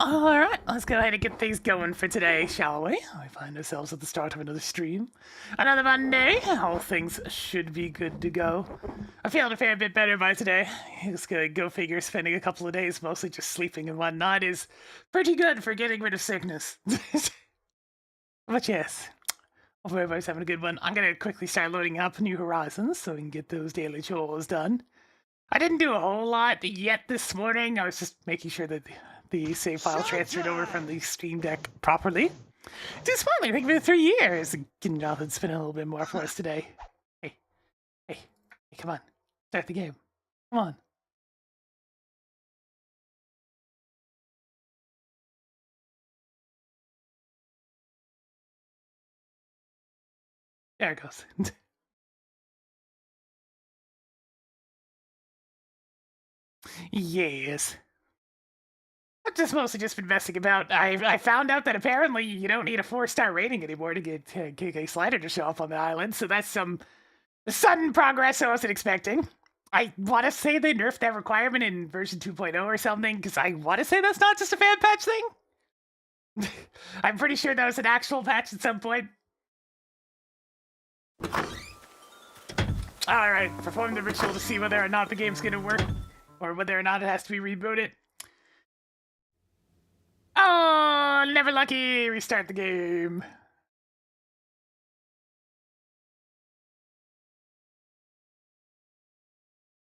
Alright, let's go ahead and get things going for today, shall we? We find ourselves at the start of another stream. Another Monday. All things should be good to go. I'm feeling a fair bit better by today. It's good. Go figure, spending a couple of days mostly just sleeping and whatnot is pretty good for getting rid of sickness. But yes, hope everybody's having a good one. I'm going to quickly start loading up New Horizons so we can get those daily chores done. I didn't do a whole lot yet this morning. I was just making sure that the save file transferred over from the Steam Deck properly. Just finally, thank you for 3 years. Jonathan spinning a little bit more for us today. Hey, come on. Start the game. Come on. There it goes. Yes. I've just mostly just been messing about. I found out that apparently you don't need a 4-star rating anymore to get KK Slider to show up on the island, so that's some sudden progress I wasn't expecting. I want to say they nerfed that requirement in version 2.0 or something, because I want to say that's not just a fan patch thing. I'm pretty sure that was an actual patch at some point. Alright, perform the ritual to see whether or not the game's gonna work, or whether or not it has to be rebooted. Oh, never lucky! Restart the game.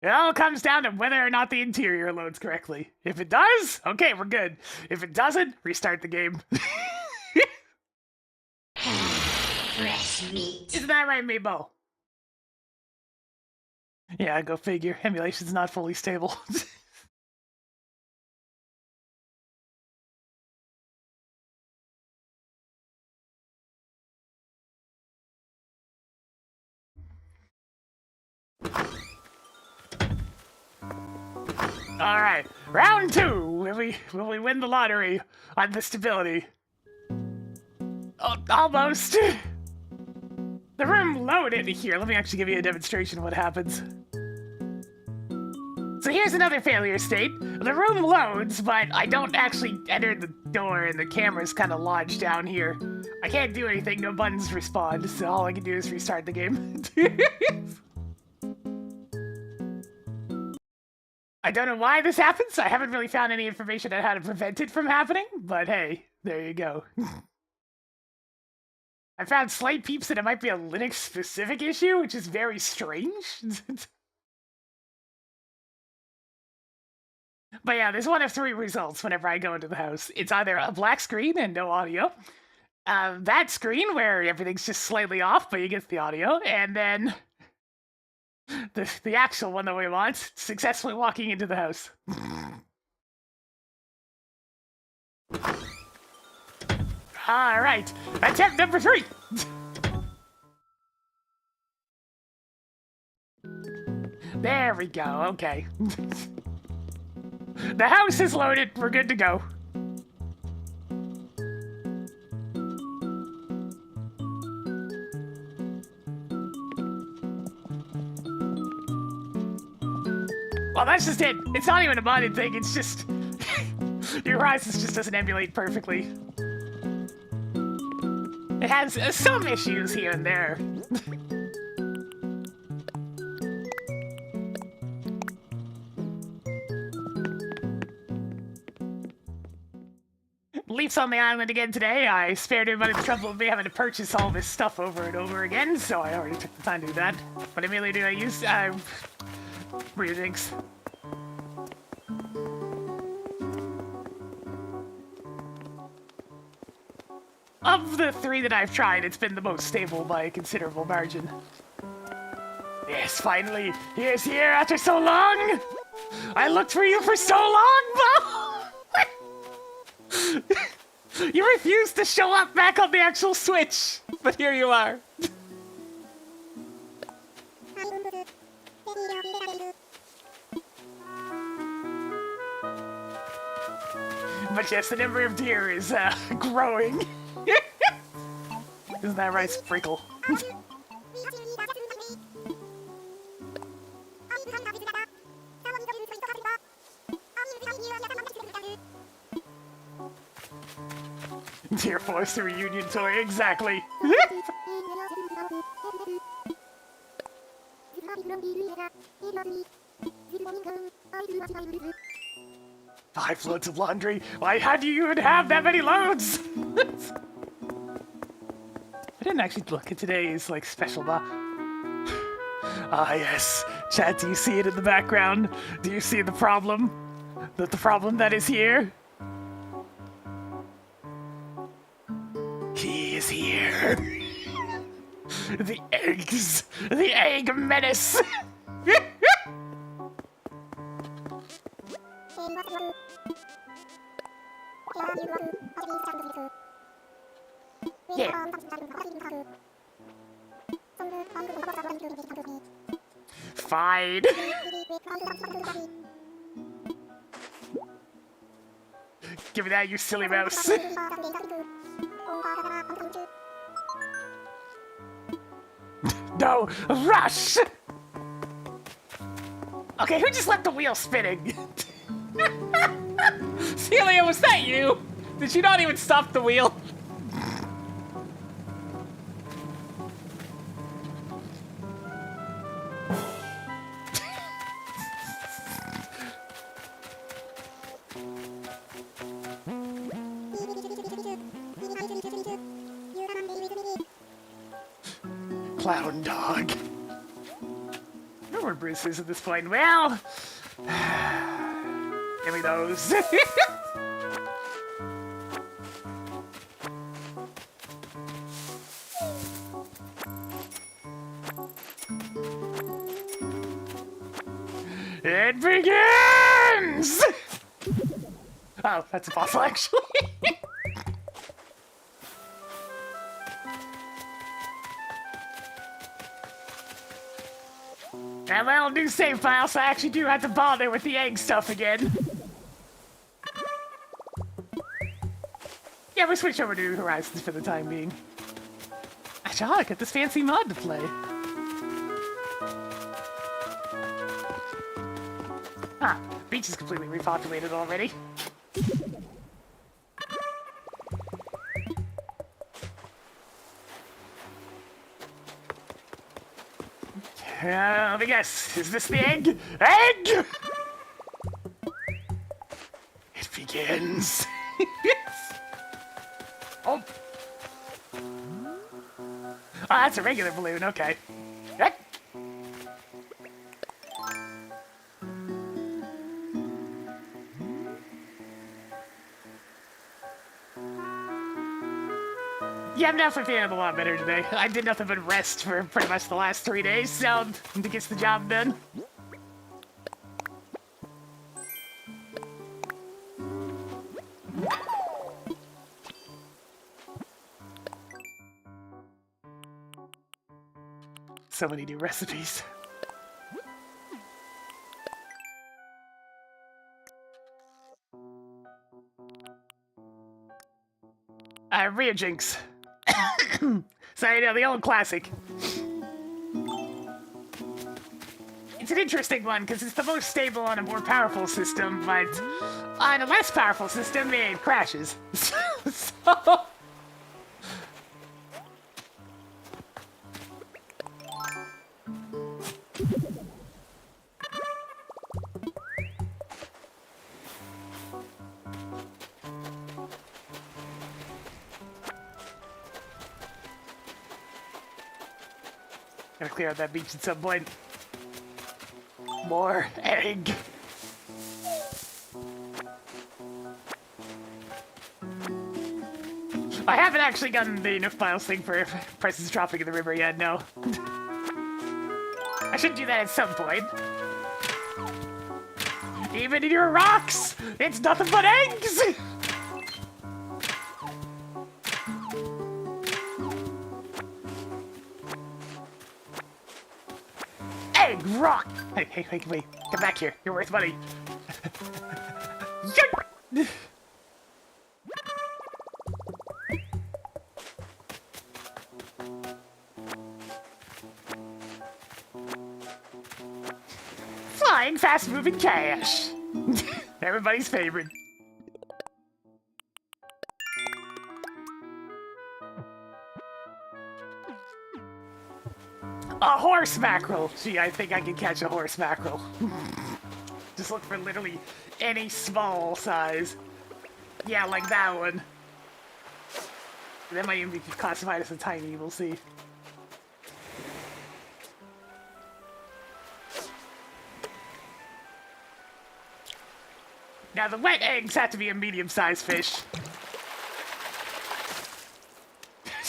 It all comes down to whether or not the interior loads correctly. If it does, okay, we're good. If it doesn't, restart the game. Fresh meat. Isn't that right, Meebo? Yeah, go figure. Emulation's not fully stable. Alright, round 2! Will we win the lottery on the stability? Oh, almost! The room loaded here. Let me actually give you a demonstration of what happens. So here's another failure state. The room loads, but I don't actually enter the door and the camera's kind of lodged down here. I can't do anything, no buttons respond, so all I can do is restart the game. I don't know why this happens. I haven't really found any information on how to prevent it from happening, but hey, there you go. I found slight peeps that it might be a Linux-specific issue, which is very strange. But yeah, there's one of 3 results whenever I go into the house. It's either a black screen and no audio, that screen where everything's just slightly off, but you get the audio, and then the actual one that we want, successfully walking into the house. Alright, attempt number 3! There we go, okay. The house is loaded, we're good to go. Well, that's just it. It's not even a modded thing, it's just... Your Horizons just doesn't emulate perfectly. It has some issues here and there. Leaf's on the island again today. I spared everybody the trouble of me having to purchase all this stuff over and over again, so I already took the time to do that. What emulator do I use? Readings. Of the 3 that I've tried, it's been the most stable by a considerable margin. Yes, finally! Here's here after so long! I looked for you for so long, Bo! You refused to show up back on the actual Switch, but here you are. But yes, the number of deer is growing. Isn't that right, Sprinkle? Dear forced a reunion toy, exactly. 5 loads of laundry? Why, how do you even have that many loads? I didn't actually look at today's, like, special box. Ah, yes. Chat, do you see it in the background? Do you see the problem? The problem that is here? He is here. The eggs. The egg menace. Yeah. Fine. Give me that, you silly mouse. No, rush! Okay, who just left the wheel spinning? Celia, was that you? Did you not even stop the wheel? Clown dog. I know where Bruce is at this point. Well, give me those. It begins! Oh, that's a fossil, actually. And well, new save file, so I actually do have to bother with the egg stuff again. Yeah, we switch over to New Horizons for the time being. Actually, I got this fancy mod to play. Ah, beach is completely repopulated already. Let me guess, is this the egg? Egg! It begins. Oh. Oh, that's a regular balloon, okay. Yeah, I'm definitely feeling a lot better today. I did nothing but rest for pretty much the last 3 days, so it gets the job done. So many new recipes. Ria Jinx. So, you know, the old classic. It's an interesting one, because it's the most stable on a more powerful system, but on a less powerful system, it crashes. So... Gotta clear out that beach at some point. More egg. I haven't actually gotten the Nook Files thing for prices dropping in the river yet, no. I should do that at some point. Even in your rocks, it's nothing but eggs! Egg rock! Hey, wait, come back here. You're worth money. Flying, fast-moving cash. Everybody's favorite. A horse mackerel. Gee, I think I can catch a horse mackerel. Just look for literally any small size. Yeah, like that one. That might even be classified as a tiny, we'll see. Now the wet eggs have to be a medium-sized fish.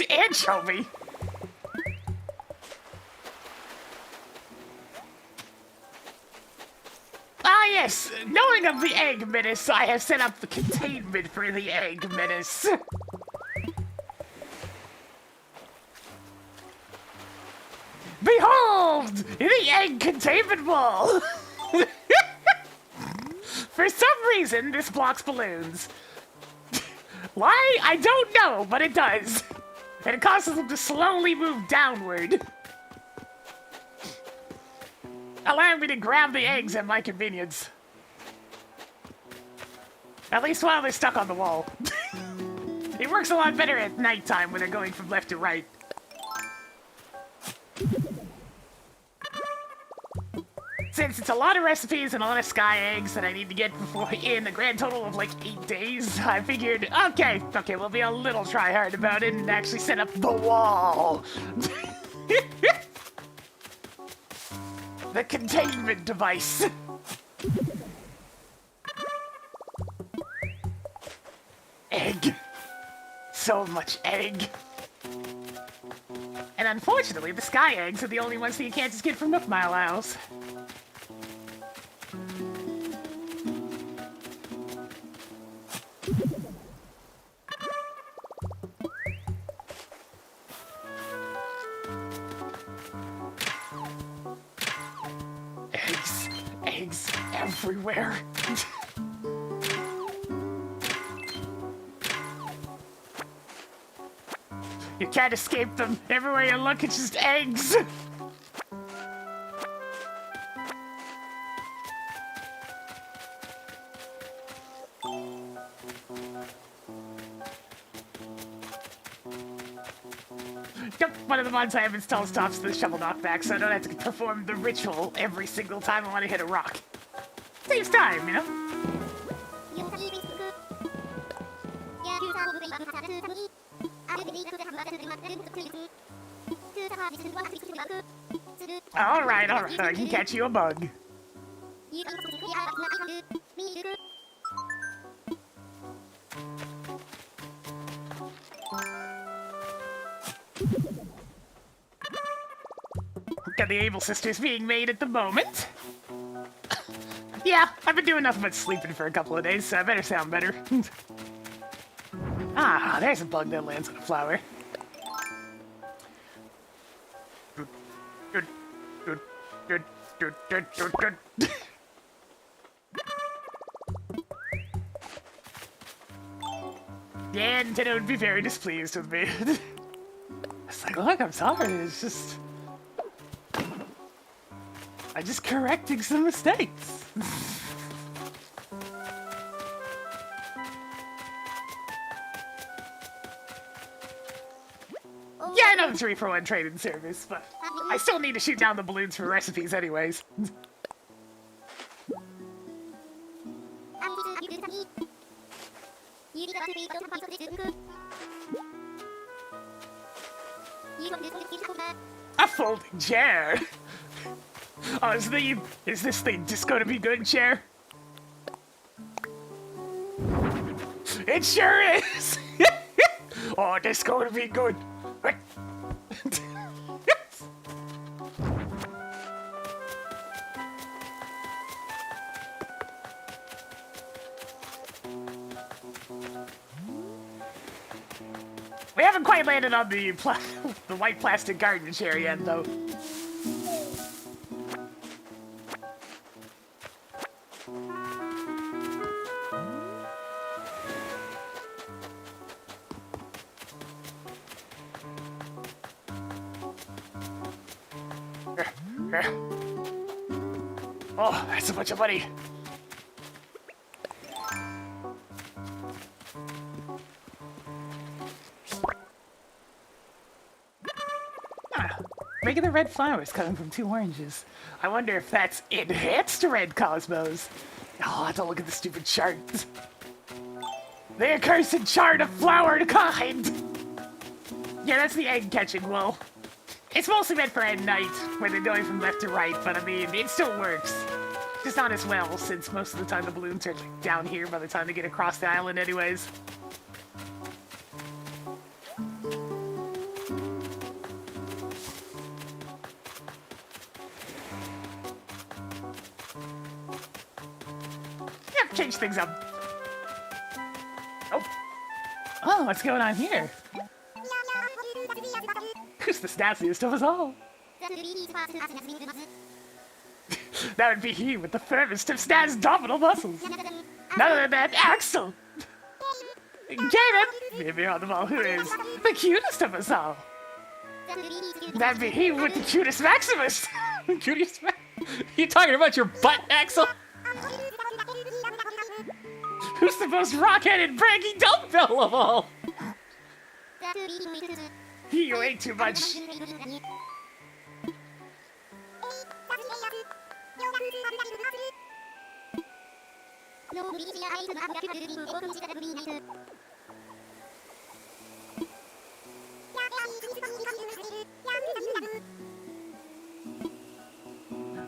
Anchovy! Ah yes, knowing of the egg menace, I have set up the containment for the egg menace. Behold, the egg containment wall! For some reason, this blocks balloons. Why? I don't know, but it does. And it causes them to slowly move downward. Allowing me to grab the eggs at my convenience. At least while they're stuck on the wall. It works a lot better at nighttime when they're going from left to right. Since it's a lot of recipes and a lot of sky eggs that I need to get before in a grand total of like 8 days, I figured, okay, we'll be a little try-hard about it and actually set up the wall. The containment device. Egg. So much egg. And unfortunately, the sky eggs are the only ones that you can't just get from Nook Mile Owls. Eggs everywhere. You can't escape them. Everywhere you look, it's just eggs. Yep, one of the mods I have installed stops the shovel knockback, so I don't have to perform the ritual every single time I want to hit a rock. Saves time, you know? Alright, I can catch you a bug. Got the Able Sisters being made at the moment. Yeah, I've been doing nothing but sleeping for a couple of days, so I better sound better. Ah, there's a bug that lands on a flower. Yeah, Nintendo would be very displeased with me. It's like, look, I'm sorry, it's just... I'm just correcting some mistakes. Yeah, I know the 3-for-1 trade-in service, but I still need to shoot down the balloons for recipes anyways. A folding chair! Oh, is this thing just gonna be good, chair? It sure is! Oh, this is gonna be good. We haven't quite landed on the white plastic garden chair yet, though. Oh, that's a bunch of money. regular red flowers coming from 2 oranges. I wonder if that's enhanced red cosmos. Oh, I have to look at the stupid chart. The accursed chart of flowered kind! Yeah, that's the egg catching wool. It's mostly meant for at night, when they're going from left to right, but I mean, it still works. Just not as well, since most of the time the balloons are like, down here by the time they get across the island anyways. Yep, change things up. Oh, what's going on here? Who's the snazziest of us all? That would be he with the firmest of Snaz abdominal muscles. None other than Axel. Jaden, maybe on the ball, who is the cutest of us all? That'd be he with the cutest Maximus. Cutest man. You talking about your butt, Axel? Who's the most rock-headed braggy dumbbell of all? You ate too much.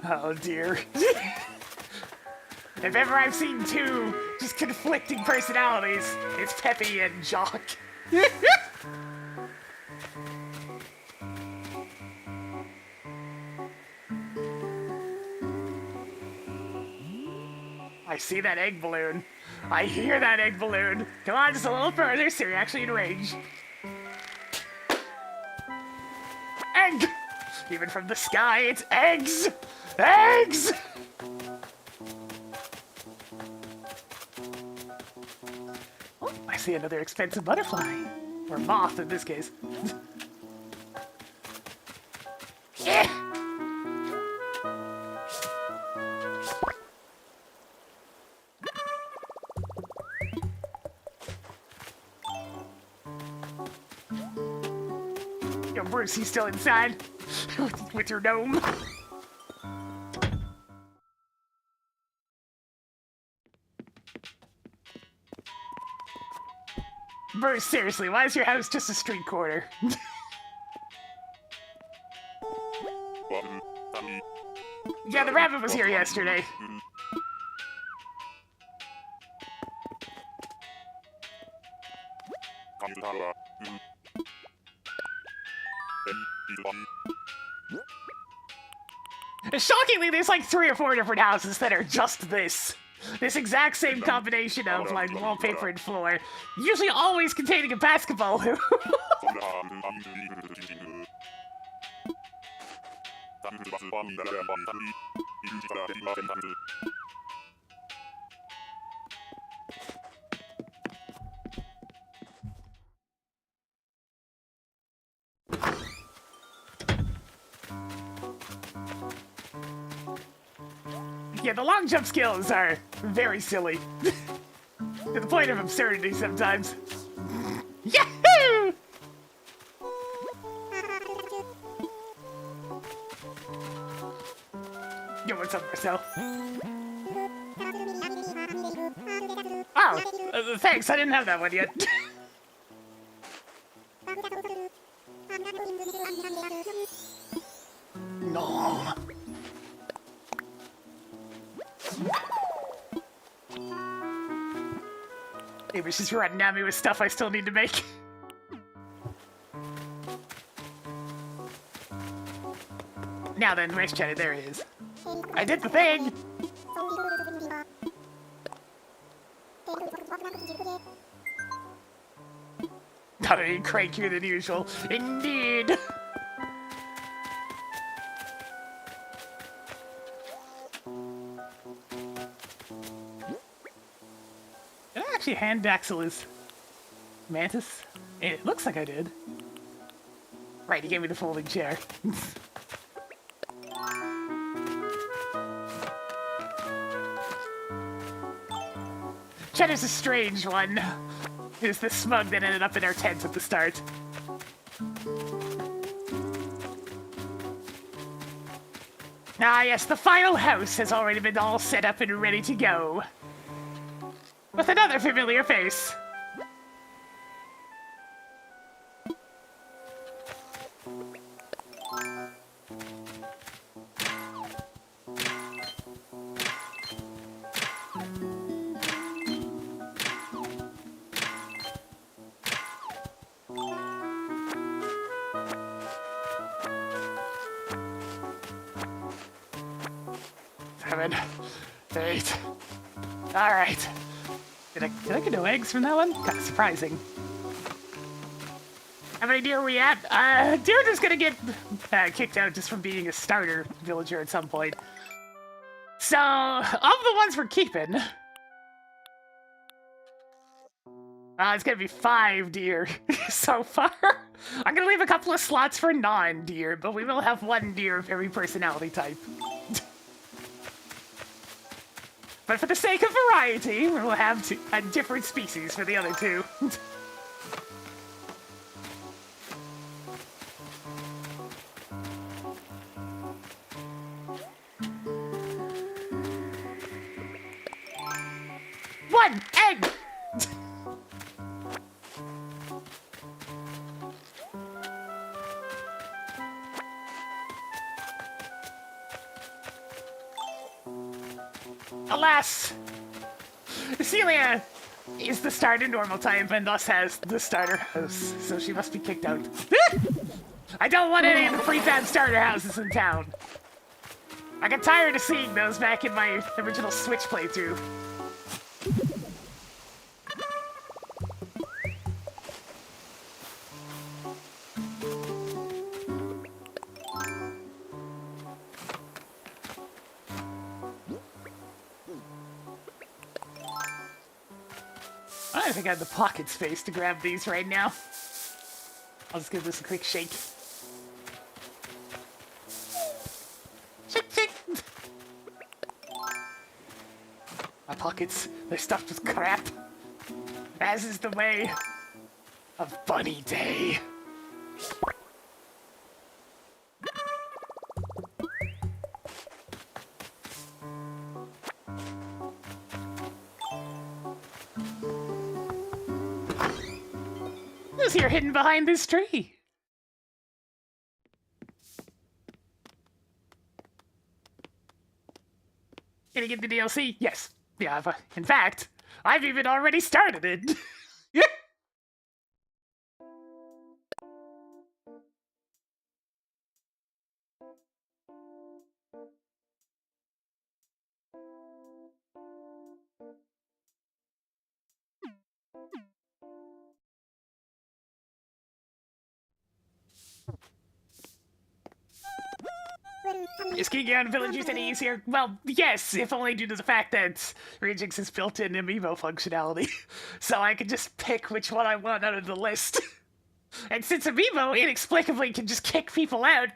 Oh dear. If ever I've seen 2 just conflicting personalities, it's Peppy and Jock. I see that egg balloon. I hear that egg balloon. Come on, just a little further so you're actually in range. Egg! Even from the sky, it's eggs! Eggs! Oh, I see another expensive butterfly. Or moth in this case. Yeah. Yo, Bruce, he's still inside? with your gnome? Bruce, seriously, why is your house just a street corner? Yeah, the rabbit was here yesterday. Shockingly, there's like 3 or 4 different houses that are just this. This exact same combination of like wallpaper and floor, usually always containing a basketball hoop. Yeah, the long jump skills are very silly. To the point of absurdity sometimes. Yahoo! Yo, what's up, Marcel? Oh, thanks, I didn't have that one yet. No. It was just running at me with stuff I still need to make. Now then, where's Cheddar? There it is. I did the thing! Not any crankier than usual. Indeed! Did I actually hand Axel his mantis? It looks like I did. Right, he gave me the folding chair. Cheddar's a strange one. Is the smug that ended up in our tent at the start. Ah, yes, the final house has already been all set up and ready to go. With another familiar face. Seven, 8. All right. Did I get no eggs from that one? Kind of surprising. How many deer are we at? Deirdre's gonna get kicked out just from being a starter villager at some point. So, of the ones we're keeping, it's gonna be 5 deer so far. I'm gonna leave a couple of slots for non-deer, but we will have 1 deer of every personality type. But for the sake of variety, we'll have a different species for the other 2. One egg! Alas! Celia is the starter normal type and thus has the starter house, so she must be kicked out. I don't want any of the prefab starter houses in town. I got tired of seeing those back in my original Switch playthrough. I don't think I have the pocket space to grab these right now. I'll just give this a quick shake. Shake, shake! My pockets, they're stuffed with crap. As is the way of Bunny Day. Who's here hidden behind this tree? Gonna get the DLC? Yes. Yeah, in fact, I've even already started it. Is kicking out villagers any easier? Well, yes, if only due to the fact that Regix has built-in amiibo functionality. So I can just pick which one I want out of the list. And since amiibo inexplicably can just kick people out...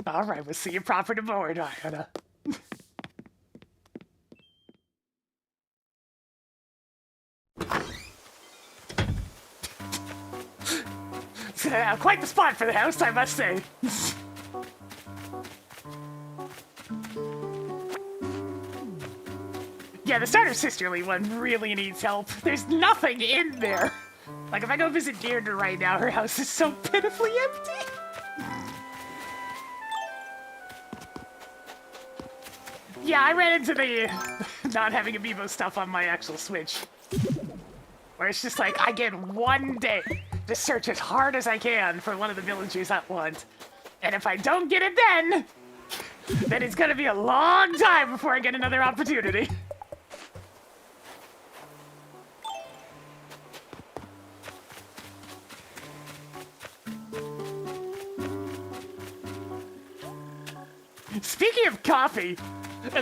Alright, we'll see you proper to board, Ayana. Quite the spot for the house, I must say. Yeah, the starter sisterly one really needs help. There's nothing in there. Like, if I go visit Deirdre right now, her house is so pitifully empty. Yeah, I ran into the not having amiibo stuff on my actual Switch. Where it's just like, I get 1 day to search as hard as I can for one of the villagers I want. And if I don't get it then it's gonna be a long time before I get another opportunity. Speaking of coffee,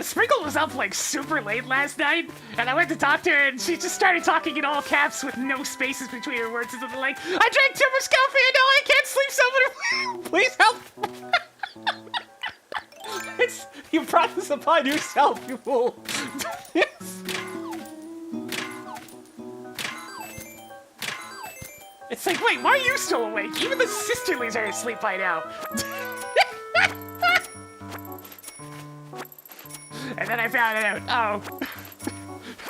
Sprinkle was up like super late last night, and I went to talk to her, and she just started talking in all caps with no spaces between her words. And something like, "I drank too much coffee, and now I can't sleep. Someone, please help!" It's You brought this upon yourself, you fool! It's like, wait, why are you still awake? Even the sisterlies are asleep by now. And then I found it out. Oh.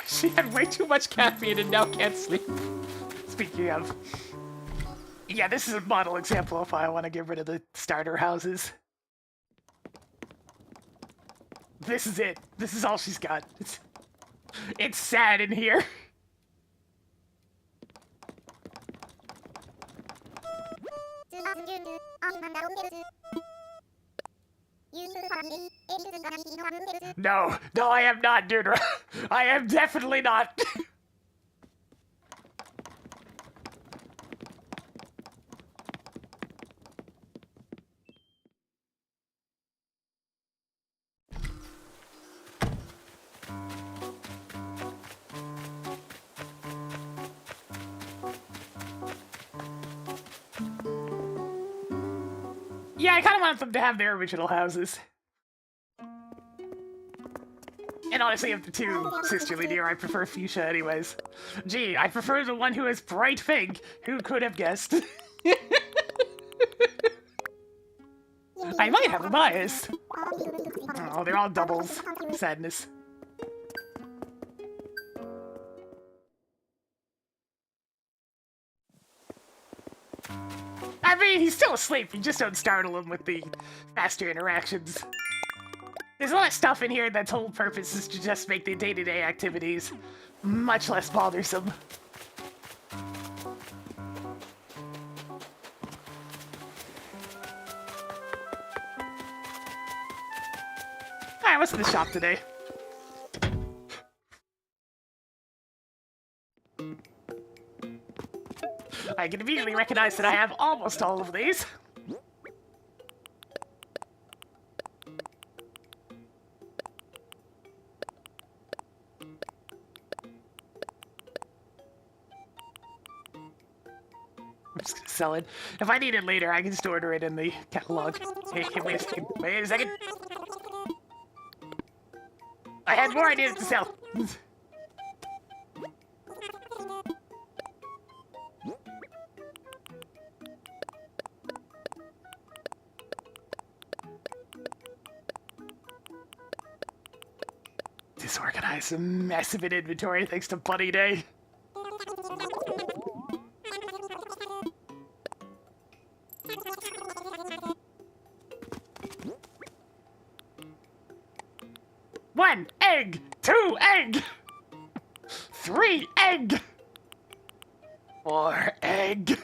She had way too much caffeine and now can't sleep. Speaking of. Yeah, this is a model example of why I want to get rid of the starter houses. This is it. This is all she's got. It's sad in here. No, I am not, Deirdre. I am definitely not. Yeah, I kind of want them to have their original houses. And honestly, of the two sisterly deer, I prefer Fuchsia anyways. Gee, I prefer the one who has bright pink. Who could have guessed? I might have a bias. Oh, they're all doubles. Sadness. I mean, he's still asleep. You just don't startle him with the faster interactions. There's a lot of stuff in here that's whole purpose is to just make the day-to-day activities much less bothersome. Alright, what's in the shop today? I can immediately recognize that I have almost all of these. I'm just gonna sell it. If I need it later, I can just order it in the catalog. Hey, wait a second. Wait a second. I had more ideas to sell. Disorganized, a mess of an inventory thanks to Bunny Day. One egg, 2 egg, 3 egg, 4 egg.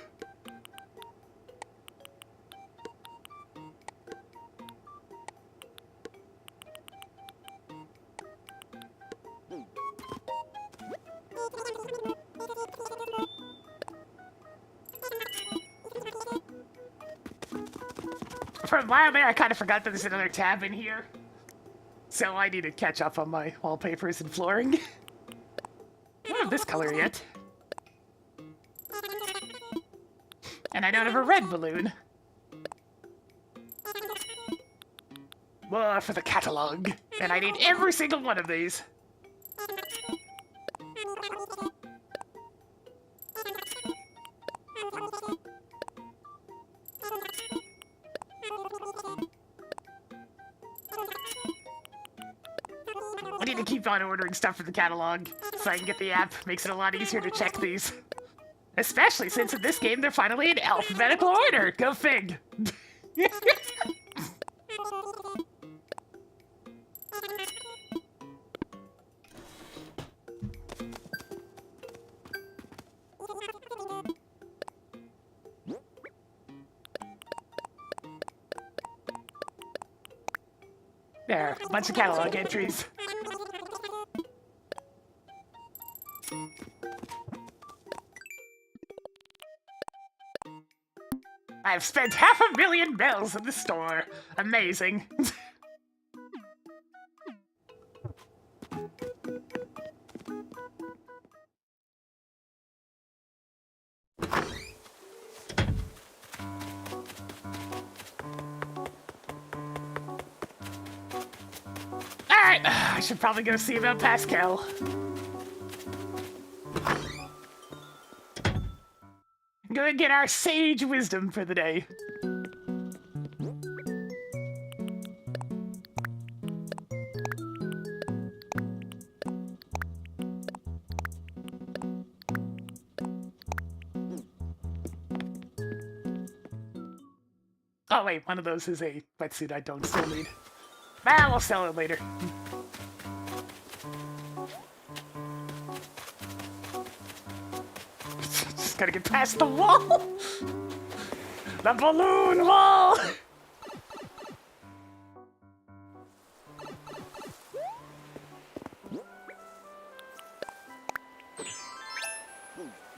For a while there, I kind of forgot that there's another tab in here. So I need to catch up on my wallpapers and flooring. I don't have this color yet. And I don't have a red balloon. More for the catalog. And I need every single one of these. I need to keep on ordering stuff from the catalog so I can get the app. Makes it a lot easier to check these. Especially since in this game they're finally in alphabetical order. Go fig. There, a bunch of catalog entries. I've spent 500,000 bells in the store. Amazing. Alright, I should probably go see about Pascal. Go get our sage wisdom for the day. Oh wait, one of those is a wetsuit I don't still need. Ah, we'll sell it later. Just gotta get past the wall! The balloon wall!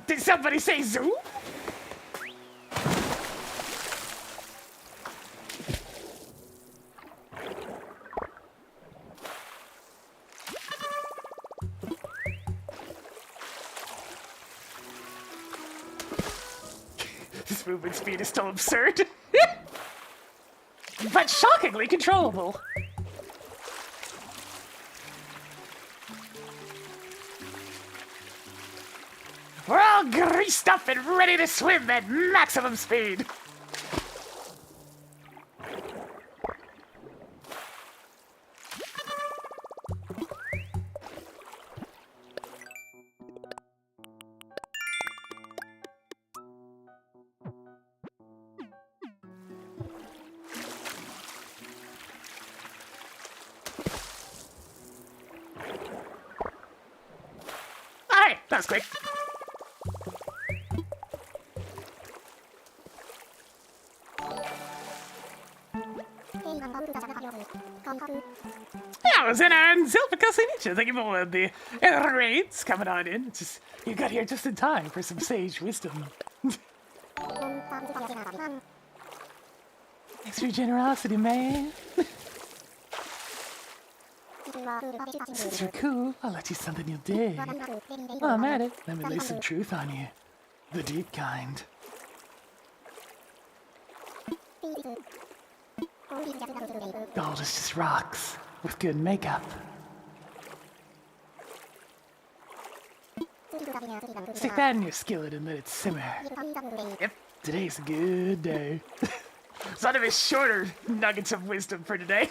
Did somebody say zoo? This movement speed is still absurd. But shockingly controllable. We're all greased up and ready to swim at maximum speed. Alright, that was quick. Yeah, I was in Zilpika Sinicha. Thank you for the raids coming on in. It's just, you got here just in time for some sage wisdom. Thanks for your generosity, man. Since you're cool, I'll let you something you'll dig. While I'm at it, let me lay some truth on you. The deep kind. Gold is just rocks with good makeup. Stick that in your skillet and let it simmer. Yep, today's a good day. It's one of his shorter nuggets of wisdom for today.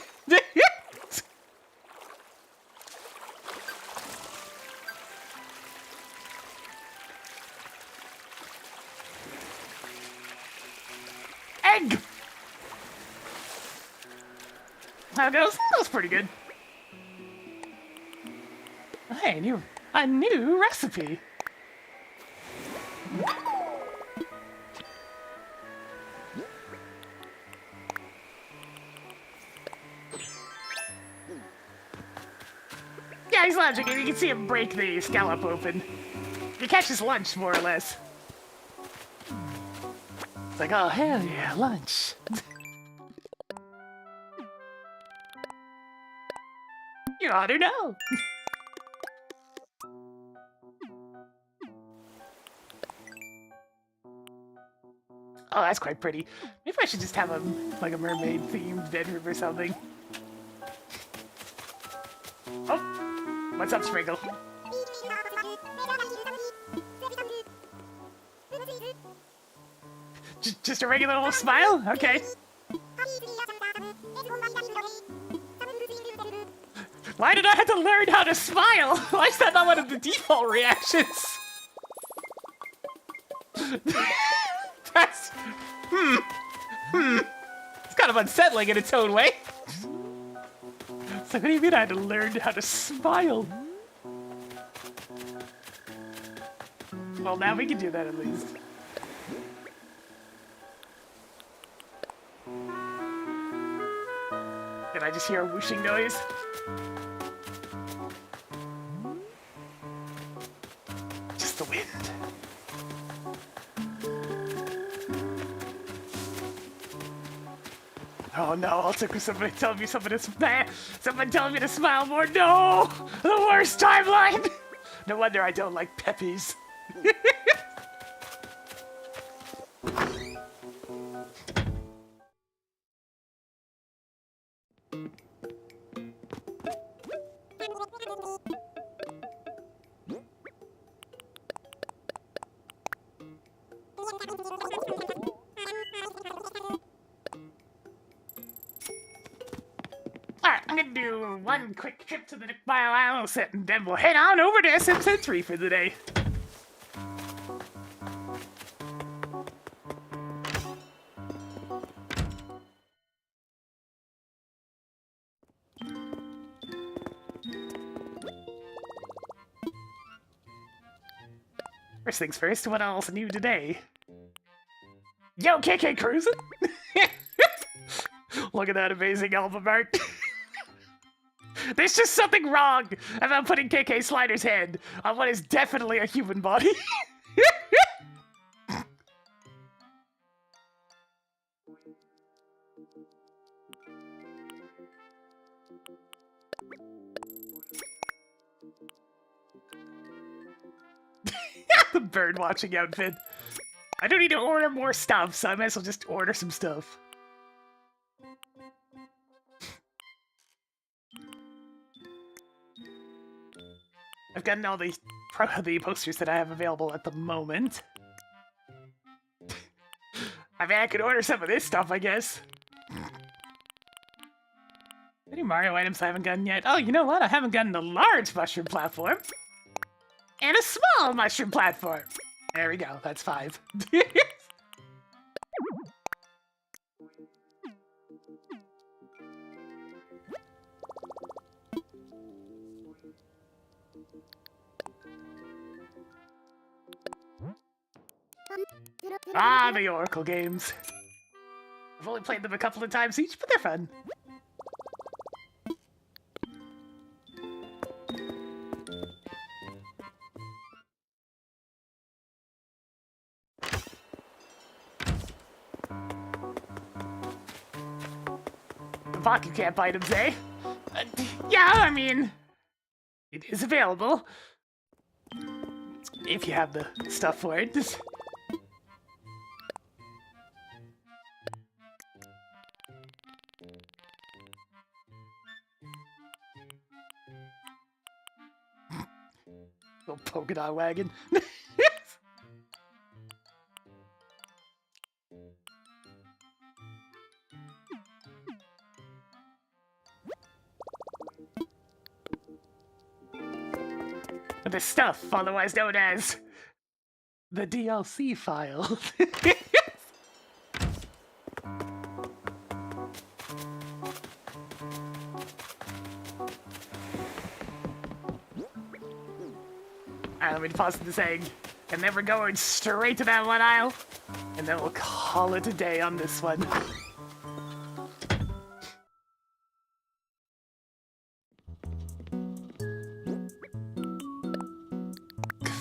Egg! How it goes? That was pretty good. Hey, a new recipe. Yeah, he's lounging and you can see him break the scallop open. You catch his lunch, more or less. It's like, oh, hell yeah, lunch. You ought to know. Oh, that's quite pretty. Maybe I should just have a like a mermaid-themed bedroom or something. Oh, what's up, Sprinkle? Just a regular little smile? Okay. Why did I have to learn how to smile? Why is that not one of the default reactions? That's... It's kind of unsettling in its own way. So what do you mean I had to learn how to smile? Well, now we can do that at least. Did I just hear a whooshing noise? Just the wind. Oh no, I'll take somebody telling me something is bad. Someone telling me to smile more. No! The worst timeline! No wonder I don't like peppies. Alright, I'm gonna do one quick trip to the Bio Island set, and then we'll head on over to SMZ3 for the day. First things first, what else new today? Yo, KK cruising? Look at that amazing album art. There's just something wrong about putting KK Slider's head on what is definitely a human body. The bird watching outfit. I don't need to order more stuff, so I might as well just order some stuff. I've gotten all the posters that I have available at the moment. I mean, I could order some of this stuff, I guess. Any Mario items I haven't gotten yet? Oh, you know what? I haven't gotten the large mushroom platform. And a small mushroom platform. There we go. That's 5. Ah, the Oracle games. I've only played them a couple of times each, but they're fun. The pocket camp items, eh? Yeah, I mean, it is available. If you have the stuff for it. Little polka dot wagon. The stuff, otherwise known as the DLC file. Alright, let me deposit this egg. And then we're going straight to that one aisle. And then we'll call it a day on this one.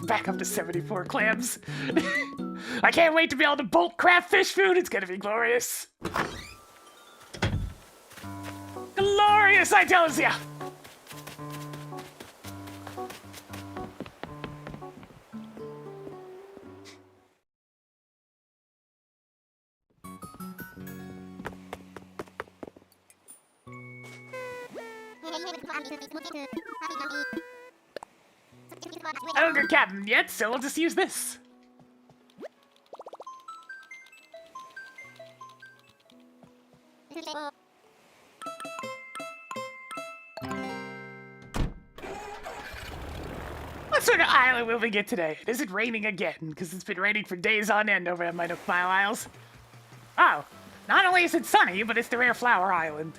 Back up to 74 clams. I can't wait to be able to bolt craft fish food. It's gonna be glorious. Glorious, I tell ya. Ogre Captain yet, so we'll just use this. What sort of island will we get today? Is it raining again? Because it's been raining for days on end over at my Nook Mile Isles. Oh, not only is it sunny, but it's the Rare Flower Island.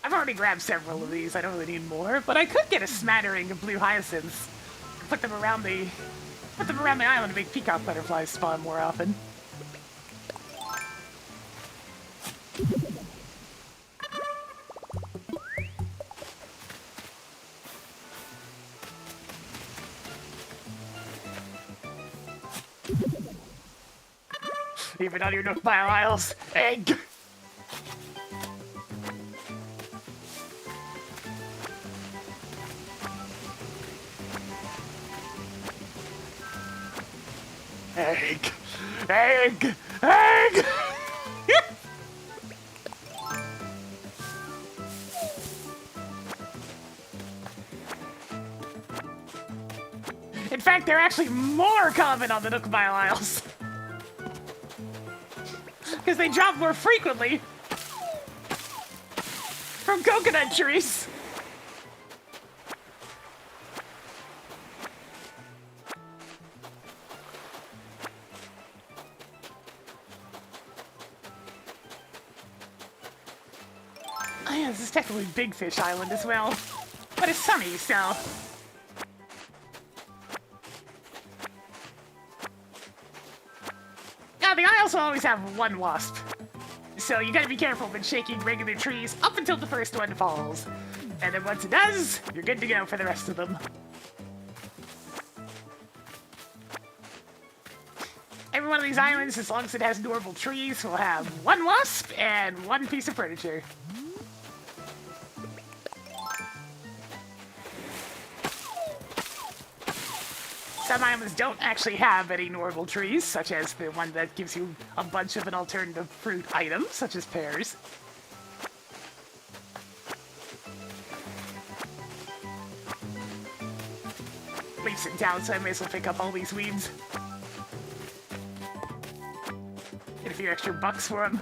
I've already grabbed several of these. I don't really need more, but I could get a smattering of blue hyacinths. Put them around the island to make peacock butterflies spawn more often. Even on your Nook Mile Isles, egg! Egg! Egg! Egg! In fact, they're actually more common on the Nook Mile Isles. Because they drop more frequently from coconut trees. Oh yeah, this is technically Big Fish Island as well. But it's sunny, so... Now, the Isles will always have one wasp. So you gotta be careful when shaking regular trees up until the first one falls. And then once it does, you're good to go for the rest of them. Every one of these islands, as long as it has normal trees, will have one wasp and one piece of furniture. Some islands don't actually have any normal trees, such as the one that gives you a bunch of an alternative fruit item, such as pears. Leaf's in town, so I may as well pick up all these weeds. Get a few extra bucks for them.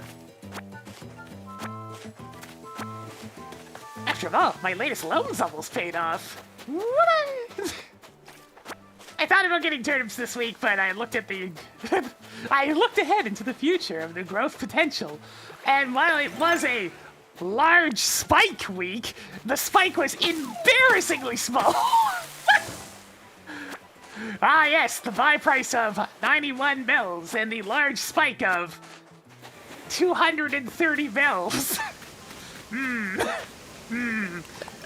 After all, my latest loan's almost paid off. What? I thought about getting turnips this week, but I looked at the... I looked ahead into the future of the growth potential. And while it was a large spike week, the spike was embarrassingly small. Ah yes, the buy price of 91 mils and the large spike of 230 mils.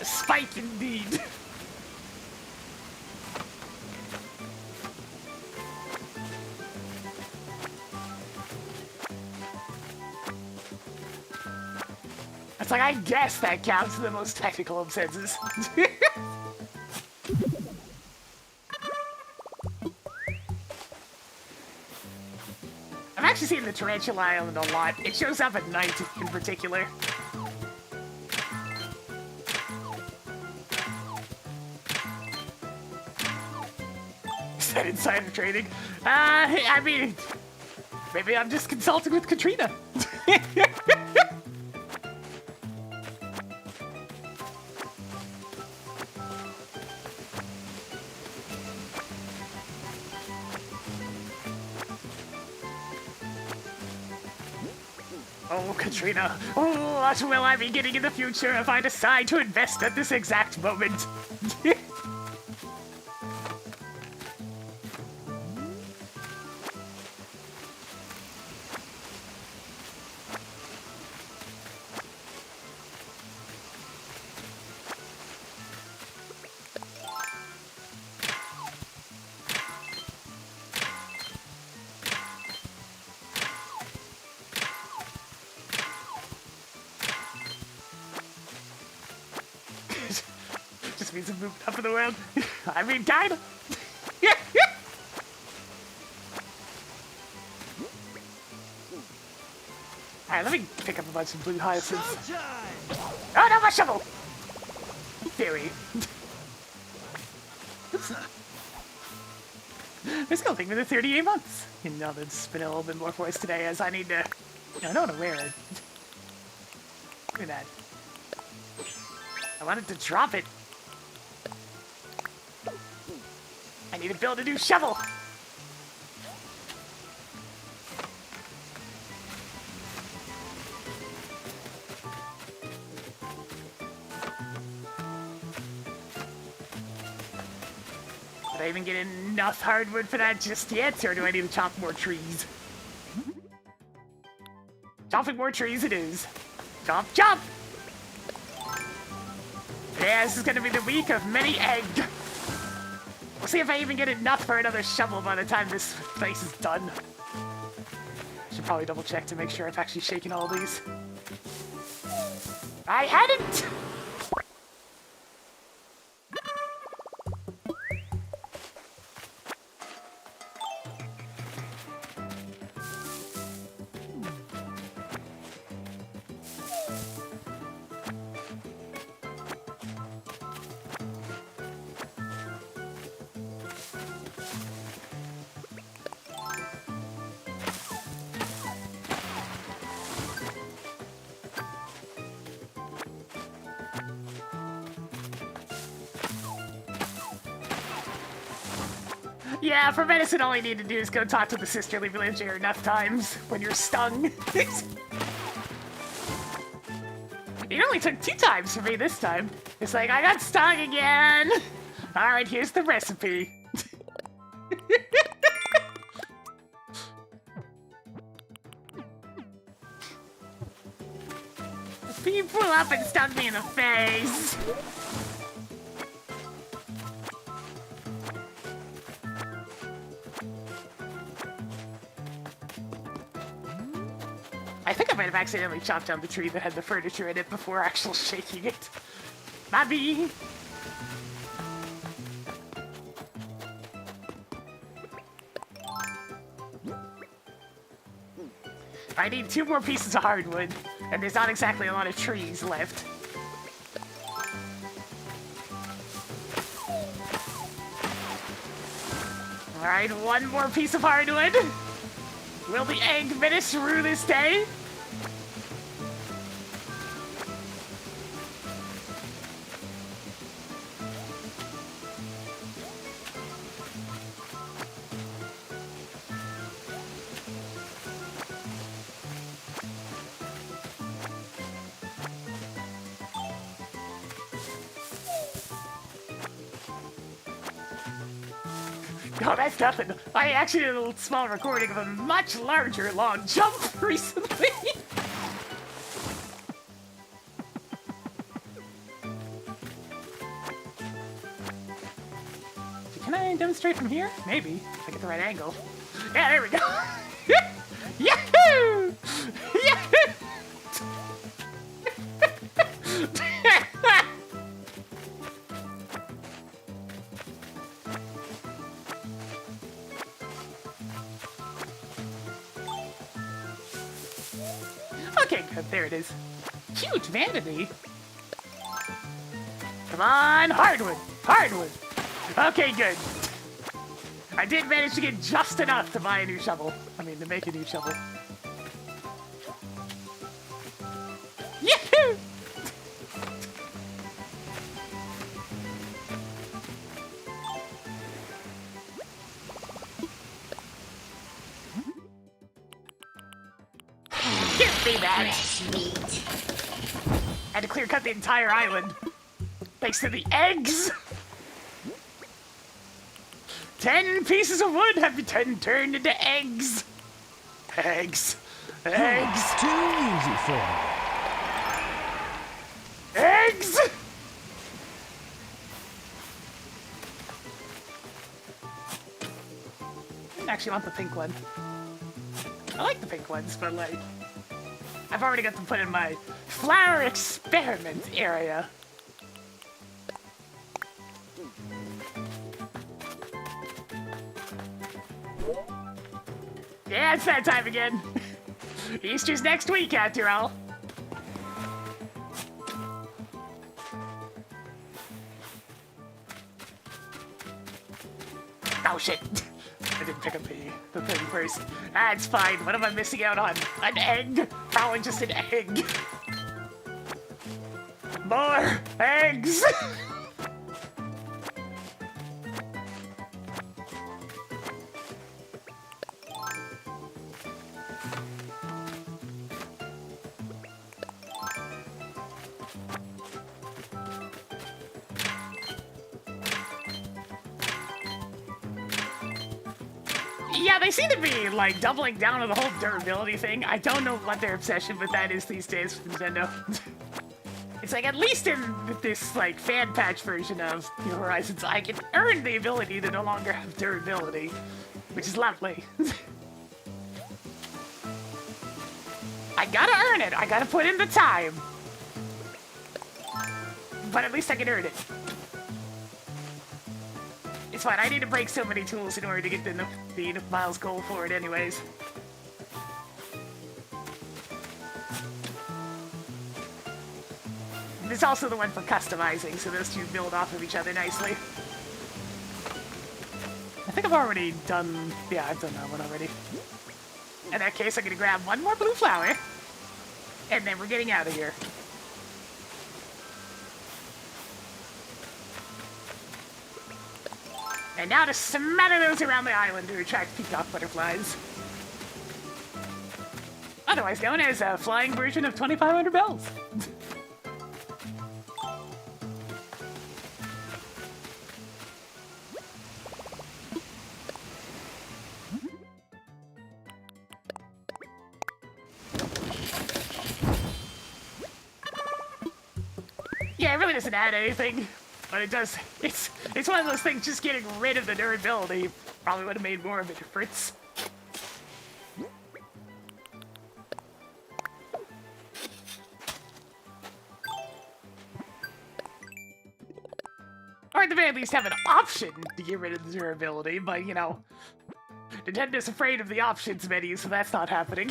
A spike indeed. It's like, I guess that counts for the most technical of senses. I've actually seen the Tarantula Island a lot. It shows up at night in particular. Is that insider trading? I mean, maybe I'm just consulting with Katrina. Oh, Katrina, what will I be getting in the future if I decide to invest at this exact moment? Just means I'm moving up in the world. I mean, kinda. Alright, let me pick up a bunch of blue hyacinths. Oh, no, my shovel! Theory. Oops. This gonna take me to 38 months. You know, it's been a little bit more for us today, as I need to... I don't want to wear it. Look at that. I wanted to drop it. I need to build a new shovel. Did I even get enough hardwood for that just yet, or do I need to chop more trees? Chopping more trees it is. Chop, chop! Yeah, this is gonna be the week of many eggs. We'll see if I even get enough for another shovel by the time this place is done. Should probably double check to make sure I've actually shaken all these. I hadn't! Yeah, for medicine, all you need to do is go talk to the sisterly villager enough times when you're stung. It only took 2 times for me this time. It's like, I got stung again. All right, here's the recipe. He flew up and stung me in the face. I think I might have accidentally chopped down the tree that had the furniture in it before actually shaking it. Bobby! I need 2 more pieces of hardwood, and there's not exactly a lot of trees left. Alright, 1 more piece of hardwood. Will the egg finish through this day? Oh, that's nothing. I actually did a little small recording of a much larger long jump recently. Can I demonstrate from here? Maybe. If I get the right angle. Yeah, there we go. Yahoo! Yahoo! Okay, good. There it is. Huge vanity. Come on, hardwood. Hardwood. Okay, good. I did manage to get just enough to buy a new shovel. I mean, to make a new shovel. Yahoo! Give me that! Fresh meat. I had to clear cut the entire island. Thanks to the eggs! 10 pieces of wood have been turned into eggs. Eggs. Eggs. Too easy for me. Eggs! I actually want the pink one. I like the pink ones, but like, I've already got them put in my flower experiment area. Yeah, it's that time again. Easter's next week, after all. Oh shit! I didn't pick up the 31st. Ah, it's fine. What am I missing out on? An egg? Probably just an egg. More eggs! Yeah, they seem to be, like, doubling down on the whole durability thing. I don't know what their obsession with that is these days with Nintendo. It's like, at least in this, like, fan patch version of New Horizons, I can earn the ability to no longer have durability, which is lovely. I gotta earn it. I gotta put in the time. But at least I can earn it. It's fine, I need to break so many tools in order to get the Miles goal for it anyways. There's also the one for customizing, so those two build off of each other nicely. I think I've already done... Yeah, I've done that one already. In that case, I'm gonna grab one more blue flower, and then we're getting out of here. And now to smatter those around the island to attract peacock butterflies. Otherwise known as a flying version of 2,500 bells. Yeah, it really doesn't add anything, but it does. It's one of those things. Just getting rid of the durability probably would have made more of a difference. Or at the very least have an option to get rid of the durability, but you know, Nintendo's afraid of the options menu, so that's not happening.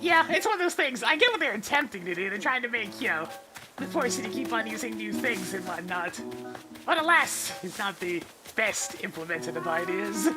Yeah, it's one of those things. I get what they're attempting to do. They're trying to make, you know, force you to keep on using new things and whatnot. But alas, it's not the best implemented of ideas.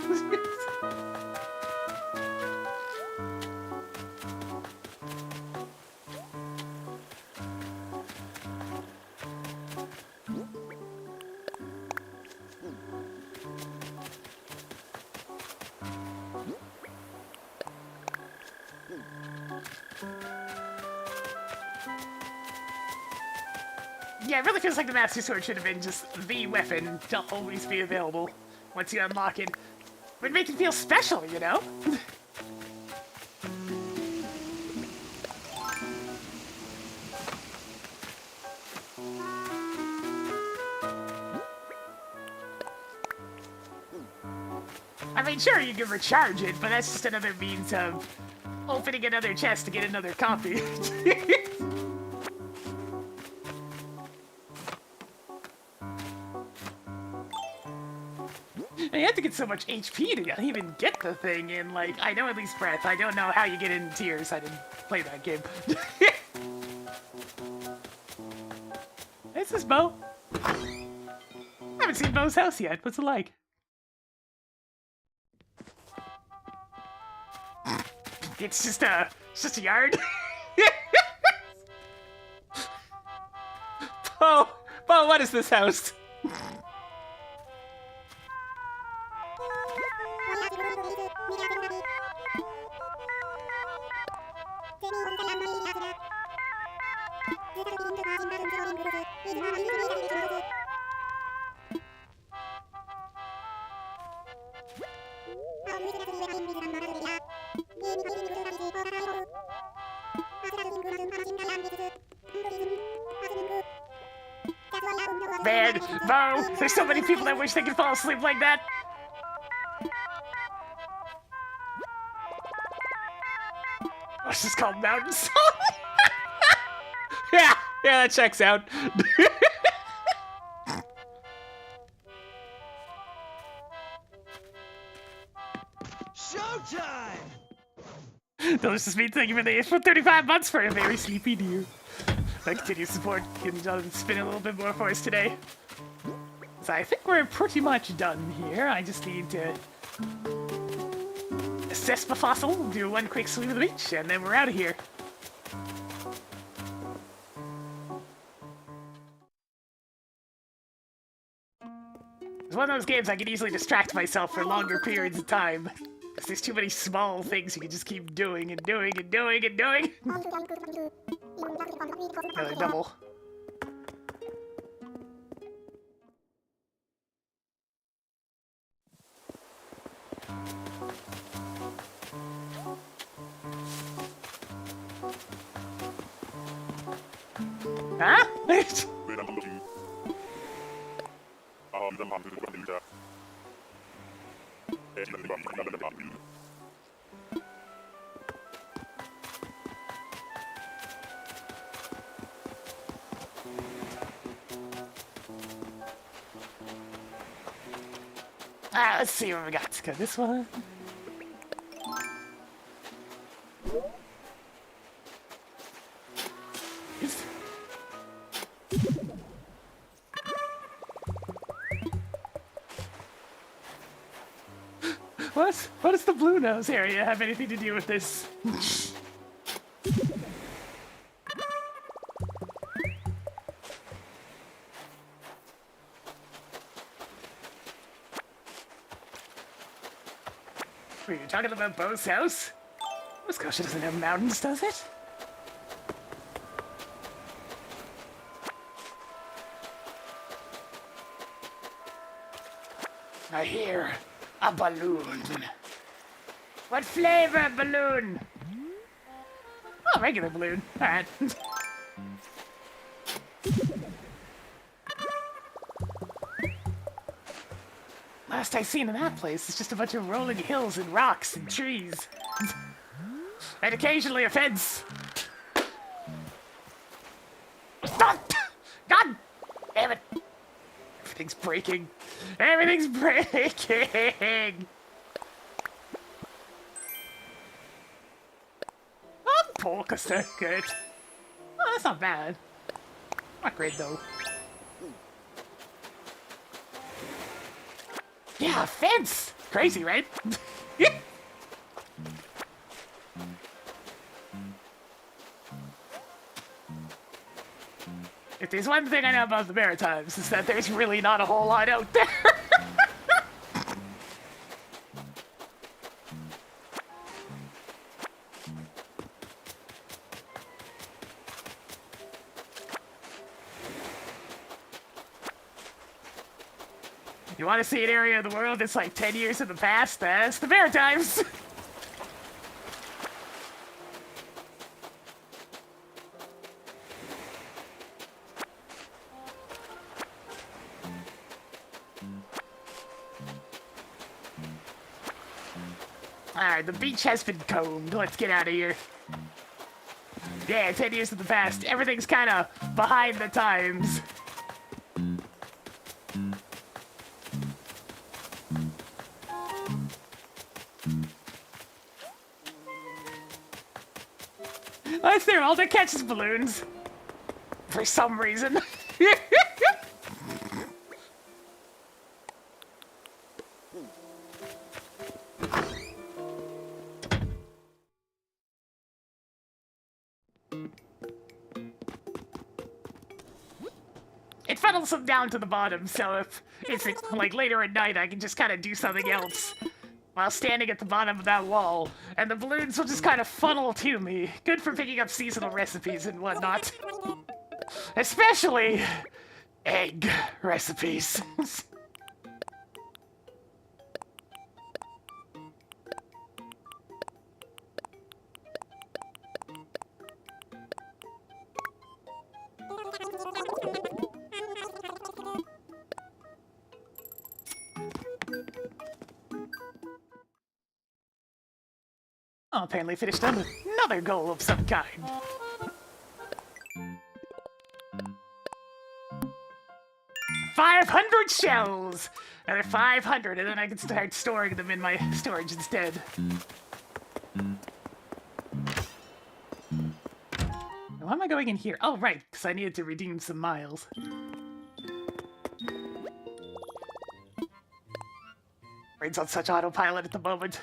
Yeah, it really feels like the Master Sword should have been just the weapon to always be available once you unlock it. Would make it feel special, you know? I mean, sure, you can recharge it, but that's just another means of opening another chest to get another copy. You have to get so much HP to even get the thing in, like, I know at least Breath. I don't know how you get in Tears. I didn't play that game. This is Bo. I haven't seen Bo's house yet. What's it like? It's just a yard. Bo, what is this house? Man, Bo, there's so many people that wish they could fall asleep like that. What's this called, Mountain Song? Yeah, that checks out. Showtime! Delicious meat, thank you for the 35 months for a very sleepy deer. That continued support can spin a little bit more for us today. So I think we're pretty much done here. I just need to assess my fossil, do one quick sweep of the beach, and then we're out of here. It's one of those games I can easily distract myself for longer periods of time. Because there's too many small things you can just keep doing and doing and doing and doing. Another double. Let's see what we got. Got this one. What does the blue nose area have anything to do with this? Were you talking about Bo's house? Nova Scotia doesn't have mountains, does it? I hear a balloon. What flavor balloon? Oh, regular balloon. Alright. Last I seen in that place is just a bunch of rolling hills and rocks and trees. And occasionally a fence. God damn it. Everything's breaking. Everything's breaking. Polka circuit. Oh, that's not bad. Not great though. Yeah, a fence! Crazy, right? If there's one thing I know about the Maritimes, is that there's really not a whole lot out there. You want to see an area of the world that's like 10 years in the past? That's the Maritimes! Alright, the beach has been combed. Let's get out of here. Yeah, 10 years in the past. Everything's kind of behind the times. That's there, all that catches balloons. For some reason. It funnels them down to the bottom, so if it's like later at night, I can just kind of do something else while standing at the bottom of that wall, and the balloons will just kind of funnel to me. Good for picking up seasonal recipes and whatnot. Especially egg recipes. Oh, apparently finished another goal of some kind. $500 shells! Another 500, and then I can start storing them in my storage instead. Why am I going in here? Oh, right, because I needed to redeem some miles. Brain's on such autopilot at the moment.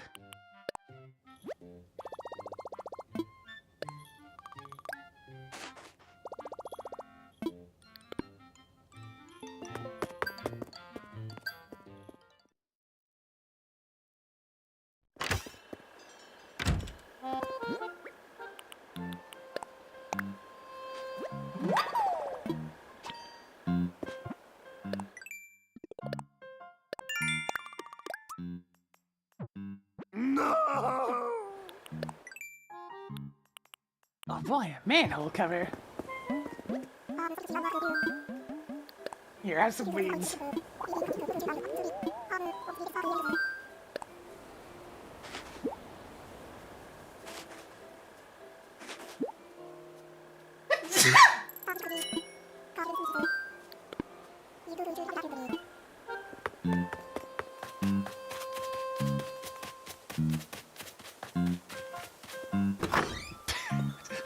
Oh boy, a manhole cover. Here, have some weeds.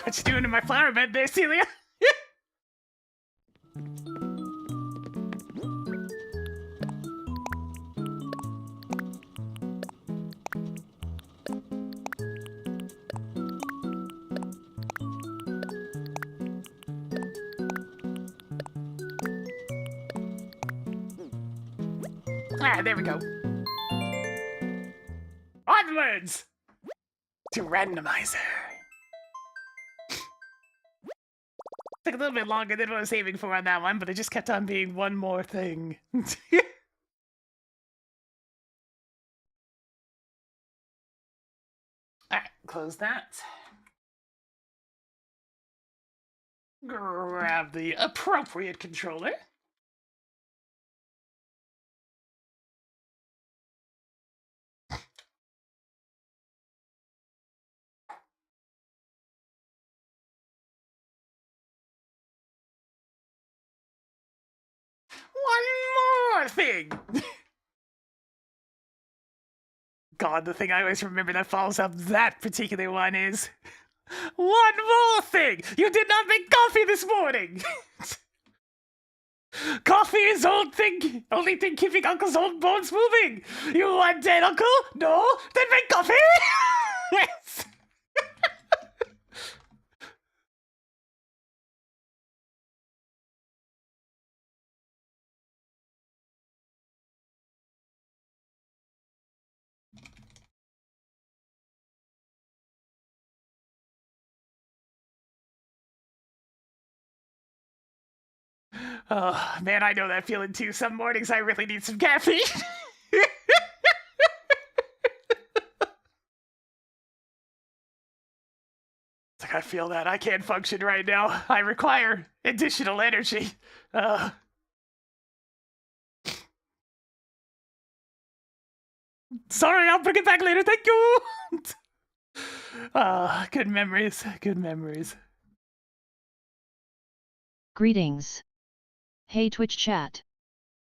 What you doing in my flower bed there, Celia? Ah, there we go. Onwards to Randomizer. Took a little bit longer than what I was aiming for on that one, but it just kept on being one more thing. Alright, close that. Grab the appropriate controller. One more thing! God, the thing I always remember that follows up that particular one is... One more thing! You did not make coffee this morning! Coffee is old thing! Only thing keeping Uncle's old bones moving! You want dead, Uncle? No? Then make coffee! Yes! Oh, man, I know that feeling too. Some mornings I really need some caffeine. It's like I feel that. I can't function right now. I require additional energy. Sorry, I'll bring it back later. Thank you. Good memories. Good memories. Greetings. Hey Twitch chat.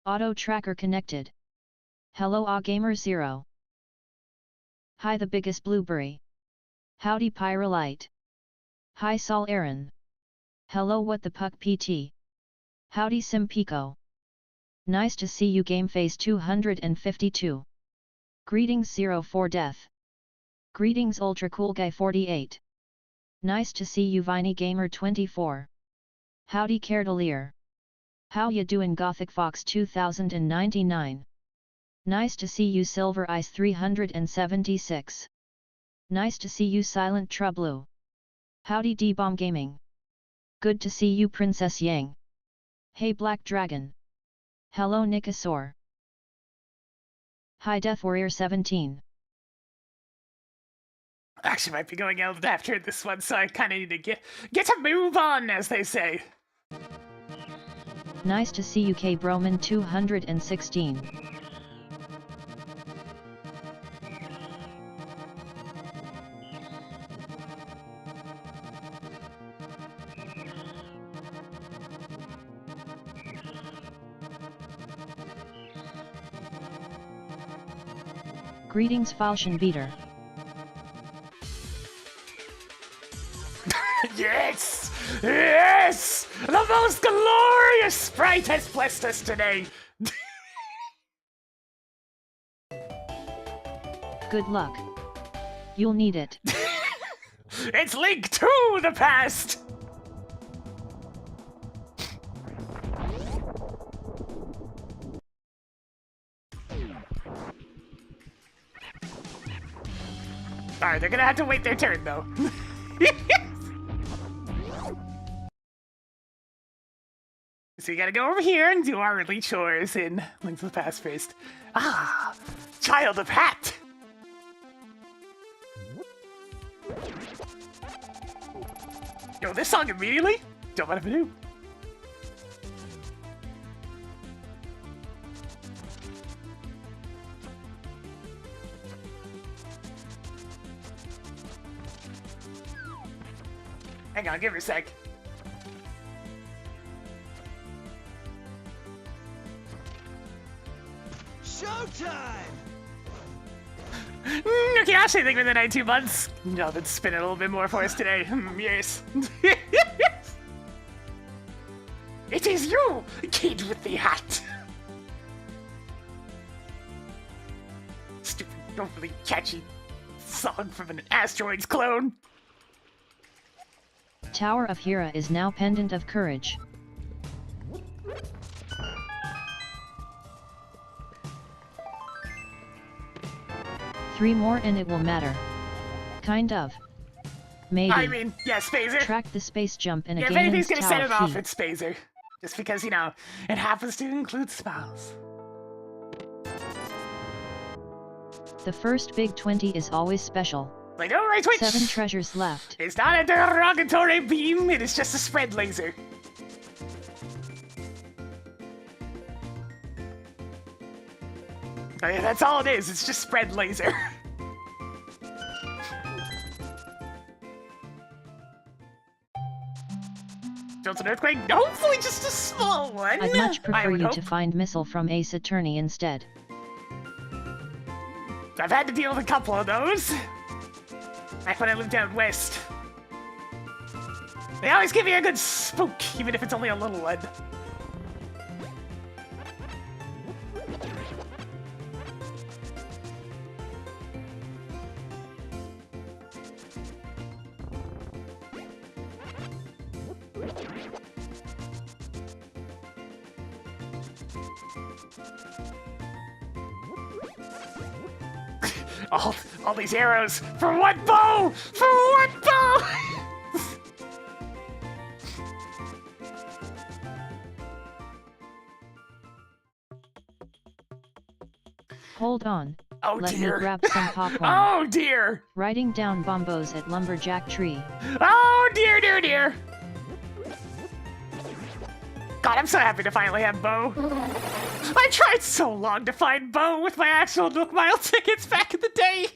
Auto tracker connected. Hello Gamer0. Hi the biggest blueberry. Howdy Pyrolite. Hi Sol Aaron. Hello what the puck PT. Howdy Simpico. Nice to see you Gameface 252. Greetings 04 Death. Greetings Ultra Cool Guy 48. Nice to see you Viney Gamer 24. Howdy Cardelier. How ya doin' Gothic Fox 2099? Nice to see you Silver Ice 376. Nice to see you Silent Trublu. Howdy D-Bomb Gaming. Good to see you Princess Yang. Hey Black Dragon. Hello Nikasaur. Hi Death Warrior 17. Actually, might be going out after this one, so I kind of need to get a move on, as they say. Nice to see you K Broman 216. Greetings Falchion Beater. Yes! Yes! The most glorious sprite has blessed us today! Good luck. You'll need it. It's Link to the past! Alright, they're gonna have to wait their turn, though. So we gotta go over here and do our early chores in Link to the Past first. Ah! Child of Hat! Yo, this song immediately? Don't mind if I do. Hang on, give her a sec. Showtime! Okay, actually, I think within 2 months. No, that's spinning a little bit more for us today. Yes. It is you, kid with the hat. Stupid, overly catchy song from an Asteroids clone. Tower of Hera is now Pendant of Courage. Three more and it will matter. Kind of. Maybe. I mean, yeah, Spazer. Track the space jump in a Yeah, if Ganon's anything's gonna set Tower it off, key. it's Spazer. Just because, you know, it happens to include spells. The first big 20 is always special. Like, alright, Twitch! 7 treasures left. It's not a derogatory beam, it is just a spread laser. Oh, yeah, that's all it is, it's just spread laser. Built an earthquake? Hopefully just a small one. I'd much I prefer would you hope. to find Missile from Ace Attorney instead. I've had to deal with a couple of those. Back when I lived out west. They always give you a good spook, even if it's only a little one. All these arrows for what bow? For what bow? Hold on. Oh Let dear. me grab some popcorn. Oh dear. Writing down bombos at Lumberjack Tree. Oh dear, dear, dear. God, I'm so happy to finally have Bo. I tried so long to find Bo with my actual Nook Mile tickets back in the day.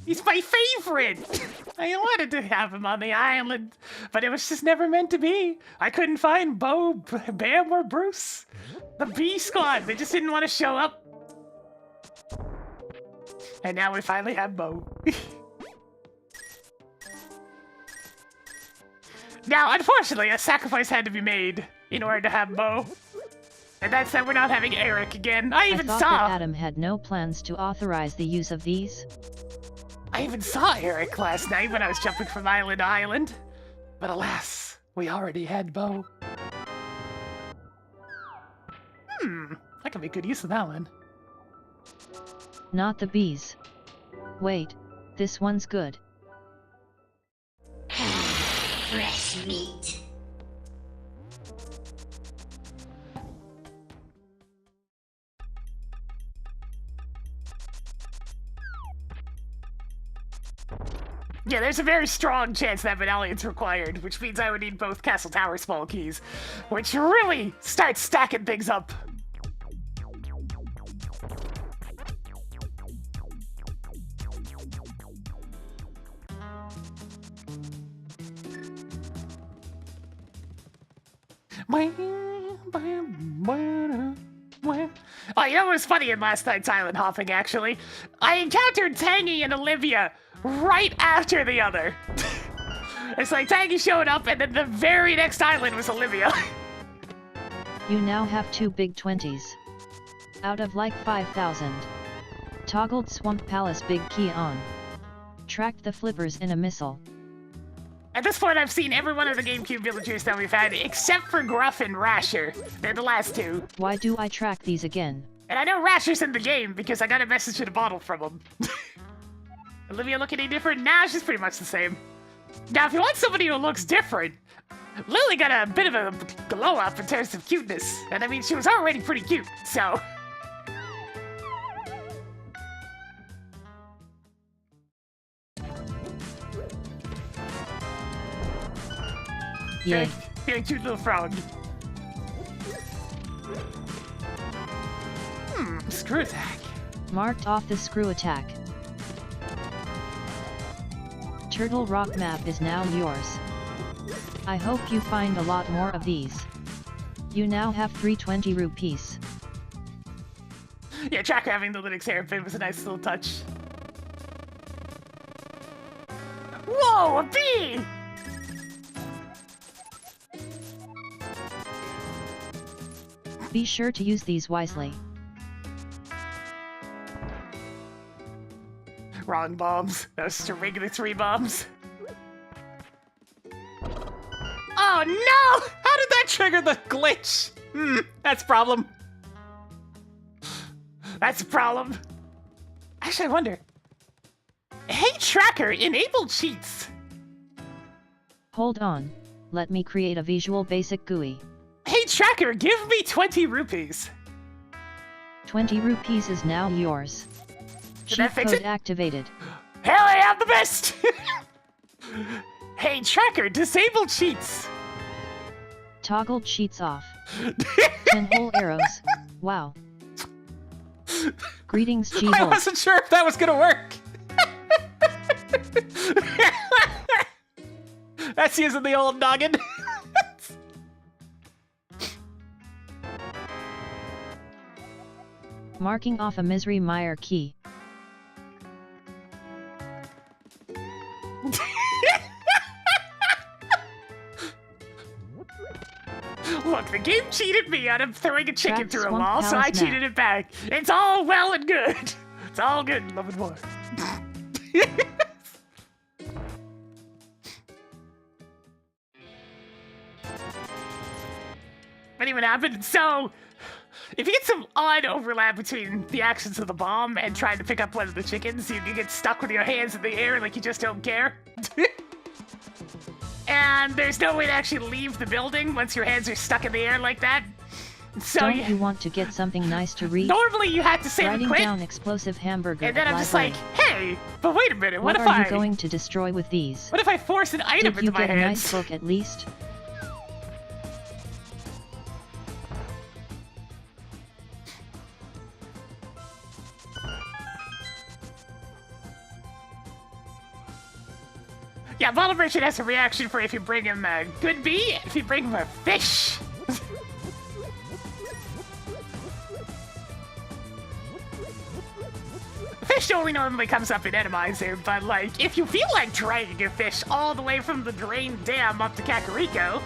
He's my favorite. I wanted to have him on the island, but it was just never meant to be. I couldn't find Bo, Bam, or Bruce. The B squad, they just didn't want to show up. And now we finally have Bo. Now, unfortunately, a sacrifice had to be made in order to have Bo. And that's that we're not having Eric again. I thought that Adam had no plans to authorize the use of these. I even saw Eric last night when I was jumping from island to island. But alas, we already had Bo. I can make good use of that one. Not the bees. Wait, this one's good. Fresh meat. Yeah, there's a very strong chance that medallion's required, which means I would need both Castle Tower small keys, which really starts stacking things up. Oh, you know what was funny in last night's island hopping, actually? I encountered Tangy and Olivia right after the other. It's like Tangy showed up, and then the very next island was Olivia. You now have 2 big 20s. Out of like 5,000. Toggled Swamp Palace big key on. Tracked the flippers in a missile. At this point, I've seen every one of the GameCube villagers that we've had, except for Gruff and Rasher. They're the last two. Why do I track these again? And I know Rasher's in the game because I got a message in a bottle from him. Olivia look any different? Nah, she's pretty much the same. Now, if you want somebody who looks different, Lily got a bit of a glow up in terms of cuteness. And I mean, she was already pretty cute, so... Yay. Very cute little frog. Screw attack. Marked off the screw attack. Turtle Rock map is now yours. I hope you find a lot more of these. You now have 320 rupees. Yeah, Tracker having the Linux hairpin was a nice little touch. Whoa, a bee! Be sure to use these wisely. Wrong bombs. That was just a regular 3 bombs. Oh no! How did that trigger the glitch? That's a problem. That's a problem. Actually, I wonder. Hey, Tracker, enable cheats. Hold on, let me create a visual basic GUI. Hey, Tracker, give me 20 rupees. 20 rupees is now yours. Did that Cheat fix code it? activated. Hell, I am the best! Hey, Tracker, disable cheats. Toggle cheats off. 10 whole arrows. Wow. Greetings, I G-Hole. wasn't sure if that was gonna work. That's using the old noggin. Marking off a misery mire key. Look, the game cheated me out of throwing a chicken Track through a Swamp wall, so I Palace map. cheated it back. It's all well and good. It's all good in Love and War. Anyway, what happened? So, if you get some odd overlap between the actions of the bomb and trying to pick up one of the chickens, you can get stuck with your hands in the air like you just don't care. And there's no way to actually leave the building once your hands are stuck in the air like that. So Don't you want to get something nice to read? normally you have to save and Writing quit, down explosive hamburger and then at I'm just like, library. hey, but wait a minute, What if are you I going to destroy with these? what if I force an item Did you into my get a hands? nice book at least? Yeah, Bottle Merchant has a reaction for if you bring him a good bee, and if you bring him a fish. Fish only normally comes up in Randomizer, but like, if you feel like dragging a fish all the way from the drained dam up to Kakariko,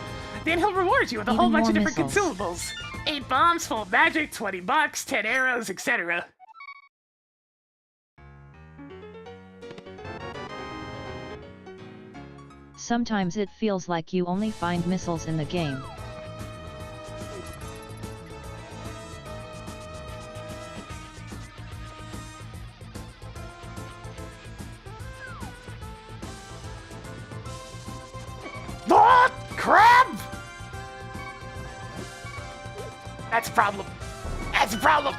then he'll reward you with a Even whole bunch of more different missiles. consumables. 8 bombs full of magic, 20 bucks, 10 arrows, etc. Sometimes it feels like you only find missiles in the game. Ah, crab! That's a problem. That's a problem.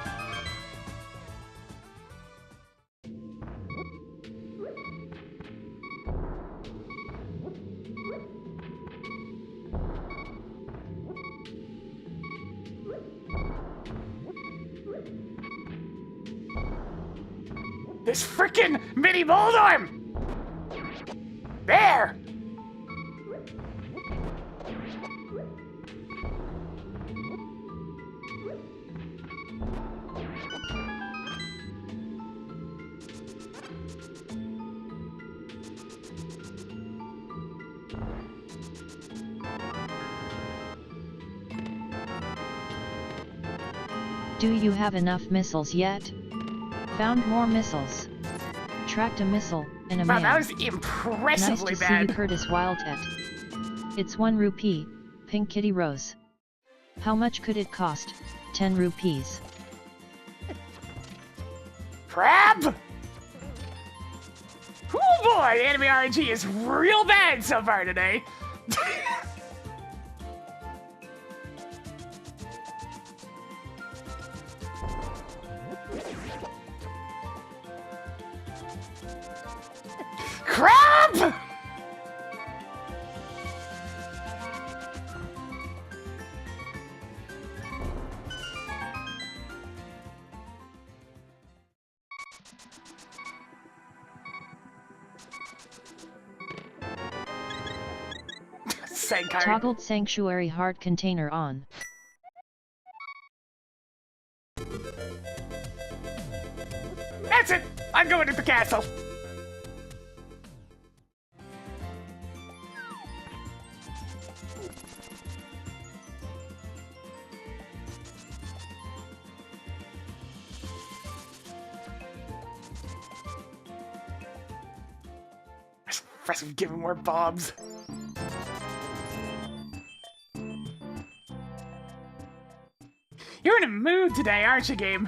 This frickin' mini mold arm! There! Do you have enough missiles yet? Found more missiles. Tracked a missile, and a Wow, man. that was Nice impressively to see you, bad. Curtis Wildcat. It's 1 rupee, PinkKittyRose. How much could it cost? 10 rupees. Crab! Oh boy, Anime RNG is real bad so far today. Crab! Sank heart. Toggled sanctuary heart container on. That's it! I'm going to the castle! Impressive giving more bombs. You're in a mood today, aren't you, game?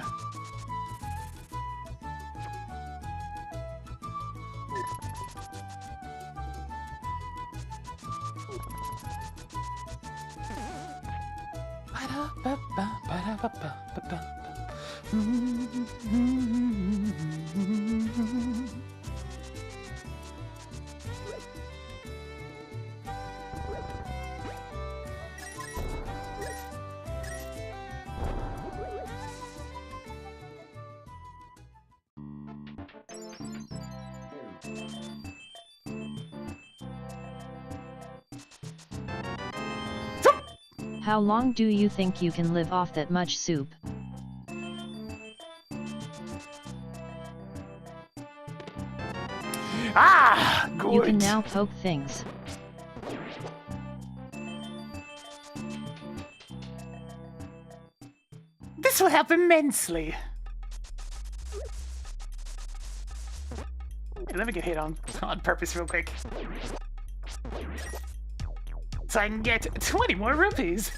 How long do you think you can live off that much soup? Ah, good. You can now poke things. This will help immensely. Hey, let me get hit on purpose real quick. So I can get 20 more rupees.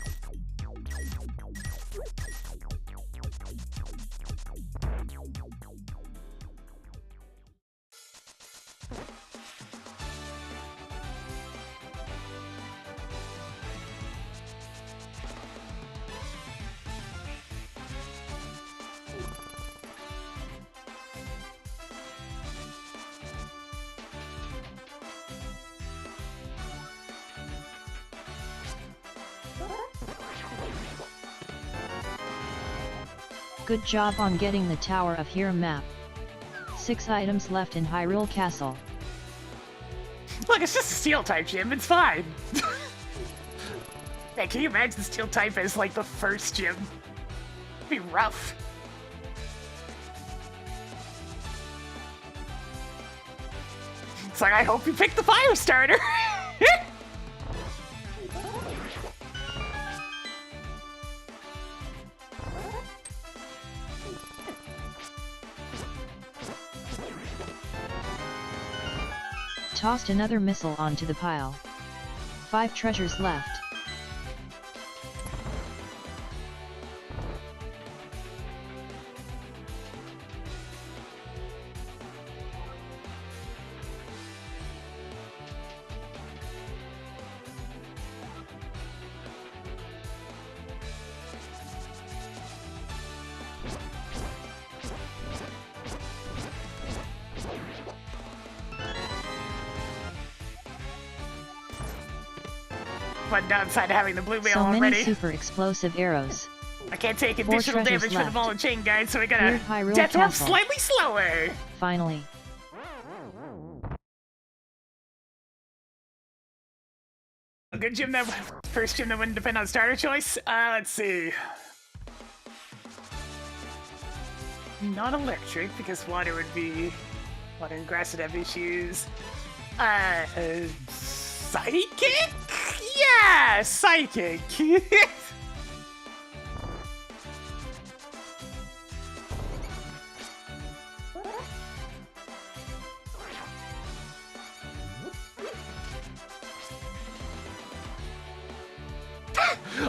Good job on getting the Tower of Hero map. 6 items left in Hyrule Castle. Look, it's just a steel type gym, it's fine. Man, can you imagine the steel type as like the first gym? It'd be rough. It's like, I hope you picked the fire starter. Tossed another missile onto the pile. 5 treasures left. One downside to having the blue wheel So many already. super explosive arrows. I can't take 4 additional treasures damage from the left. ball and chain guide, so we gotta Cleared Hyrule death roll Castle. slightly slower. Finally. A good gym that first gym that wouldn't depend on starter choice. Let's see. Not electric because water would be water and grass would have issues. Psychic? Yeah, psychic.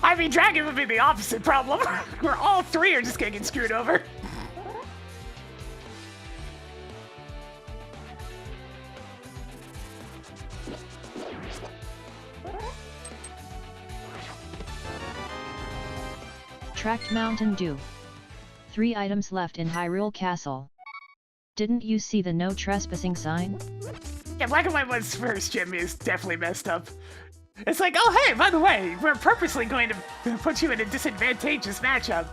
I mean, Dragon would be the opposite problem, where all 3 are just gonna get screwed over. Tracked Mountain Dew. 3 items left in Hyrule Castle. Didn't you see the no trespassing sign? Yeah, Black and White One's first gym is definitely messed up. It's like, oh hey, by the way, we're purposely going to put you in a disadvantageous matchup.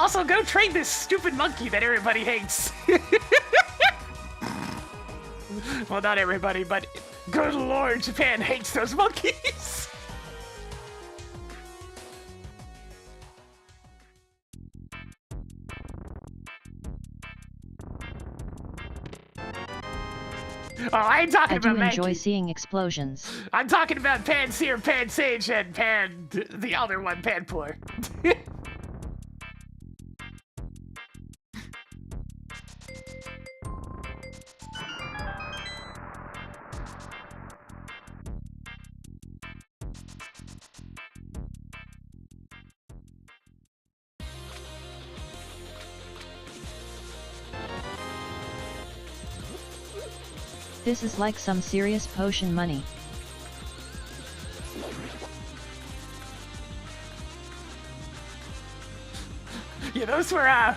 Also, go train this stupid monkey that everybody hates. Well, not everybody, but good lord, Japan hates those monkeys. Oh, I ain't talking I do about enjoy Mankey. seeing explosions. I'm talking about Panseer, Pansage, and the other one, Panpour. This is like some serious potion money. Yeah, those were,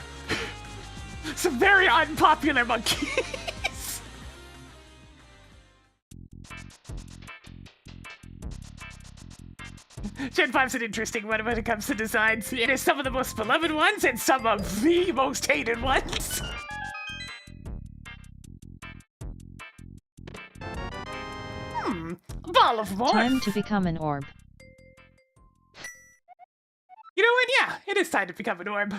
some very unpopular monkeys. Gen 5's an interesting one when it comes to designs. It is some of the most beloved ones and some of the most hated ones. Ball of morph. Time to become an orb. You know what? Yeah, it is time to become an orb.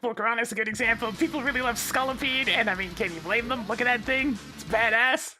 Volcaron is a good example. People really love Scolipede, and I mean, can you blame them? Look at that thing. It's badass.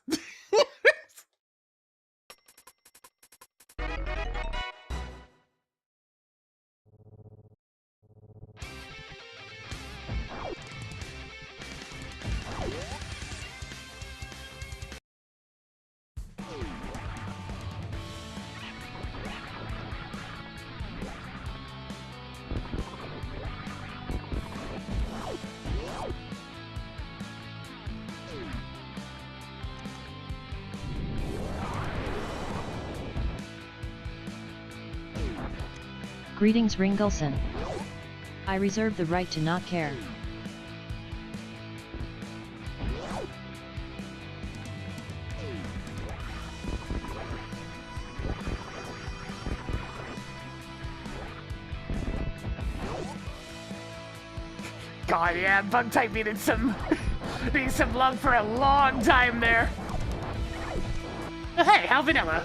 Greetings Ringulson. I reserve the right to not care. God, yeah, bug type needed some love for a long time there. Hey, how vanilla?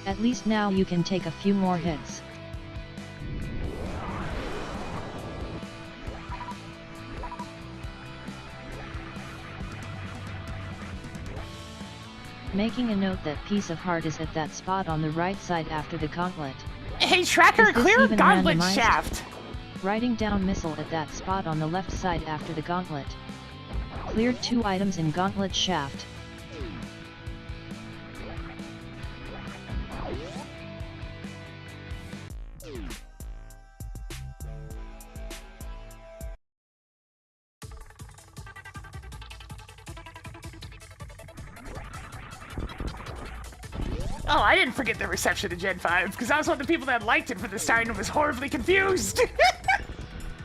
At least now you can take a few more hits. Making a note that piece of heart is at that spot on the right side after the gauntlet. Hey, Tracker, Is this clear even gauntlet randomized? shaft. Writing down missile at that spot on the left side after the gauntlet. Cleared 2 items in gauntlet shaft. Oh, I didn't forget the reception of Gen 5, because I was one of the people that liked it from the start and was horribly confused.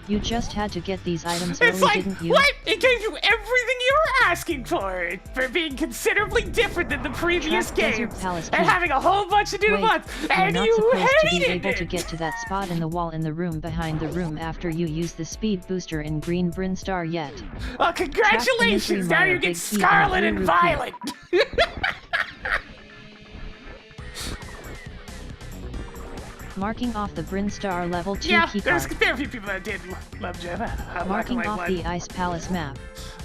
You just had to get these items It's early, like, didn't you? what? It gave you everything you were asking for being considerably different than the previous Track Desert games, Palace and Key. having a whole bunch of new Wait, ones, you're and not you supposed to be hated able to it! get to that spot in the wall in the room behind the room after you use the speed booster in green Brinstar yet. Well, congratulations! Now Mire you get Big Key and Scarlet Blue and Rupee. Violet! Marking off the Brinstar level 2 Yeah, there keycard. are a few people that did love Gen. Marking off the Ice Palace map.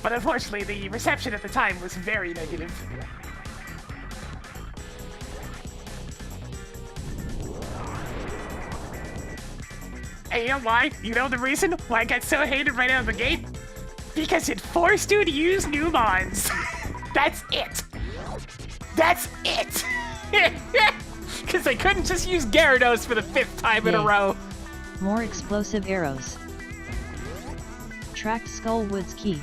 But unfortunately, the reception at the time was very negative. And you know why? You know the reason why I got so hated right out of the gate? Because it forced you to use new mons. That's it. That's it. Because they couldn't just use Gyarados for the 5th time in a Yay. row. More explosive arrows. Tracked Skullwood's key.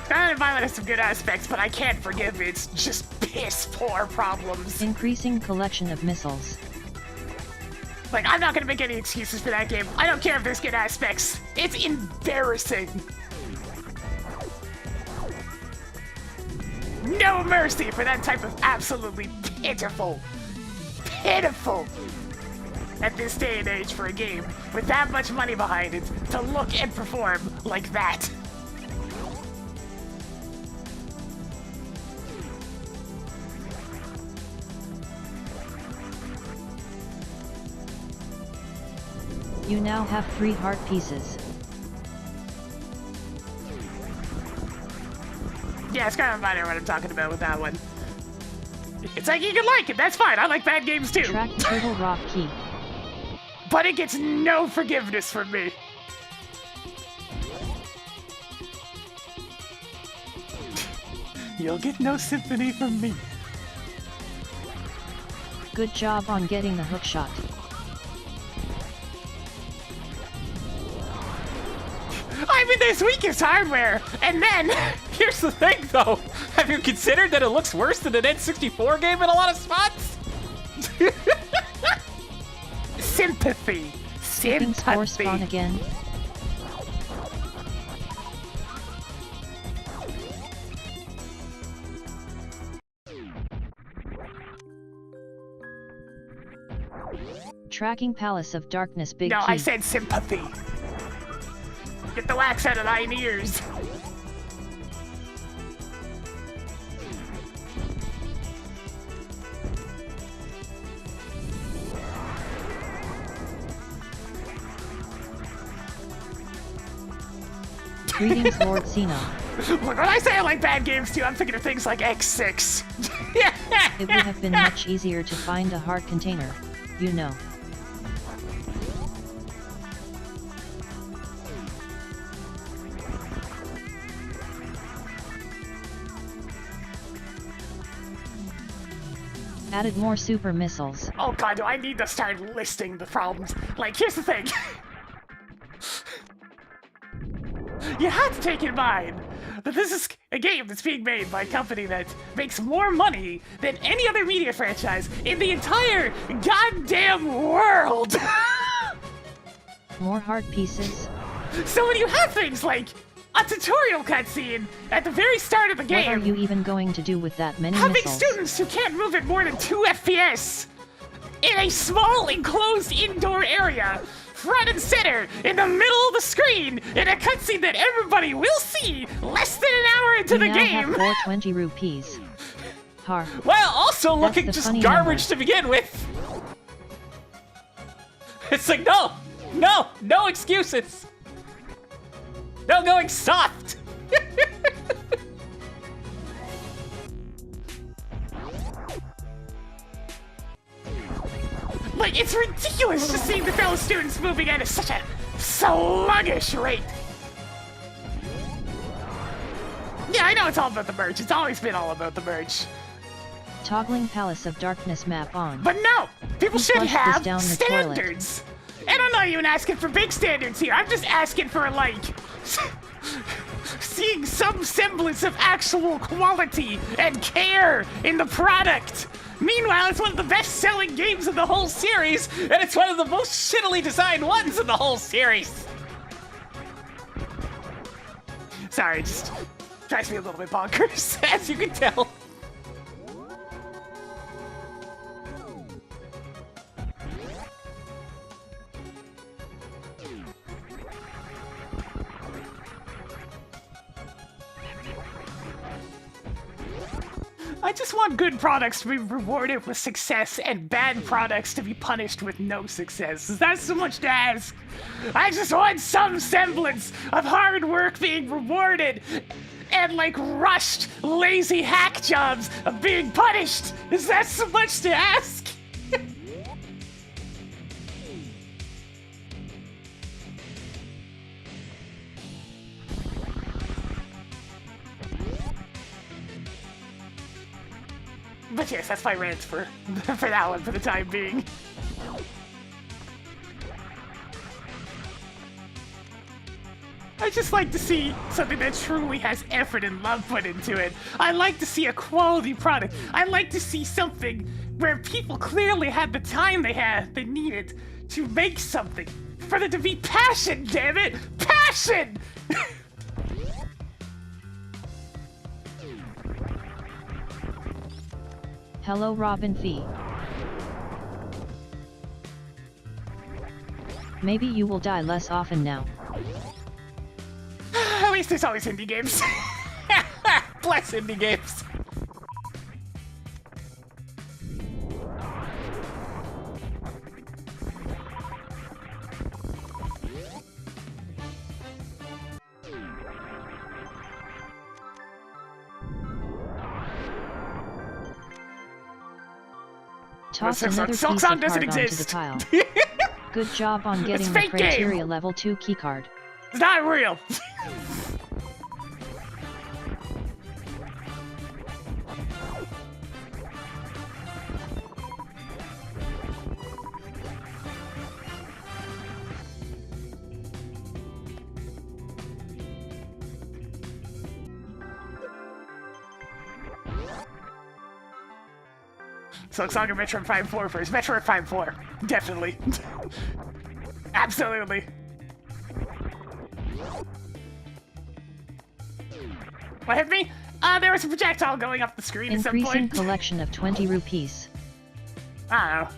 Scarlet and Violet has some good aspects, but I can't forgive its just piss poor problems. Increasing collection of missiles. Like, I'm not gonna make any excuses for that game. I don't care if there's good aspects. It's embarrassing. no mercy for that type of absolutely pitiful, at this day and age for a game with that much money behind it to look and perform like that. You now have 3 heart pieces. Yeah, it's kind of minor what I'm talking about with that one. It's like you can like it, that's fine. I like bad games too. Track Turtle Rock Key. But it gets no forgiveness from me. You'll get no sympathy from me. Good job on getting the hookshot. I'm in this weakest hardware, and then Here's the thing, though. Have you considered that it looks worse than an N64 game in a lot of spots? sympathy. Skipping score spawn again. Tracking Palace of Darkness Big No, Key. I said sympathy. Get the wax out of thine ears. Greetings, Lord Cena. Look, when I say I like bad games too, I'm thinking of things like X6. It would have been much easier to find a heart container, you know. Added more super missiles. Oh god, do I need to start listing the problems? Like, here's the thing. You have to take in mind that this is a game that's being made by a company that makes more money than any other media franchise in the entire goddamn world. More heart pieces. So when you have things like a tutorial cutscene at the very start of the game, What are you even going to do with that many having missiles? students who can't move at more than 2 FPS in a small enclosed indoor area, front and center, in the middle of the screen, in a cutscene that everybody will see less than an hour into You the now game. have 420 rupees. Har. Well, also That's looking the just funny garbage number. to begin with. It's like, no excuses. No going soft. Like, it's ridiculous to see the fellow students moving at such a sluggish rate. Yeah, I know it's all about the merch. It's always been all about the merch. Toggling Palace of Darkness map on. But no! People Who should flushed this have down the toilet? standards! And I'm not even asking for big standards here. I'm just asking for, like, seeing some semblance of actual quality and care in the product. Meanwhile, it's one of the best-selling games in the whole series, and it's one of the most shittily designed ones in the whole series. Sorry, it just drives me a little bit bonkers, As you can tell. I just want good products to be rewarded with success and bad products to be punished with no success. Is that so much to ask? I just want some semblance of hard work being rewarded and like rushed, lazy hack jobs of being punished. Is that so much to ask? But yes, that's my rant for that one for the time being. I just like to see something that truly has effort and love put into it. I like to see a quality product. I like to see something where people clearly had the time they needed to make something. For there to be passion, damn it! Passion! Hello Robin Fee. Maybe you will die less often now. At least there's always indie games. Bless indie games. Toss another piece Silk of Song card doesn't onto the exist. pile. Good job on getting the fake game. criteria level 2 keycard. It's not real. Silk Song or Metroid Prime 4 first. Metroid Prime 4. Definitely. Absolutely. What hit me? There was a projectile going up the screen at some Increasing point. collection of 20 rupees. I don't know.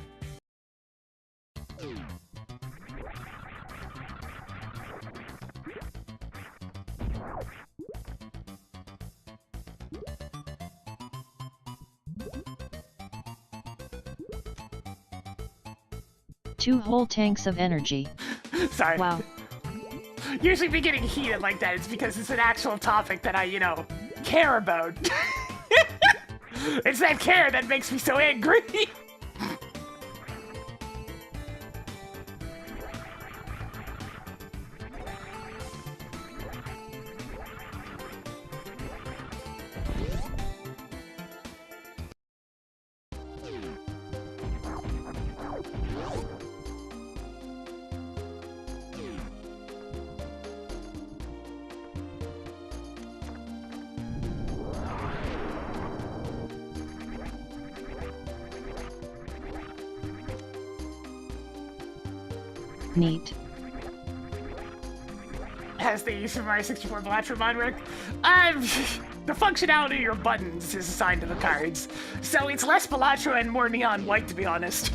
Two whole tanks of energy. Sorry. Wow. Usually me getting heated like that is because it's an actual topic that I, you know, care about. It's that care that makes me so angry. Neat. Has the Super Mario 64 Blatcher mod work? The functionality of your buttons is assigned to the cards, so it's less Blatcher and more neon white, to be honest.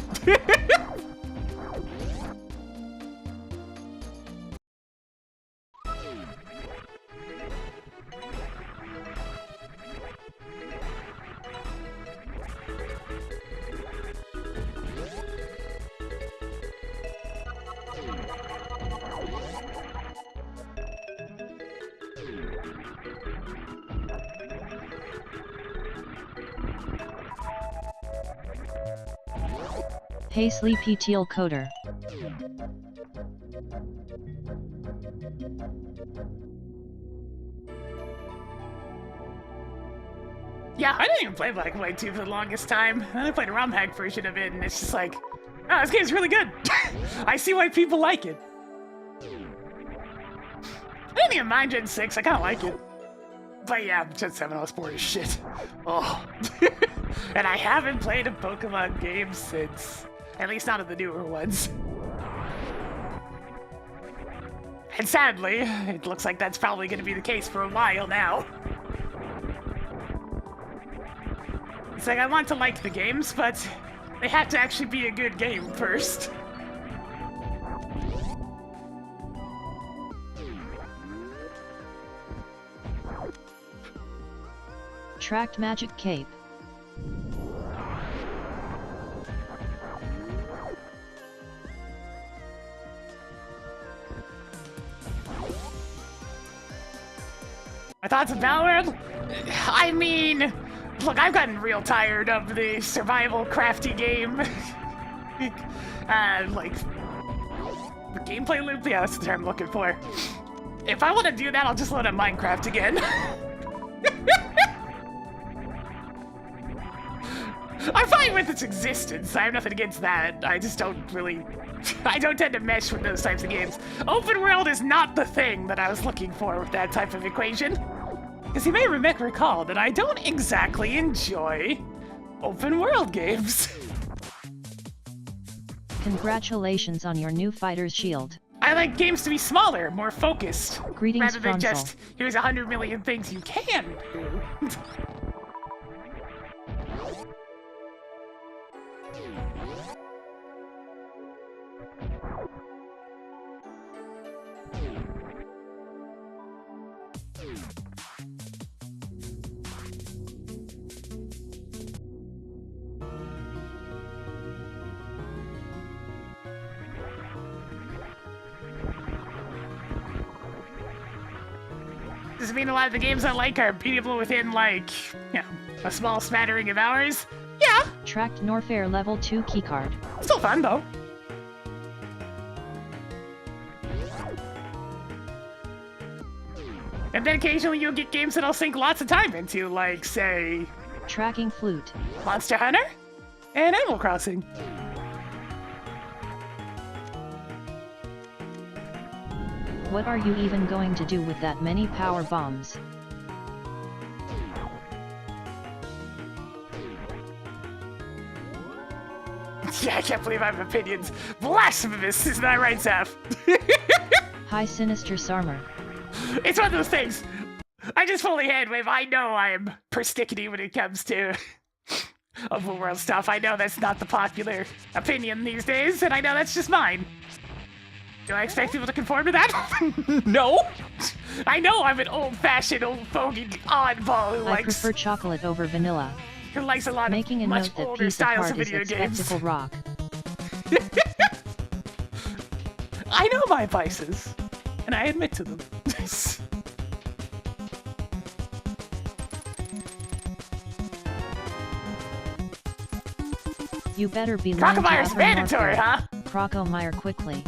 Hey Sleepy Teal Coder. Yeah, I didn't even play Black and White 2 for the longest time. I only played a ROM hack version of it, and it's just like, oh, this game's really good. I see why people like it. I didn't even mind Gen 6, I kinda like it. But yeah, Gen 7 I was bored as shit. Oh. And I haven't played a Pokemon game since. At least not of the newer ones. And sadly, it looks like that's probably gonna be the case for a while now. It's like I want to like the games, but they have to actually be a good game first. Tracked Magic Cape. My thoughts on Valorant? I mean, look, I've gotten real tired of the survival crafty game. Like, the gameplay loop? Yeah, that's the term I'm looking for. If I want to do that, I'll just load up Minecraft again. I'm fine with its existence. I have nothing against that. I just don't really... I don't tend to mesh with those types of games. Open world is not the thing that I was looking for with that type of equation. Because you may recall that I don't exactly enjoy open world games. Congratulations on your new fighter's shield. I like games to be smaller, more focused. Greetings, rather than Fronsel. just, here's 100 million things you can do. Does it mean a lot of the games I like are beatable within, like, you know, a small smattering of hours? Yeah, Tracked Norfair level 2 keycard. still fun though. And then occasionally you'll get games that I'll sink lots of time into, like, say, Tracking flute. Monster Hunter and Animal Crossing. What are you even going to do with that many power bombs? Yeah, I can't believe I have opinions. Blasphemous, isn't that right, Saf? Hi Sinister Sarmer. It's one of those things. I just fully handwave. I know I am persnickety when it comes to overworld stuff. I know that's not the popular opinion these days, and I know that's just mine. Do I expect people to conform to that? No! I know I'm an old-fashioned, old-fogey oddball who I likes prefer chocolate over vanilla. a lot Making a of much note that older piece styles of apart is video at games. Spectacle Rock. I know my vices, and I admit to them. You better be lying to Crocodile's Upper mandatory, Norfair. huh? Crocomire quickly.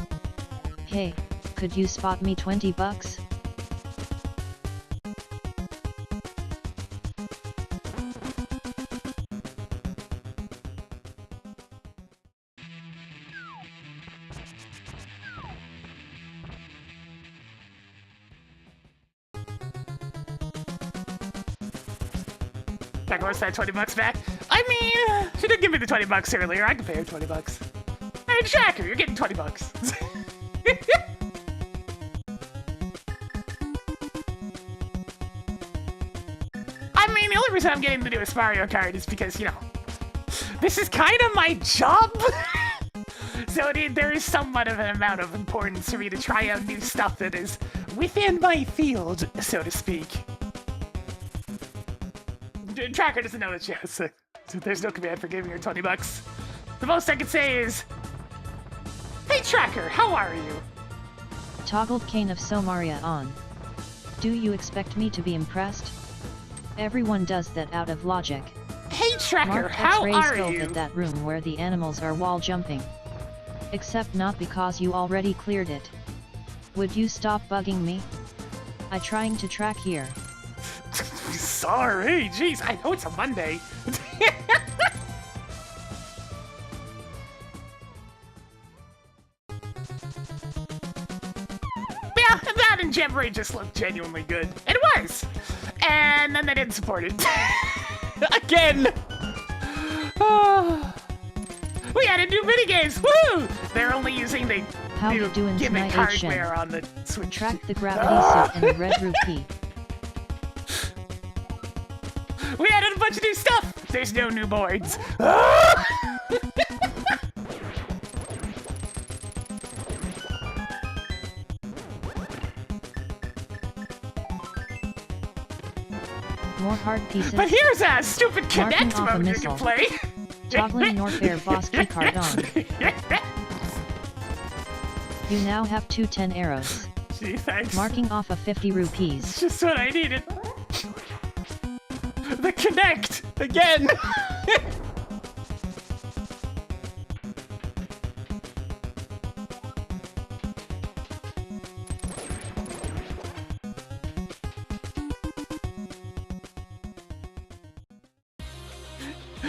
Hey, could you spot me 20 bucks? Back what's that 20 bucks back? I mean, she did give me the 20 bucks earlier. I can pay her 20 bucks. Hey, Tracker, you're getting 20 bucks. I mean, the only reason I'm getting the newest Mario Kart is because, you know, this is kind of my job. So there is somewhat of an amount of importance for me to try out new stuff that is within my field, so to speak. Tracker doesn't know that she has, so there's no command for giving her 20 bucks. The most I can say is, hey Tracker, how are you? Toggled Cane of Somaria on. Do you expect me to be impressed? Everyone does that out of logic. Hey Tracker, Mark how X-ray are scope you? at that room where the animals are wall jumping. Except not because you already cleared it. Would you stop bugging me? I'm trying to track here. Sorry, jeez, I know it's a Monday. Yeah, that and Jamboree just looked genuinely good. It was! And then they didn't support it. Again! We added new minigames, woo! They're only using the How new you doing gimmick tonight, Ocean? hardware on the Switch. Track the gravity suit and the red rupee. We added a bunch of new stuff! There's no new boards. More hard pieces. But here's a stupid Marking Connect off a mode you missile. can play. Toggling Norfair boss keycard on. You now have 210 arrows. Gee, thanks. Marking off a 50 rupees. It's just what I needed. The Connect! Again!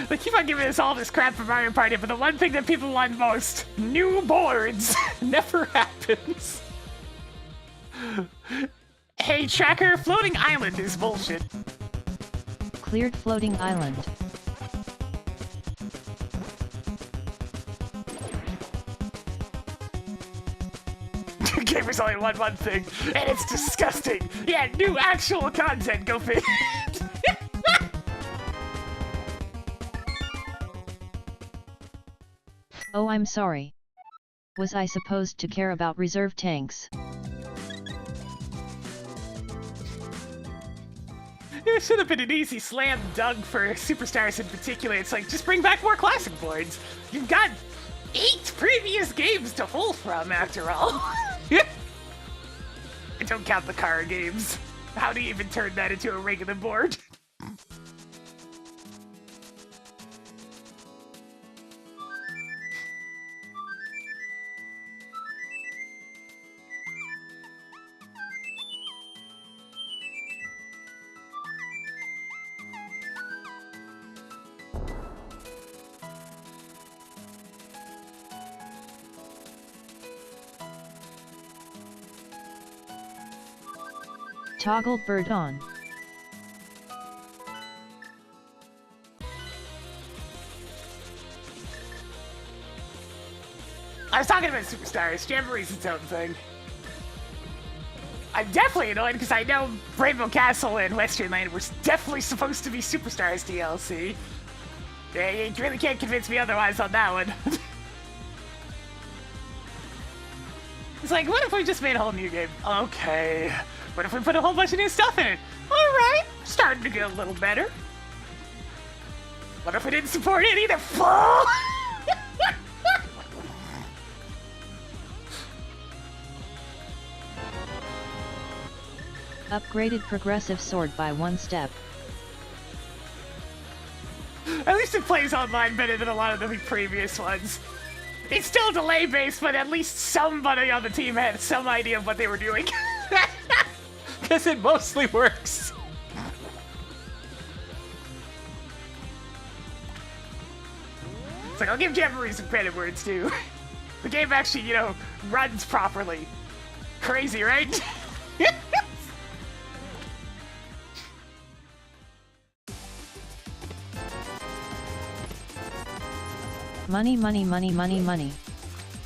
They keep on giving us all this crap for Mario Party, but the one thing that people want most, new boards, never happens. Hey Tracker, floating island is bullshit. Cleared floating island. Gamers only want one thing, and it's disgusting. Yeah, new actual content, go figure. Oh, I'm sorry. Was I supposed to care about reserve tanks? It should have been an easy slam dunk for superstars in particular. It's like, just bring back more classic boards. You've got 8 previous games to pull from, after all. I don't count the car games. How do you even turn that into a regular board? Toggle bird on. I was talking about Superstars. Jamboree's its own thing. I'm definitely annoyed because I know Rainbow Castle and Western Land were definitely supposed to be Superstars DLC. Yeah, you really can't convince me otherwise on that one. It's like, what if we just made a whole new game? Okay. What if we put a whole bunch of new stuff in it? Alright, starting to get a little better. What if we didn't support it either? Full! Upgraded progressive sword by 1 step. At least it plays online better than a lot of the previous ones. It's still delay-based, but at least somebody on the team had some idea of what they were doing. Because it mostly works. It's like, I'll give Jamboree some credit where it's due. The game actually, you know, runs properly. Crazy, right? Money, money, money, money, money.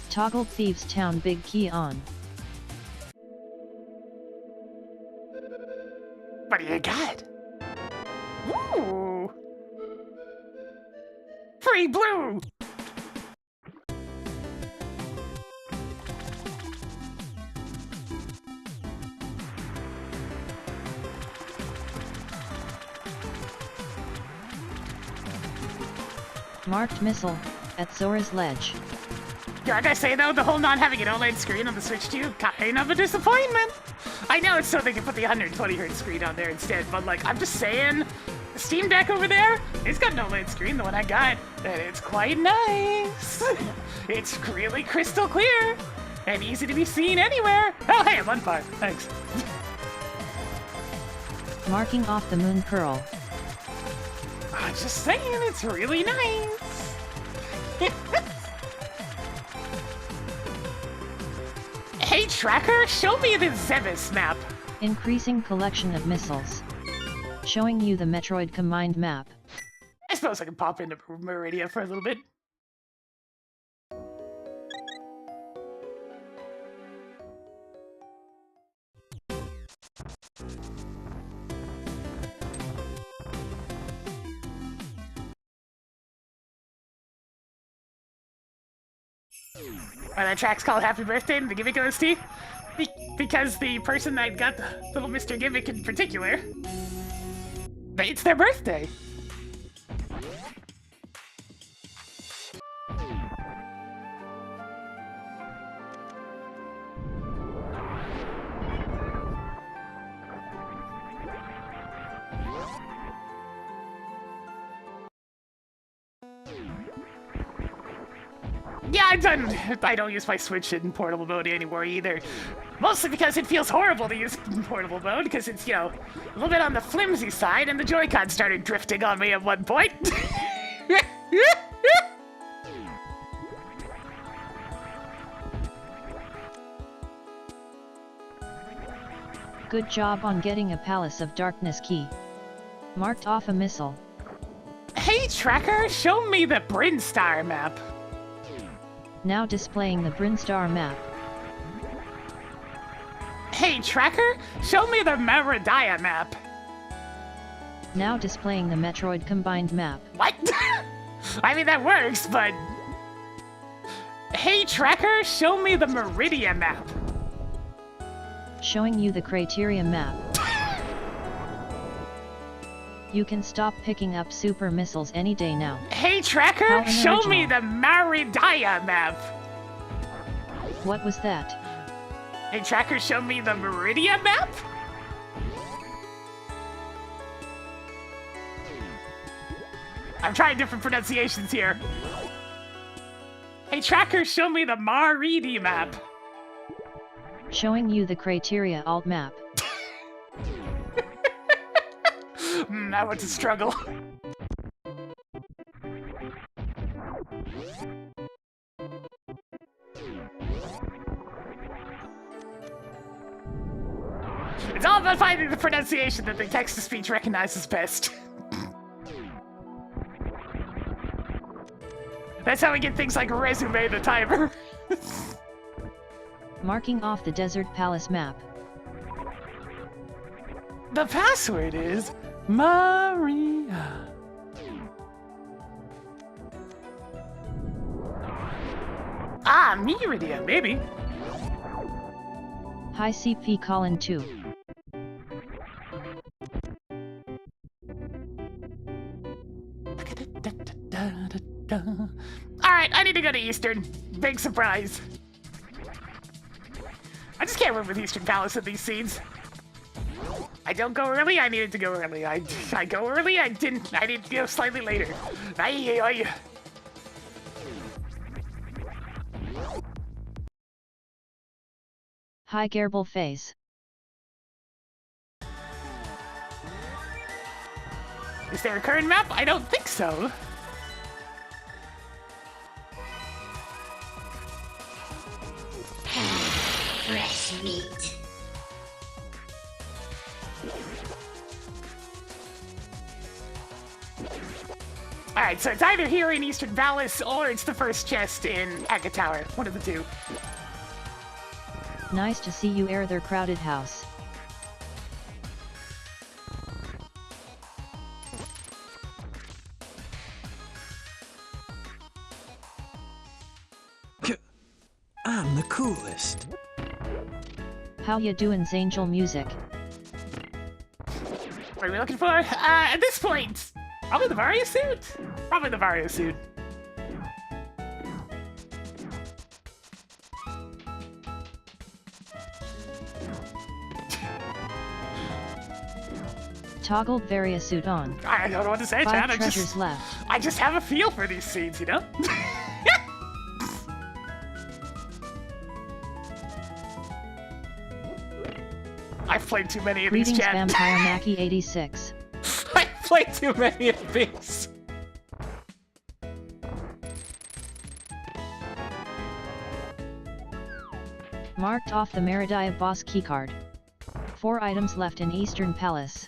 Toggle Thieves Town big key on. What do you got? Ooh! Free blue! Marked missile, at Zora's Ledge. Yeah, like I say though, the whole not having an OLED screen on the Switch 2, kind of a disappointment. I know it's so they can put the 120Hz screen on there instead, but like, I'm just saying, the Steam Deck over there, it's got an OLED screen, the one I got, and it's quite nice. It's really crystal clear, and easy to be seen anywhere. Oh hey, I'm on fire, thanks. Marking off the moon pearl. I'm just saying, it's really nice. Hey Tracker, show me the Zevis map. Increasing collection of missiles. Showing you the Metroid combined map. I suppose I can pop into Meridia for a little bit. That track's called Happy Birthday and the Gimmick OST? Because the person that got the little Mr. Gimmick in particular, it's their birthday. Yeah, I don't use my Switch in portable mode anymore either. Mostly because it feels horrible to use in portable mode, because it's, you know, a little bit on the flimsy side, and the Joy-Con started drifting on me at one point. Good job on getting a Palace of Darkness key. Marked off a missile. Hey Tracker, show me the Brinstar map. Now displaying the Brinstar map. Hey Tracker, show me the Meridia map. Now displaying the Metroid combined map. What? I mean, that works, but... Hey Tracker, show me the Meridia map. Showing you the Criteria map. You can stop picking up super missiles any day now. Hey Tracker, How show me unoriginal. the Meridia map. What was that? Hey Tracker, show me the Meridia map. I'm trying different pronunciations here. Hey, tracker, show me the Maridi map. Showing you the criteria alt map. That was a struggle. It's all about finding the pronunciation that the text-to-speech recognizes best. That's how we get things like resume the timer. Marking off the Desert Palace map. The password is Maria. Ah, Meridia, maybe. High CP Colin 2. Alright, I need to go to Eastern. Big surprise. I just can't win with Eastern Palace in these scenes. I don't go early, I needed to go early. I go early, I need to go slightly later. High Gerbil phase. Is there a current map? I don't think so. Fresh meat. Alright, so it's either here in Eastern Palace or it's the first chest in Aga Tower. One of the two. Nice to see you air their crowded house. I'm the coolest. How ya doin's Angel Music? What are we looking for? At this point, probably the Vario suit? Probably the Vario suit. Toggled Variasuit on. I don't know what to say, 5 Chad. treasures left. I just have a feel for these scenes, you know? I've played too many of these, Greetings Chad. Vampire Mackie 86. I played too many of these. Marked off the Meridia boss keycard. 4 items left in Eastern Palace.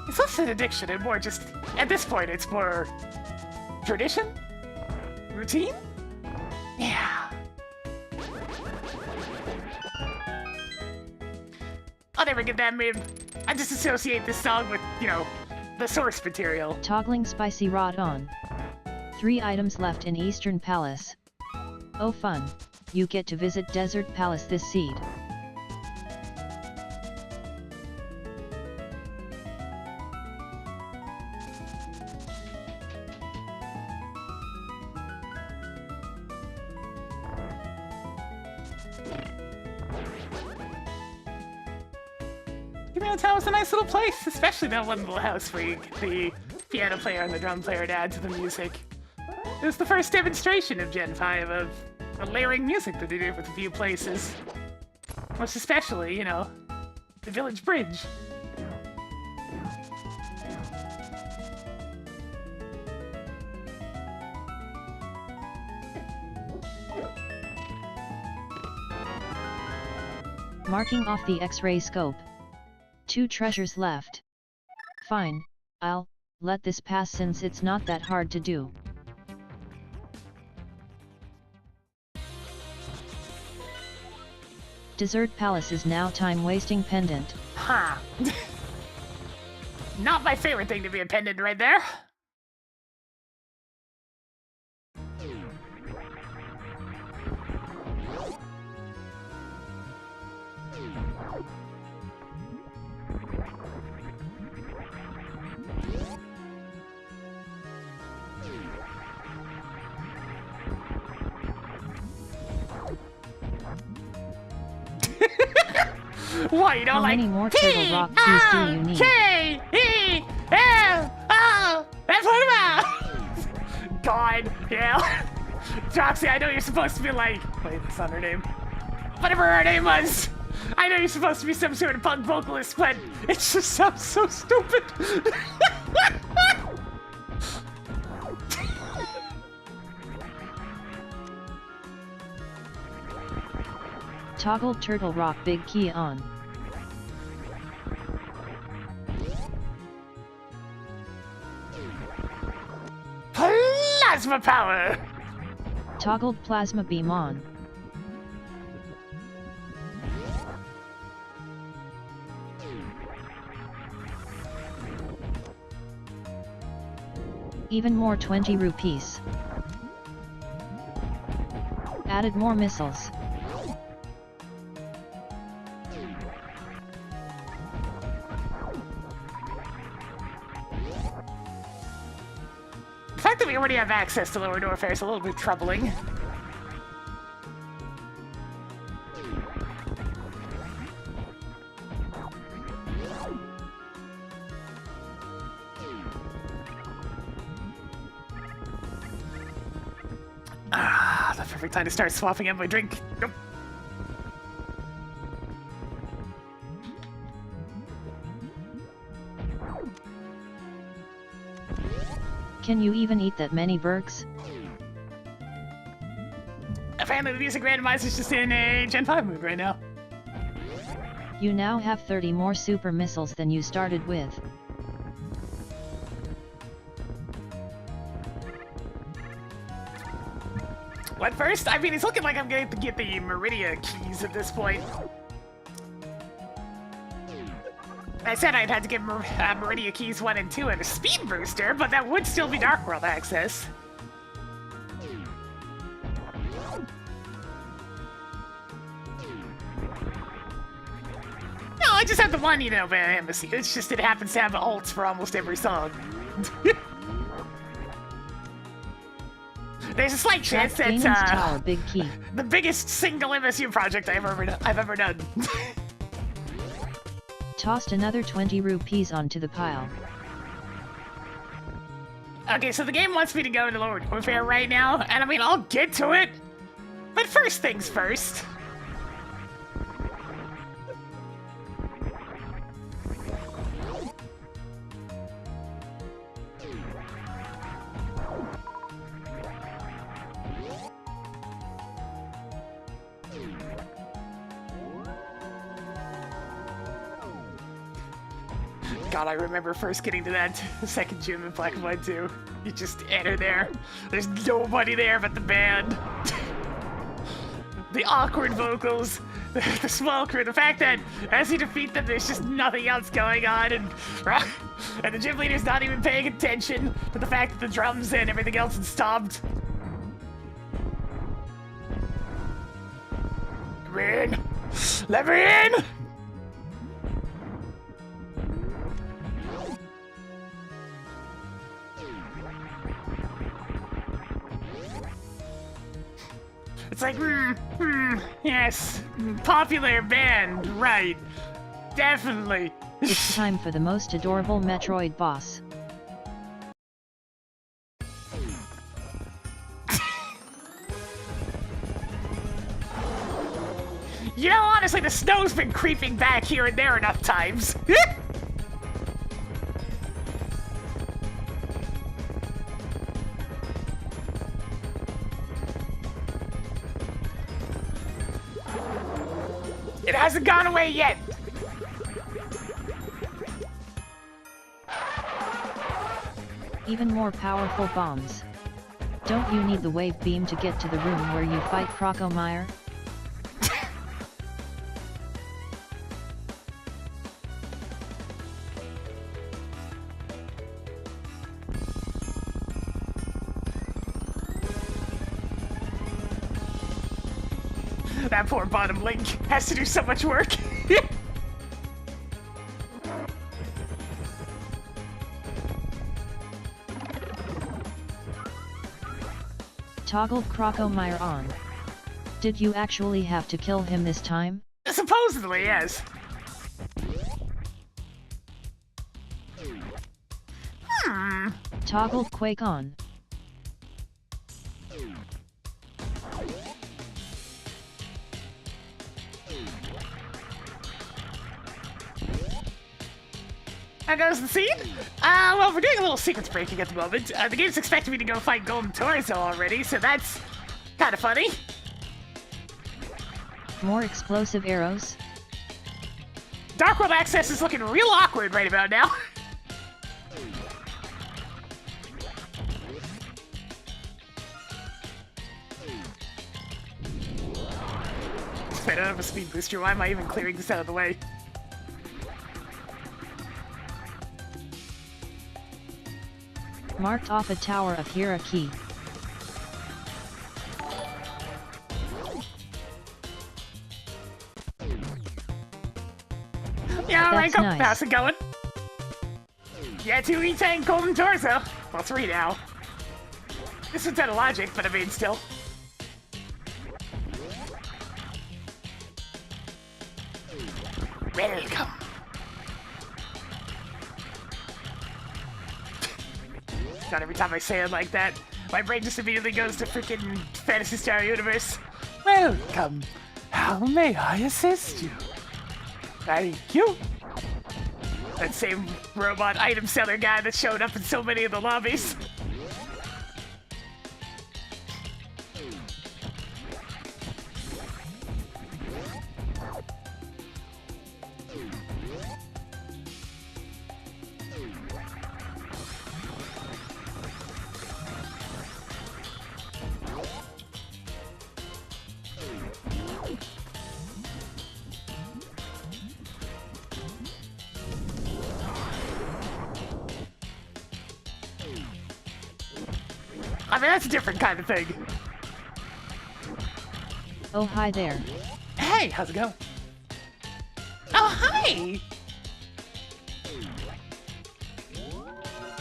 It's less an addiction and more just, at this point, it's more tradition? Routine? Yeah. I'll never get that meme. I just associate this song with, you know, the source material. Toggling Spicy Rod on. 3 items left in Eastern Palace. Oh fun, you get to visit Desert Palace this seed. Town was a nice little place, especially that one little house where you get the piano player and the drum player to add to the music. It was the first demonstration of Gen 5 of layering music that they did with a few places. Most especially, you know, the village bridge. Marking off the X-ray scope. 2 treasures left. Fine, I'll let this pass since it's not that hard to do. Desert Palace is now time-wasting pendant. Huh. Not my favorite thing to be a pendant right there. What, you don't How like many more turtle rock keys do you need? P-R-K-E-L-O. That's what about. God, yeah. Droxy, I know you're supposed to be like, wait, that's not her name. Whatever her name was. I know you're supposed to be some sort of punk vocalist, but it just sounds so stupid. Toggle turtle rock big key on. Plasma power. Toggled plasma beam on. Even more 20 rupees. Added more missiles. The fact that we already have access to Lower Norfair is a little bit troubling. Ah, the perfect time to start swapping out my drink. Nope. Can you even eat that many burgers? Apparently the music randomizer's just in a Gen 5 mood right now. You now have 30 more super missiles than you started with. What first? I mean, it's looking like I'm going to get the Meridia keys at this point. I said I'd had to get Meridia keys 1 and 2 and a speed booster, but that would still be Dark World access. No, I just have the one, you know, embassy. It's just it happens to have ults for almost every song. There's a slight chance Gaines that Tower big key. the biggest single MSU project I've ever done. Tossed another 20 rupees onto the pile. Okay, so the game wants me to go to Lower Warfare right now, and I mean, I'll get to it. But first things first. God, I remember first getting to that second gym in Black and White 2. You just enter there. There's nobody there but the band. The awkward vocals, the small crew, the fact that as you defeat them, there's just nothing else going on, and the gym leader's not even paying attention to the fact that the drums and everything else is stopped. Let me in! Let me in! It's like, yes, popular band, right, definitely. It's time for the most adorable Metroid boss. You know, honestly, the snow's been creeping back here and there enough times. It hasn't gone away yet. Even more powerful bombs. Don't you need the wave beam to get to the room where you fight Crocomire? That poor bottom link has to do so much work. Toggled Crocomire on. Did you actually have to kill him this time? Supposedly, yes. Toggled Quake on. How goes the scene? Well, we're doing a little sequence breaking at the moment. The game's expecting me to go find Golden Torso already, so that's kind of funny. More explosive arrows. Dark World access is looking real awkward right about now. I don't have a speed booster. Why am I even clearing this out of the way? Marked off a tower of hierarchy. Yeah, alright, That's go. nice. How's it going? Yeah, 2 E-Tank Golden Torso. Well, 3 now. This one's out of logic, but I mean, still. Welcome. God, every time I say it like that, my brain just immediately goes to freaking Phantasy Star Universe. Welcome. How may I assist you? Thank you. That same robot item seller guy that showed up in so many of the lobbies. I mean, that's a different kind of thing. Oh, hi there. Hey, how's it going? Oh, hi!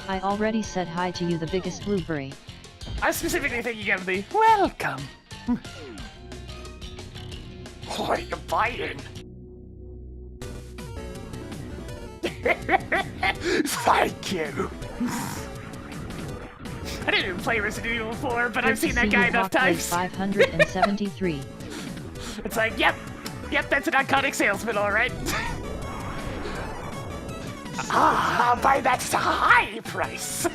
I already said hi to you, the biggest blueberry. I was specifically thinking of the welcome. What are you biting? Thank you. I didn't even play Resident Evil 4, but I've seen that guy enough times. 573. It's like, yep, that's an iconic salesman, all right. I'll buy that at a high price.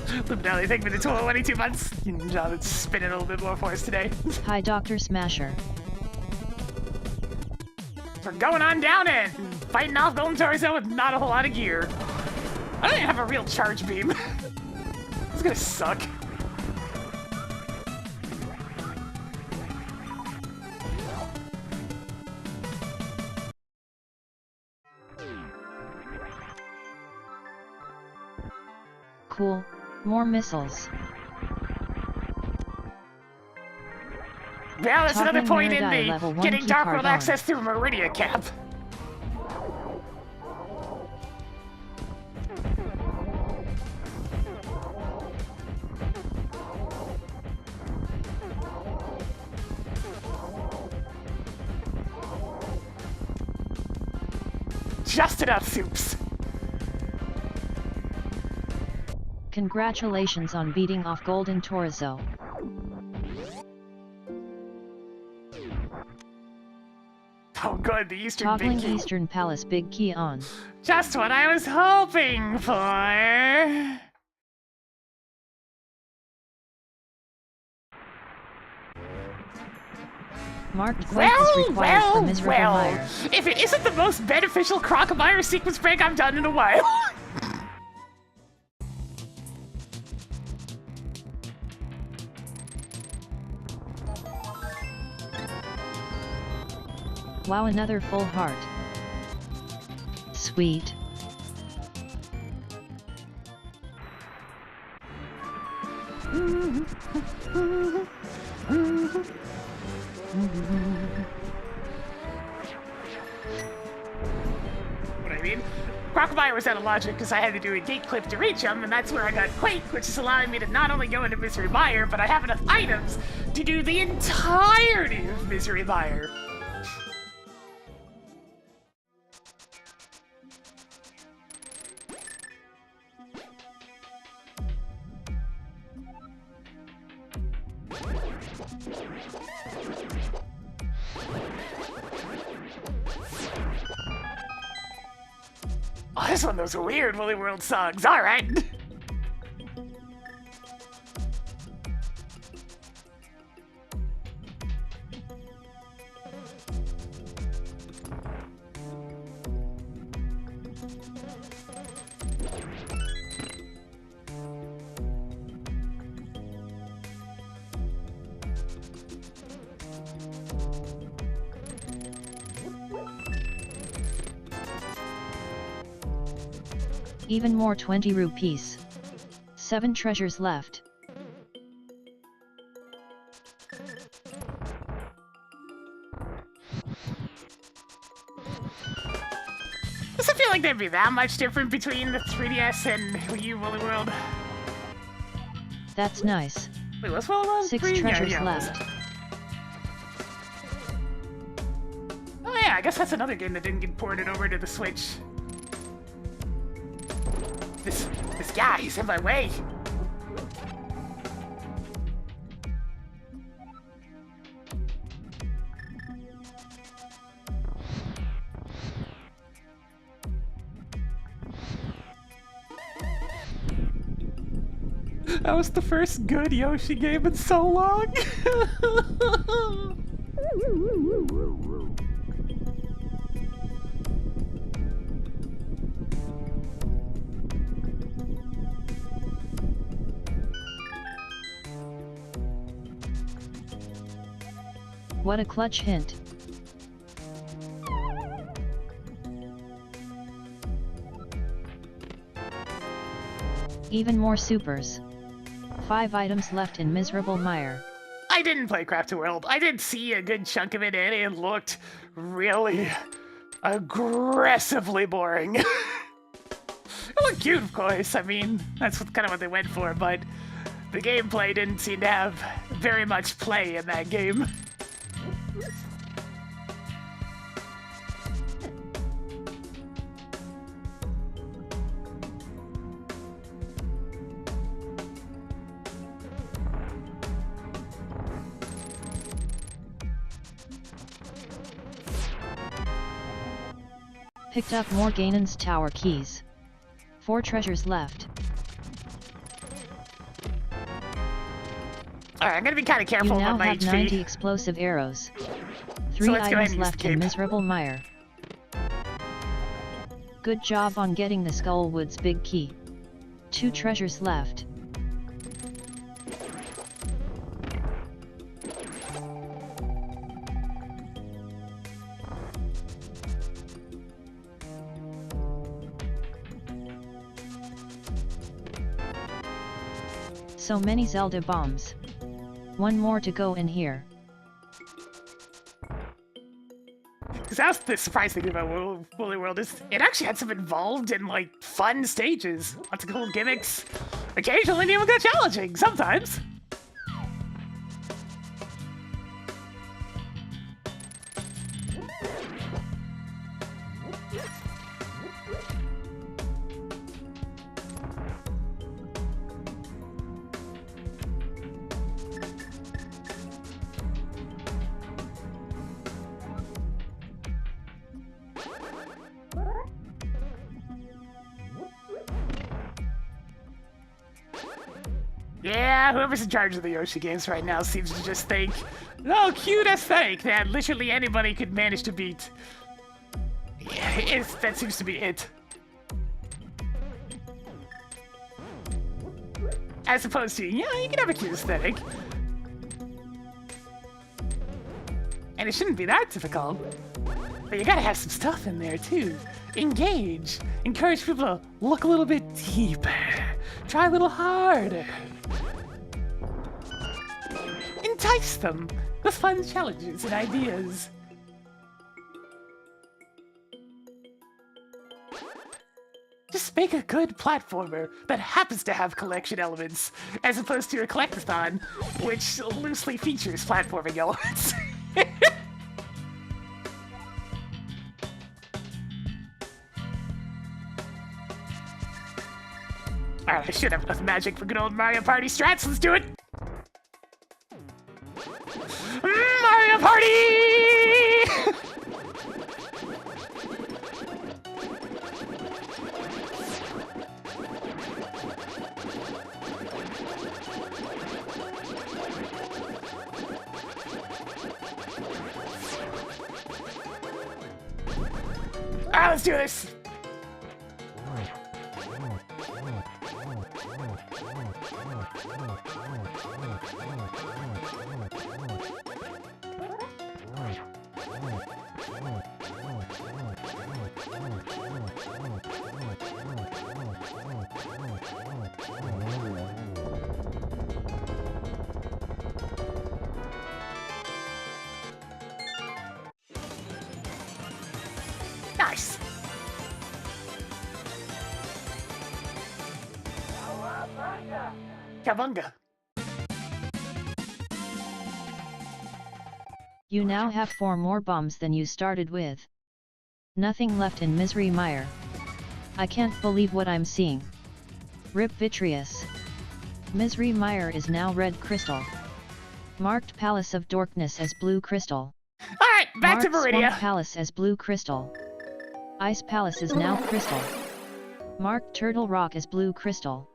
Liminality, thank me the 22 months. John, it's spinning a little bit more for us today. Hi, Dr. Smasher. We're going on down it, fighting off Golden Torso with not a whole lot of gear. I don't even have a real charge beam. This is gonna suck. Cool. More missiles. Well, that's another Toppling point in Miradai the level 1 getting Dark keycard World on. access through Meridia Cap. Just enough soups. Congratulations on beating off Golden Torso. Oh good, the Eastern Toggling Big Key. Eastern Palace big key on. Just what I was hoping for. Marked quake is required for miserable well. mire. If it isn't the most beneficial Crocomire sequence break I've done in a while. Wow, another full heart. Sweet. What I mean? Crocomire was out of logic because I had to do a gate clip to reach him, and that's where I got Quake, which is allowing me to not only go into Misery Mire, but I have enough items to do the entirety of Misery Mire. Oh, this one of those weird Woolly World songs. All right. Even more 20 rupees. 7 treasures left. Doesn't feel like there'd be that much different between the 3DS and Wii U Woolly World. That's nice. Wait, what's Woolly World? 6 3? treasures Yeah. left. Oh yeah, I guess that's another game that didn't get ported over to the Switch. This guy, he's in my way. That was the first good Yoshi game in so long. What a clutch hint. Even more supers. 5 items left in miserable mire. I didn't play Crafted World. I did see a good chunk of it, and it looked really aggressively boring. It looked cute, of course. I mean, that's kind of what they went for, but the gameplay didn't seem to have very much play in that game. Picked up more Ganon's Tower keys. 4 treasures left. Alright, I'm gonna be kind of You careful now with my have HP. 90 explosive arrows. 3 let's go ahead items and use left the in cape. miserable mire. Good job on getting the Skullwood's big key. 2 treasures left. So many Zelda bombs. 1 more to go in here. Because that's the surprising thing about Woolly World is it actually had some involved and like fun stages. Lots of cool gimmicks. Occasionally even got challenging, sometimes. Yeah, whoever's in charge of the Yoshi games right now seems to just think, oh, cute aesthetic that literally anybody could manage to beat. Yeah, that seems to be it. As opposed to, yeah, you can have a cute aesthetic. And it shouldn't be that difficult. But you gotta have some stuff in there too. Engage. Encourage people to look a little bit deeper. Try a little harder. Entice them with fun challenges and ideas. Just make a good platformer that happens to have collection elements, as opposed to a collectathon, which loosely features platforming elements. Alright, I should have enough magic for good old Mario Party strats. Let's do it! let's do this. Nice. Kabunga. You now have 4 more bombs than you started with. Nothing left in Misery Mire. I can't believe what I'm seeing. Rip Vitreous. Misery Mire is now red crystal. Marked Palace of Darkness as blue crystal. Alright, back to Marked Viridia. Swamp Palace as blue crystal. Ice Palace is now crystal. Marked Turtle Rock as blue crystal.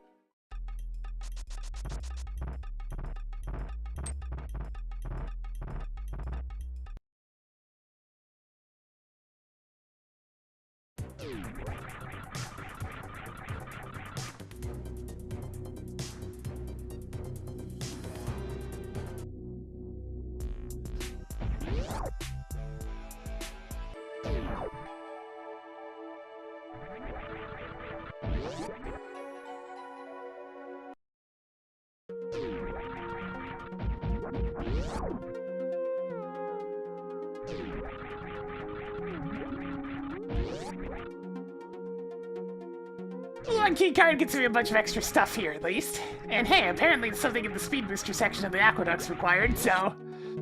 One key card gets me a bunch of extra stuff here, at least. And hey, apparently it's something in the speed booster section of the aqueducts required, so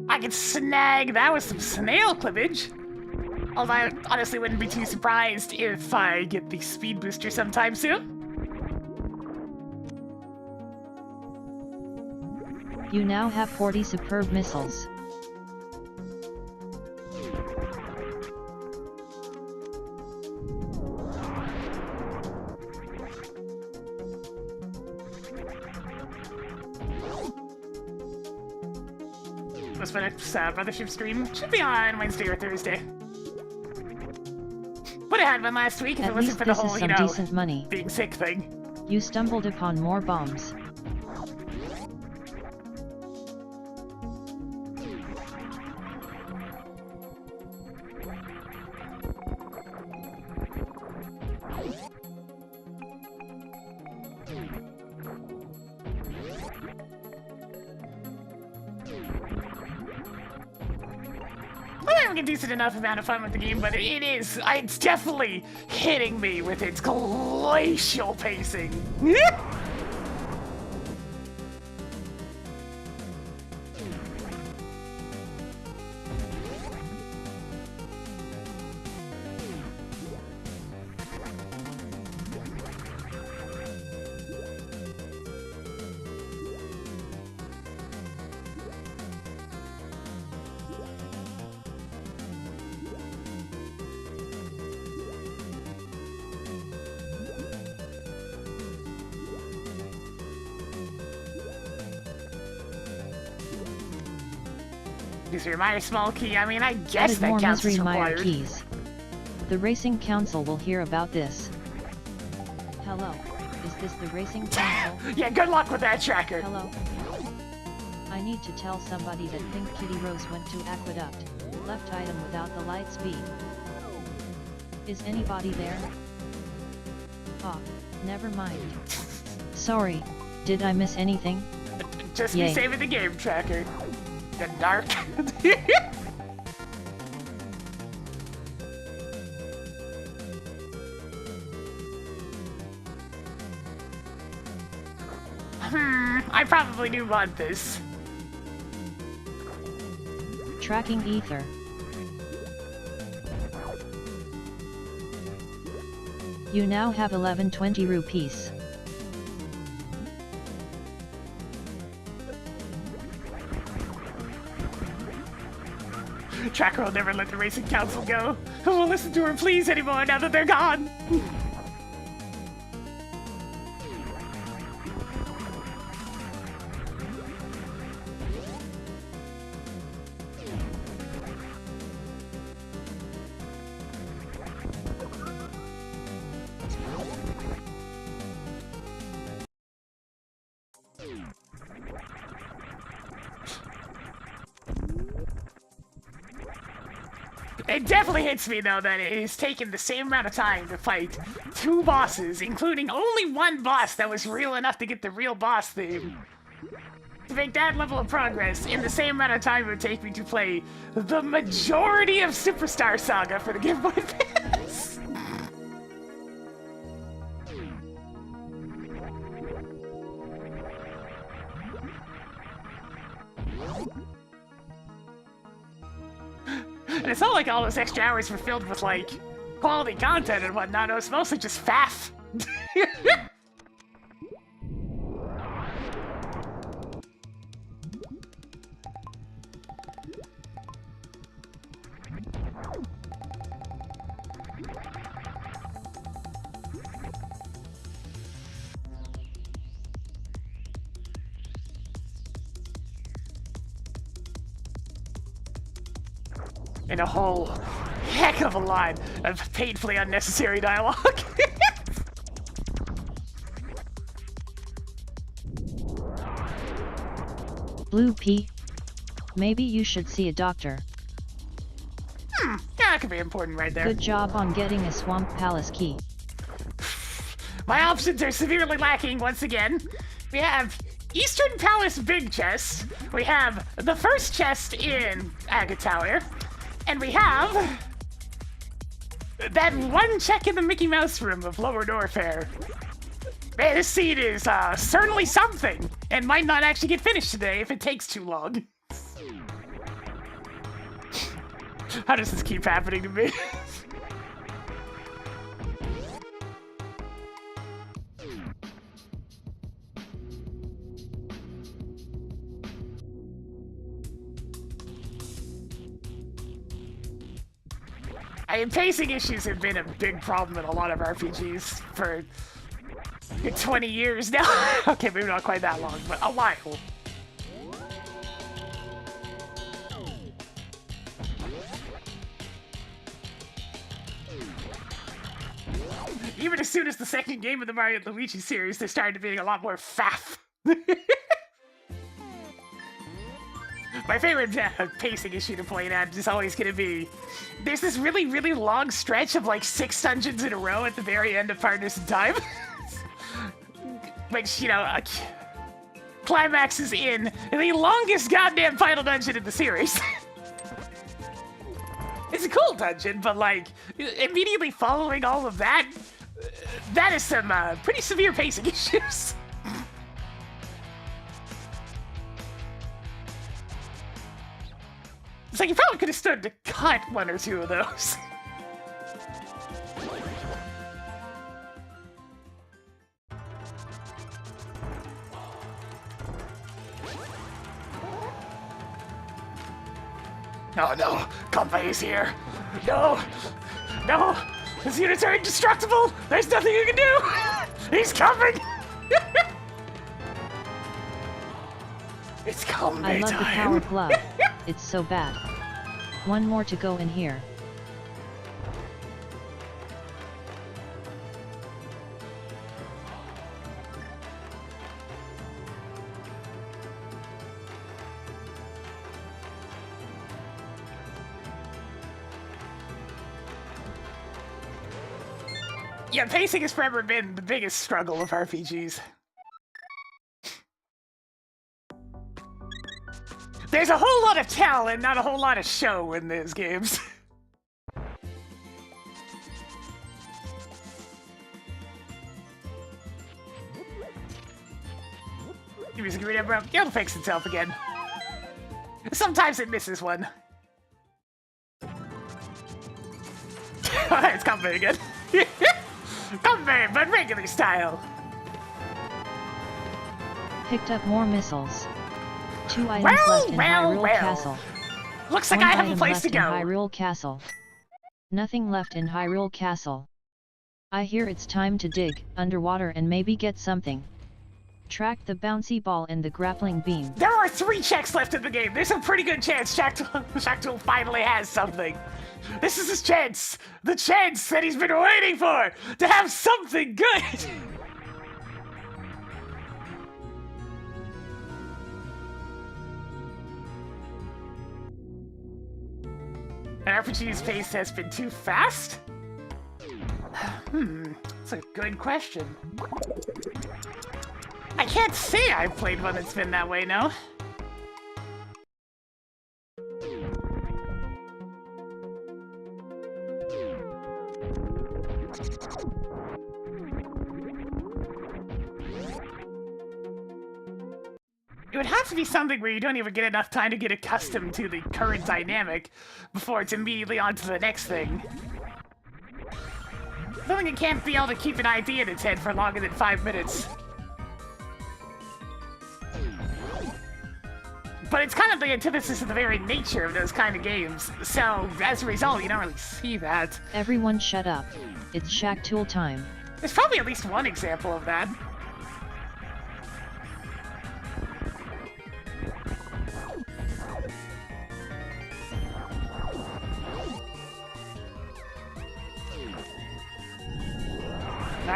I could snag that with some snail clippage. Although I honestly wouldn't be too surprised if I get the speed booster sometime soon. You now have 40 superb missiles. What's my next Mothership stream? Should be on Wednesday or Thursday. Would have had one last week if it At wasn't least for the this is whole, some decent money. being sick thing. You stumbled upon more bombs. I'm having a decent enough amount of fun with the game, but it's definitely hitting me with its glacial pacing. Misery Mire small key, I mean, I guess Added that more counts as Misery Mire required. keys. The Racing Council will hear about this. Hello, is this the Racing Council? Yeah, good luck with that tracker. Hello? I need to tell somebody that PinkKittyRose went to Aqueduct, left item without the light speed. Is anybody there? Ah, never mind. Sorry, did I miss anything? Just Yay. be saving the game tracker. The dark. I probably do want this. Tracking ether. You now have 1120 rupees. Tracker will never let the Racing Council go. Who will listen to her pleas anymore now that they're gone? It definitely hits me, though, that it has taken the same amount of time to fight 2 bosses, including only 1 boss that was real enough to get the real boss theme. To make that level of progress in the same amount of time it would take me to play the majority of Superstar Saga for the Game Boy Advance. And it's not like all those extra hours were filled with, like, quality content and whatnot. It was mostly just faff. And a whole heck of a lot of painfully unnecessary dialogue. Blue P. Maybe you should see a doctor. Yeah, that could be important right there. Good job on getting a Swamp Palace key. My options are severely lacking once again. We have Eastern Palace Big Chest. We have the first chest in Aga Tower. And we have that one check in the Mickey Mouse room of Lower Norfair. Man, this scene is certainly something, and might not actually get finished today if it takes too long. How does this keep happening to me? Pacing issues have been a big problem in a lot of RPGs for 20 years now. Okay, maybe not quite that long, but a while. Even as soon as the second game of the Mario & Luigi series, they're starting to be a lot more faff. My favorite pacing issue to point at is always going to be, there's this really, really long stretch of like 6 dungeons in a row at the very end of Partners in Time. Which, you know, climaxes in the longest goddamn final dungeon in the series. It's a cool dungeon, but like, immediately following all of that, that is some pretty severe pacing issues. It's like you probably could have stood to cut 1 or 2 of those. Oh no, Compay's here. No, no, his units are indestructible. There's nothing you can do. He's coming. It's Compay I love time. the power glove. It's so bad. 1 more to go in here. Yeah, pacing has forever been the biggest struggle of RPGs. There's a whole lot of tell and not a whole lot of show in these games. Give me some green bro. It'll fix itself again. Sometimes it misses one. It's coming again. Coming, but regular style. Picked up more missiles. 2 items left in Hyrule Castle. Looks like 1 I have a item place left to go. in Hyrule Castle. Nothing left in Hyrule Castle. I hear it's time to dig underwater and maybe get something. Track the bouncy ball and the grappling beam. There are 3 checks left in the game. There's a pretty good chance Shaktul finally has something. This is his chance. The chance that he's been waiting for to have something good. An RPG's pace has been too fast? That's a good question. I can't say I've played one that's been that way, no. It would have to be something where you don't even get enough time to get accustomed to the current dynamic before it's immediately on to the next thing. Something it can't be able to keep an idea in its head for longer than 5 minutes. But it's kind of the antithesis of the very nature of those kind of games, so as a result, you don't really see that. Everyone shut up. It's Shack Tool time. There's probably at least one example of that.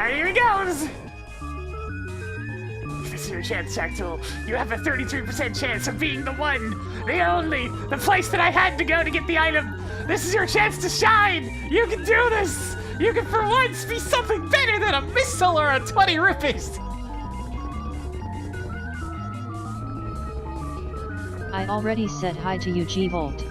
Here he goes! This is your chance, Shack Tool. You have a 33% chance of being the one, the only, the place that I had to go to get the item. This is your chance to shine! You can do this! You can for once be something better than a missile or a 20 rupees! I already said hi to you, G-Volt.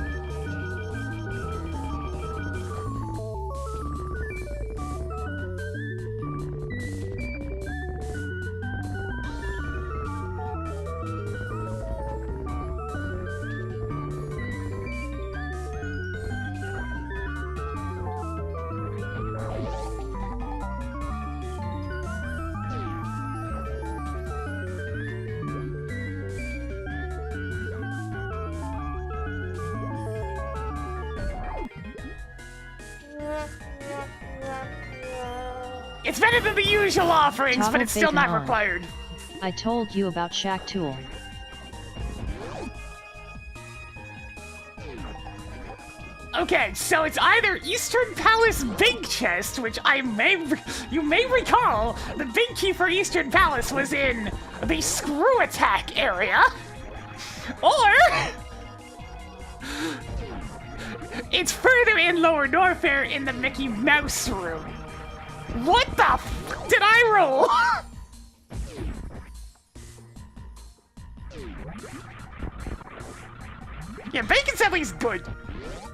It's better than the usual offerings, but Toggle it's still not bacon on. required. I told you about Shack Tool. Okay, so it's either Eastern Palace Big Chest, which you may recall, the big key for Eastern Palace was in the Screw Attack area, or it's further in Lower Norfair in the Mickey Mouse room. What the f did I roll? Yeah, bacon's at least good.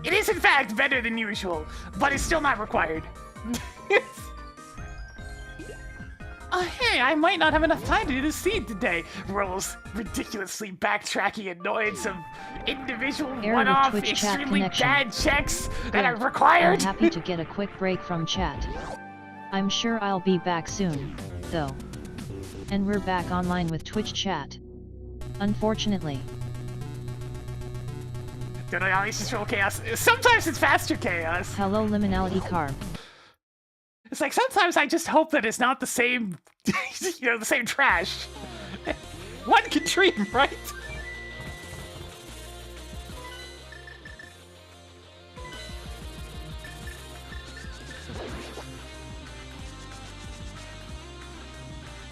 It is in fact better than usual, but it's still not required. Hey, I might not have enough time to do the seed today. Rolls ridiculously backtracking annoyance of individual Error with one-off Twitch chat extremely connection. bad checks that are Good. required. I'm happy to get a quick break from chat. I'm sure I'll be back soon, though. And we're back online with Twitch chat. Unfortunately. Don't I always just roll chaos? Sometimes it's faster chaos. Hello Liminality Carb. It's like sometimes I just hope that it's not the same, you know, the same trash. One can dream, right?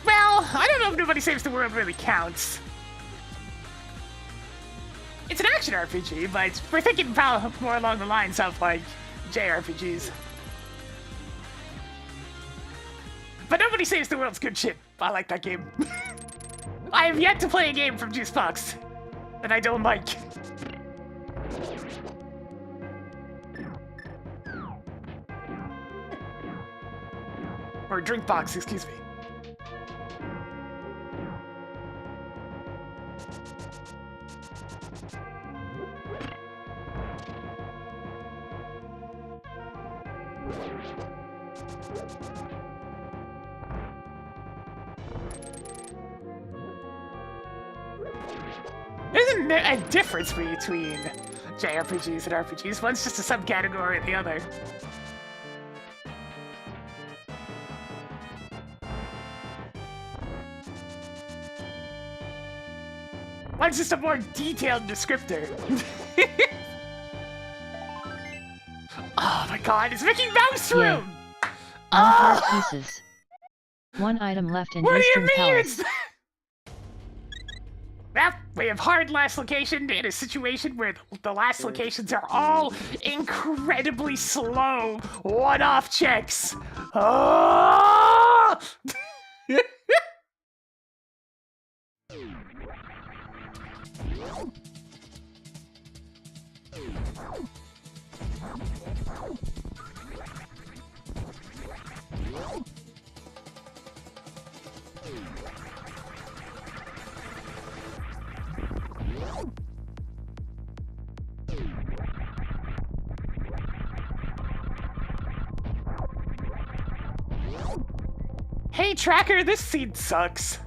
Well, I don't know if Nobody Saves the World really counts. It's an action RPG, but we're thinking about more along the lines of, like, JRPGs. But Nobody Saves the World's good shit. I like that game. I have yet to play a game from Juicebox that I don't like. Or Drinkbox, excuse me. Isn't there a difference between JRPGs and RPGs? One's just a subcategory of the other. One's just a more detailed descriptor. Oh my god, it's Mickey Mouse room! On 4 pieces. 1 item left in What do you Eastern mean Palace. it's... Yep. We have hard last location in a situation where the last locations are all incredibly slow one-off checks. Oh! Hey Tracker, this scene sucks.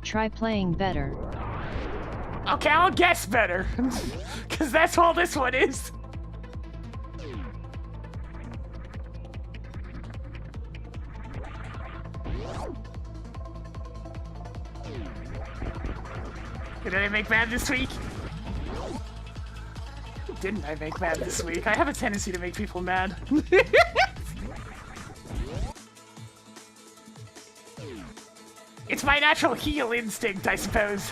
Try playing better. Okay, I'll guess better. Cause that's all this one is. Did I make mad this week? Didn't I make mad this week? I have a tendency to make people mad. It's my natural heel instinct, I suppose.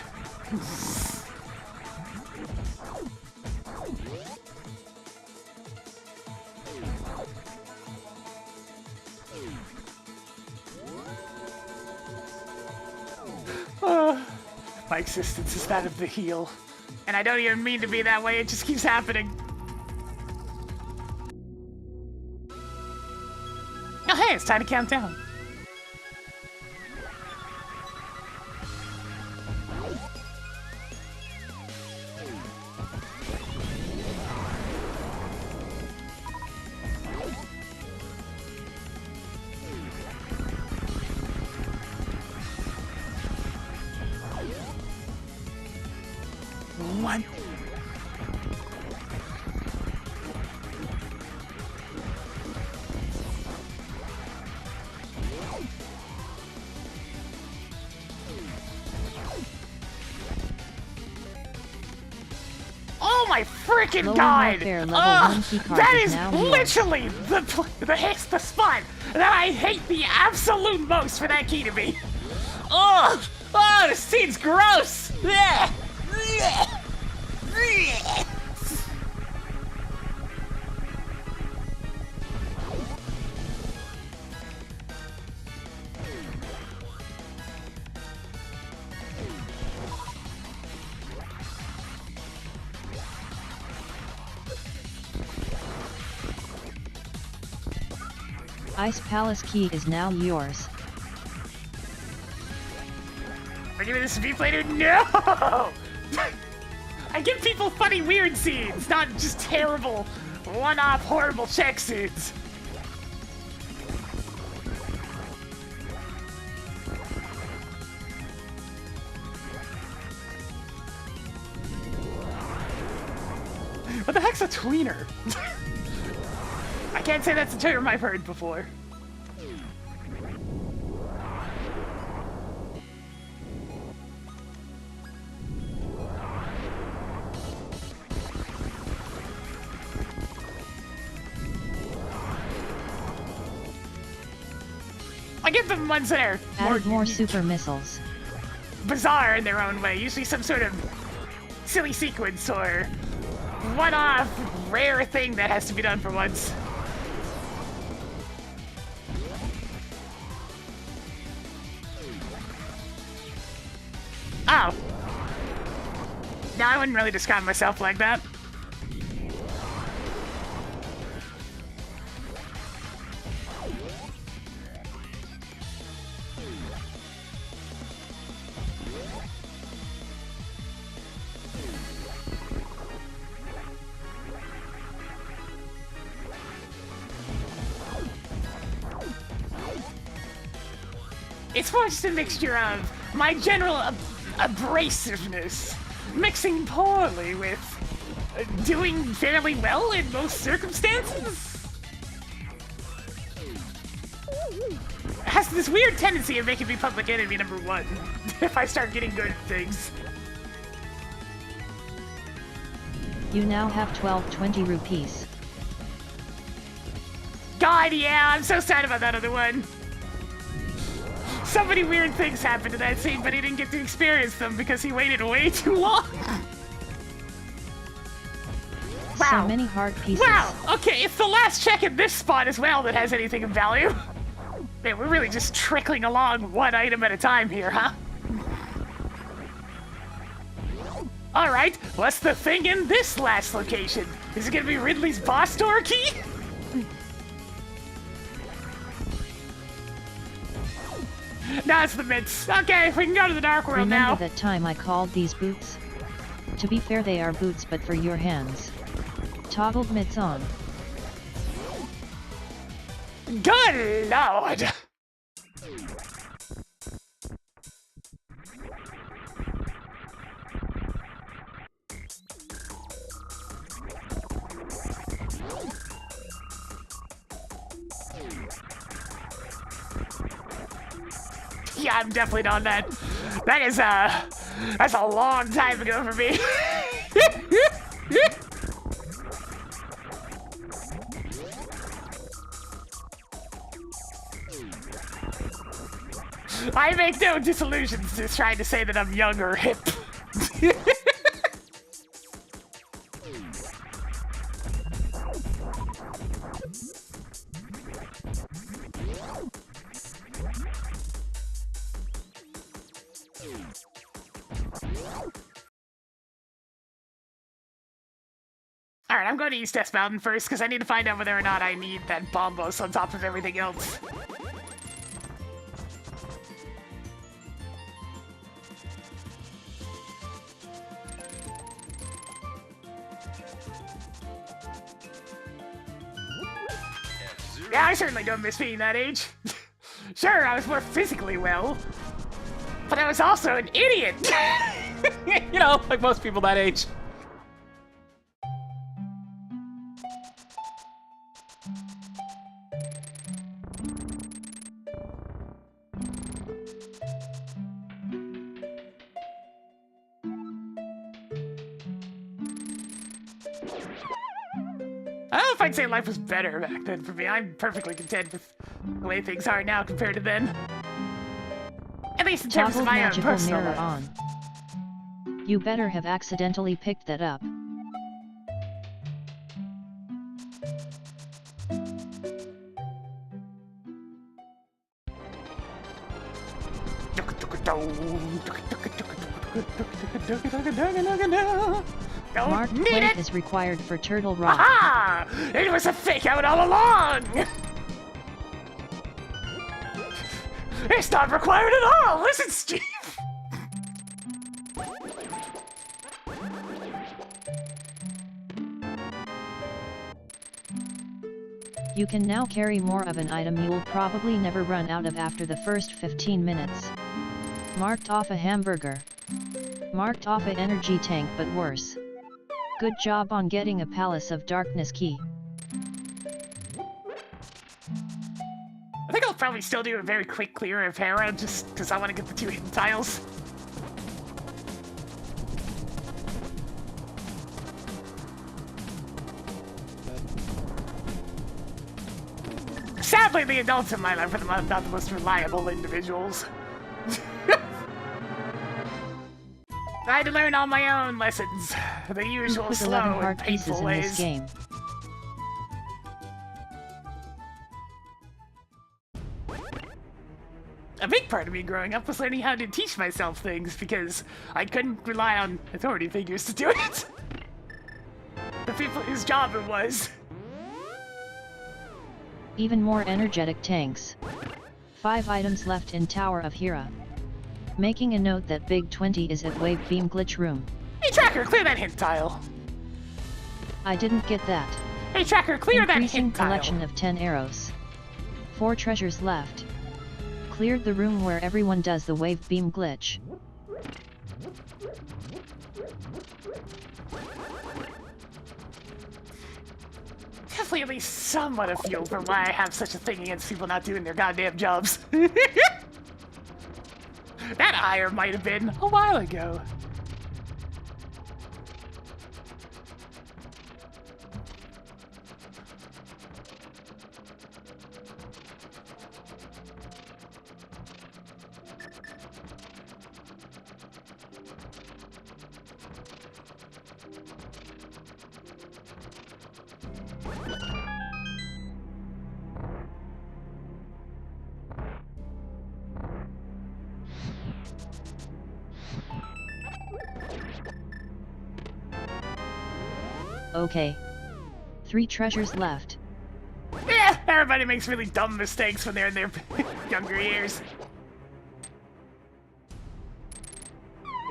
My existence is that of the heel. And I don't even mean to be that way, it just keeps happening. Oh hey, it's time to count down. One. Oh my freaking Lower god! welfare level 1 key card That is is now yours. literally the spot that I hate the absolute most for that key to be. Oh, this scene's gross. Blech. Ice Palace key is now yours. Are you gonna speak later? No! I give people funny, weird scenes, not just terrible, one-off, horrible check scenes. What the heck's a tweener? I can't say that's a term I've heard before. I get the ones that are Added more unique, super missiles. bizarre in their own way. Usually some sort of silly sequence or one-off rare thing that has to be done for once. Oh. No, I wouldn't really describe myself like that. It's more just a mixture of my general abrasiveness, mixing poorly with doing fairly well in most circumstances. It has this weird tendency of making me public enemy number one if I start getting good at things. You now have 1220 rupees. God, yeah, I'm so sad about that other one. So many weird things happened in that scene, but he didn't get to experience them because he waited way too long. Wow. So many hard pieces. Wow, okay, it's the last check in this spot as well that has anything of value. Man, we're really just trickling along one item at a time here, huh? Alright, what's the thing in this last location? Is it gonna be Ridley's boss door key? No, it's the mitts. Okay, we can go to the dark world now. Remember that time I called these boots? To be fair, they are boots but for your hands. Toggled mitts on. Good lord! Yeah, I'm definitely on that. That's a long time ago for me. I make no disillusions just trying to say that I'm young or hip. Alright, I'm going to East Est Mountain first because I need to find out whether or not I need that bombos on top of everything else. Yeah, I certainly don't miss being that age. Sure, I was more physically well, but I was also an idiot. You know, like most people that age. I don't know if I'd say life was better back then for me. I'm perfectly content with the way things are now compared to then. At least in terms of Toggled my own magical personal mirror life. on. You better have accidentally picked that up. Don't need Marked it! plate is required for Turtle Rock. Aha! It was a fake out all along! It's not required at all! Listen, Steve! You can now carry more of an item you will probably never run out of after the first 15 minutes. Marked off a hamburger. Marked off an energy tank, but worse. Good job on getting a Palace of Darkness key. I think I'll probably still do a very quick clear of Hera just because I want to get the 2 hidden tiles. Sadly, the adults in my life are not the most reliable individuals. I had to learn all my own lessons, the You usual put 11 slow and hard pieces painful in this ways. game. A big part of me growing up was learning how to teach myself things because I couldn't rely on authority figures to do it. The people whose job it was. Even more energetic tanks. 5 items left in Tower of Hera. Making a note that Big 20 is at Wave Beam Glitch Room. Hey Tracker, clear that hint tile. I didn't get that. Hey Tracker, clear that Increasing hint tile. collection of 10 arrows. 4 treasures left. Cleared the room where everyone does the Wave Beam glitch. Definitely at least somewhat of fuel for why I have such a thing against people not doing their goddamn jobs. That hire might have been a while ago. Okay. 3 treasures left. Yeah, everybody makes really dumb mistakes when they're in their younger years.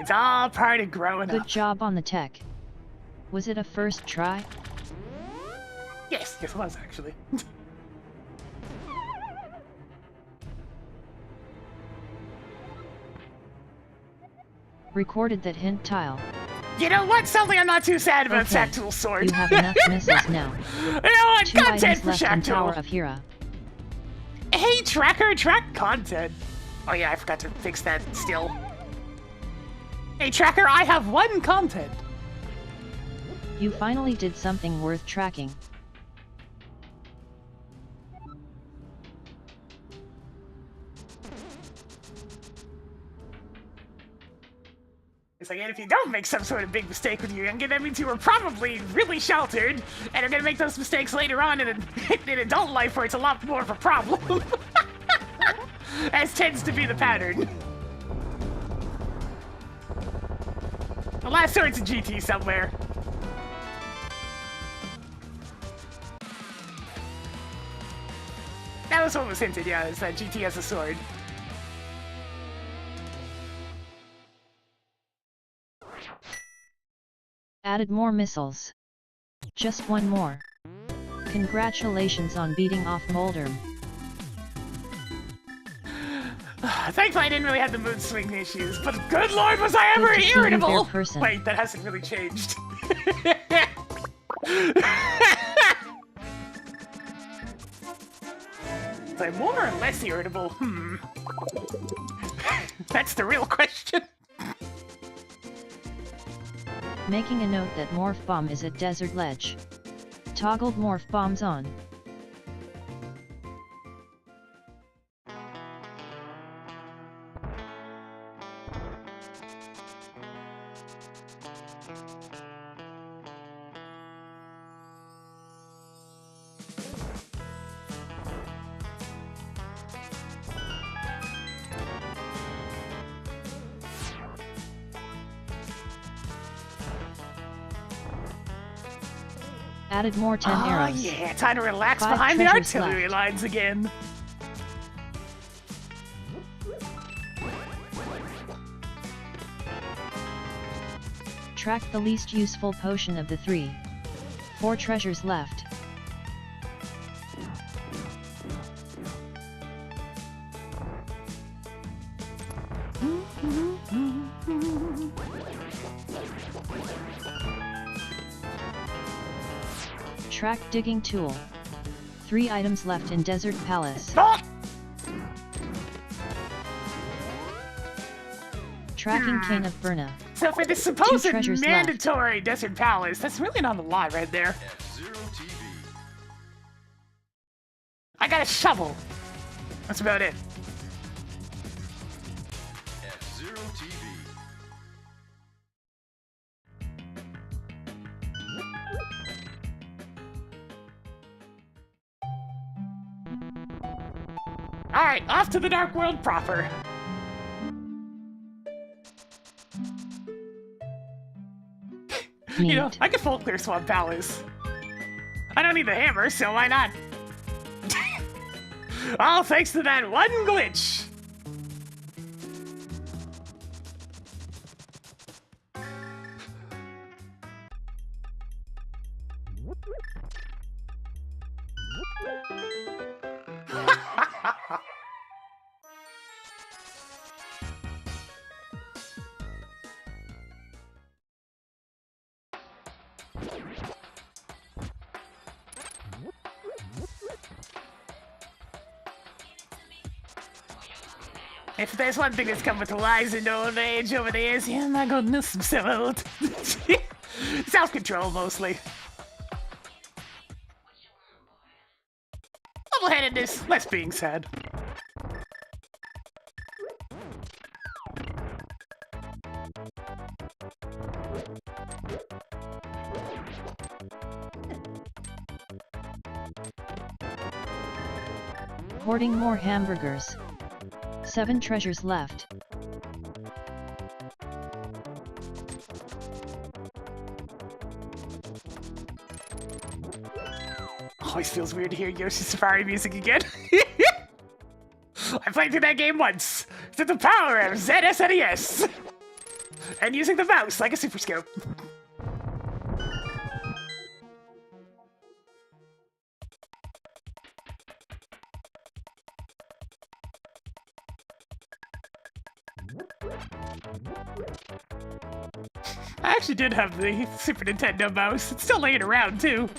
It's all part of growing Good up. job on the tech. Was it a first try? Yes, it was actually. Recorded that hint tile. You know what? Something I'm not too sad about Okay, Shaqtool's sword. You have enough missiles now. You know what? 2 Content items for left in Tower Shaqtool. of Hera. Hey, tracker, track content. Oh yeah, I forgot to fix that still. Hey, tracker, I have 1 content. You finally did something worth tracking. It's like, and if you don't make some sort of big mistake when you're younger, that means you were probably really sheltered, and are gonna make those mistakes later on in adult life where it's a lot more of a problem. As tends to be the pattern. The last sword's a GT somewhere. That was what was hinted, yeah, is that GT has a sword. Added more missiles. Just 1 more. Congratulations on beating off Moldrum. Thankfully I didn't really have the mood swing issues, but good lord was I ever Good to see you, irritable! fair person. Wait, that hasn't really changed. Was I more or less irritable? That's the real question. Making a note that Morph Bomb is at Desert Ledge. Toggled Morph Bombs on. Added more 10 Oh arrows. yeah, time to relax 5 behind the treasures artillery left. lines again. Track the least useful potion of the 3. 4 treasures left. Track digging tool. 3 items left in Desert Palace. Ah! Tracking Cane of Burna. So for the supposed treasures left. mandatory Desert Palace, that's really not a lot right there. I got a shovel. That's about it. Alright, off to the Dark World proper. You know, Neat. I could full clear Swamp Palace. I don't need the hammer, so why not? All thanks to that one glitch. If there's one thing that's come with rise and old age over the years, yeah, my goodness, I'm so old. Self-control, mostly. Level-headedness, less being sad. Hoarding more hamburgers. 7 treasures left. Always feels weird to hear Yoshi Safari music again. I played through that game once. It's the power of ZSNES. And using the mouse like a super scope. I actually did have the Super Nintendo mouse. It's still laying around, too.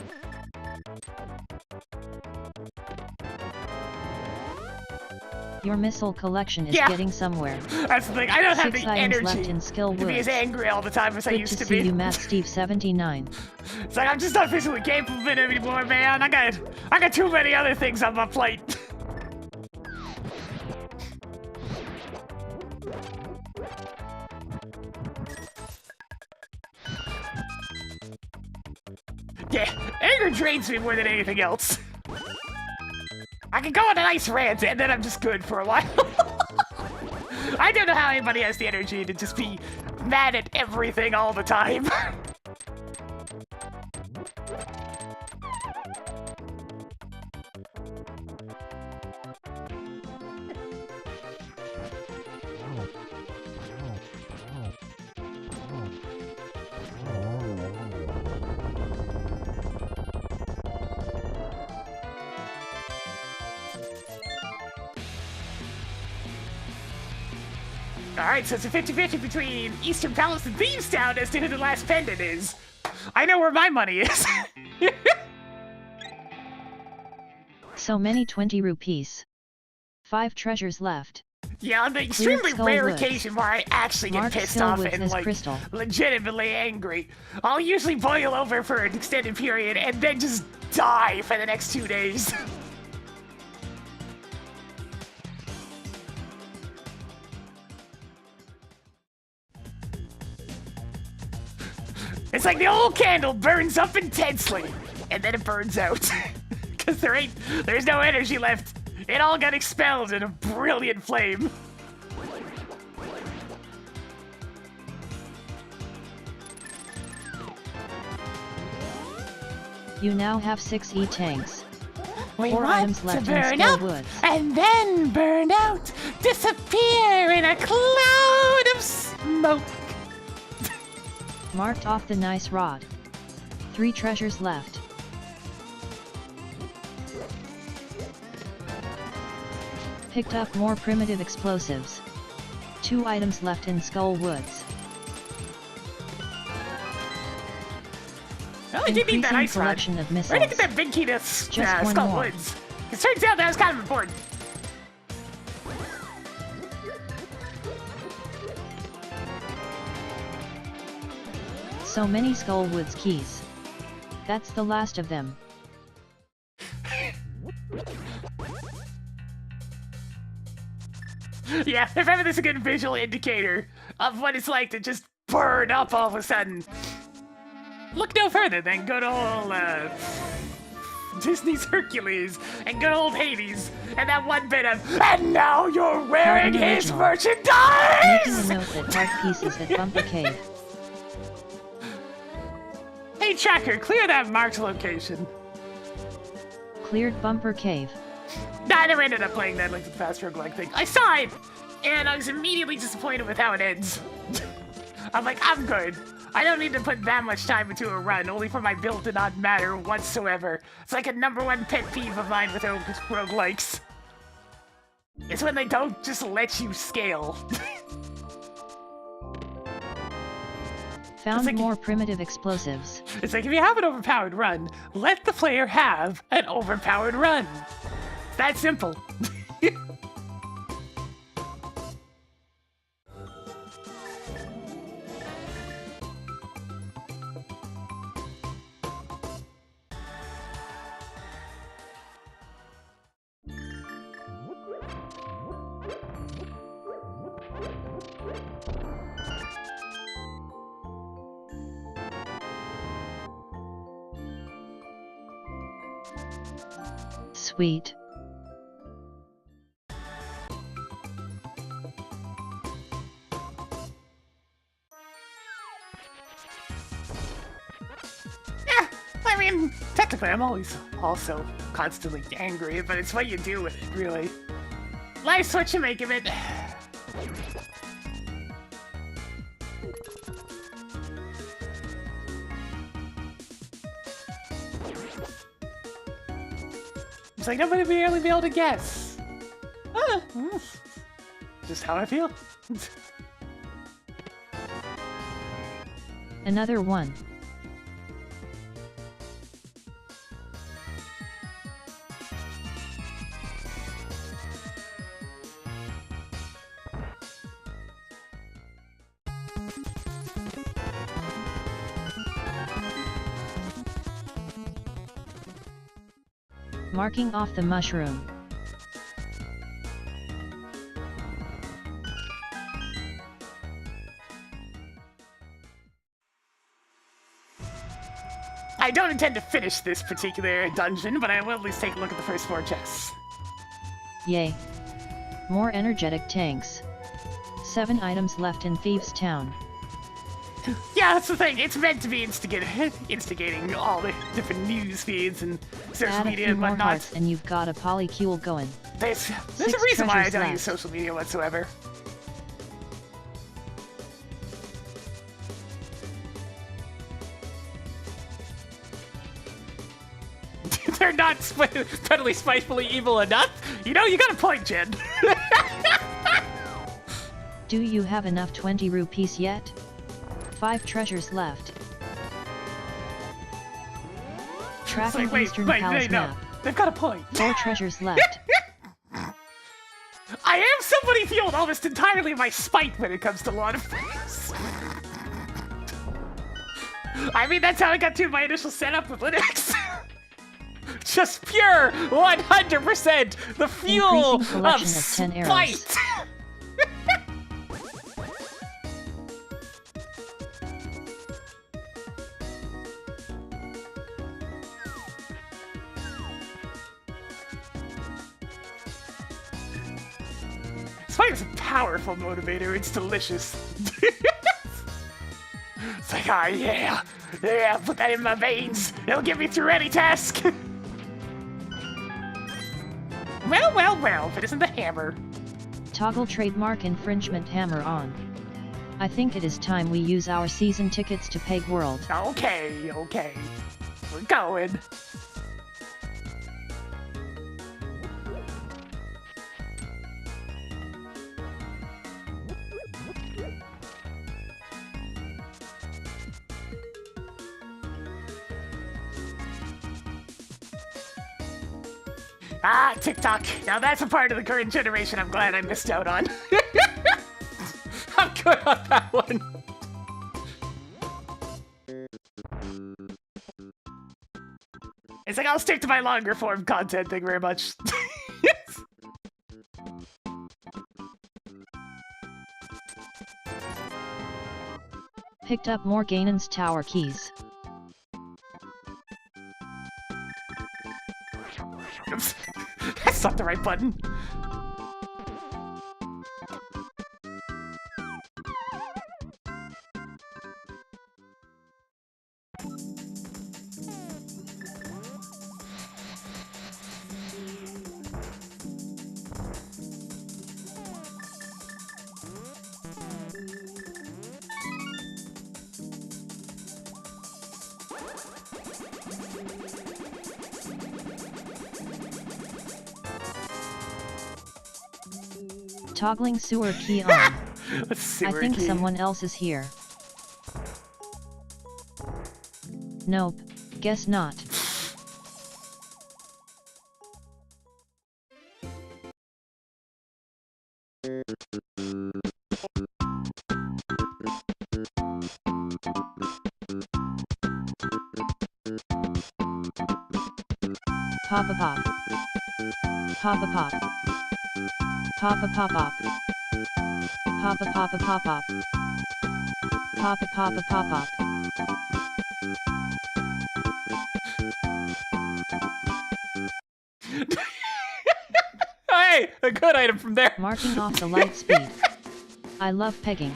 Your missile collection is getting somewhere. That's the thing. I don't have 6 the items energy left in skill to be as woods. angry all the time as I Good used to to see be. you, Matt Steve 79. It's like I'm just not physically capable of it anymore, man. I got too many other things on my plate. Yeah, anger drains me more than anything else. I can go on a nice rant and then I'm just good for a while. I don't know how anybody has the energy to just be mad at everything all the time. Alright, so it's a 50-50 between Eastern Palace and Thieves Town as to who the last pendant is. I know where my money is. So many 20 rupees. 5 treasures left. Yeah, on the extremely Skull rare Woods. occasion where I actually get Marked pissed Skull off Woods and as like crystal. legitimately angry, I'll usually boil over for an extended period and then just die for the next 2 days. It's like the old candle burns up intensely, and then it burns out. Because there's no energy left. It all got expelled in a brilliant flame. You now have 6 E-tanks. We 4 want items to left in burn Skill up, Woods. and then burn out, disappear in a cloud of smoke. Marked off the nice rod. 3 treasures left. Picked up more primitive explosives. 2 items left in Skull Woods. Oh, I did need that Increasing ice rod. collection of Where did I get missiles. that big key to Just one Skull more. Woods? It turns out that was kind of important. So many Skull Woods keys. That's the last of them. Yeah, if ever there's a good visual indicator of what it's like to just burn up all of a sudden, look no further than good old Disney's Hercules and good old Hades and that one bit of "and now you're wearing his Original. merchandise!" Making a note that Dark Pieces at Bumper Cave. Hey Tracker, clear that marked location. Cleared Bumper Cave. Nah, I never ended up playing that like the fast roguelike thing. I saw it, and I was immediately disappointed with how it ends. I'm like, I'm good. I don't need to put that much time into a run, only for my build to not matter whatsoever. It's like a #1 pet peeve of mine with roguelikes. It's when they don't just let you scale. Found like- more primitive explosives. It's like if you have an overpowered run, let the player have an overpowered run. It's that simple. Sweet. Yeah, I mean, Practically, I'm always also constantly angry, but it's what you do with it, really. Life's what you make of it. It's like nobody will really be able to guess. Just how I feel. Another one. Marking off the mushroom. I don't intend to finish this particular dungeon, but I will at least take a look at the first 4 chests. Yay. More energetic tanks. 7 items left in Thieves' Town. Yeah, that's the thing. It's meant to be instigating all the different news feeds and social Add a media few and more whatnot. hearts and you've got a polycule going. There's a 6 reason why I treasures don't left. use social media whatsoever. They're not totally spitefully evil enough. You know, you got a point, Jen. Do you have enough 20 rupees yet? 5 treasures left. Tracking Eastern Palace no. map. They've got a point. 4 treasures left. I am somebody fueled almost entirely by spite when it comes to a lot of things. I mean, that's how I got to my initial setup with Linux. Just pure 100% the fuel Increasing of selection of 10 arrows. spite. Spite is a powerful motivator. It's delicious. It's like, ah, yeah, put that in my veins. It'll get me through any task. Well, if it isn't the hammer. Toggle trademark infringement hammer on. I think it is time we use our season tickets to Peg World. Okay. We're going. Ah, TikTok. Now that's a part of the current generation I'm glad I missed out on. I'm good on that one. It's like, I'll stick to my longer form content, thank you very much. Picked up more Ganon's tower keys. Oops. That's not the right button. Toggling sewer key on. Sewer I think key. someone else is here. Nope, guess not. Papa pop. Papa pop. Papa pop pop. Papa papa pop pop. Papa papa pop pop. Hey, a good item from there. Marking off the light speed. I love pegging.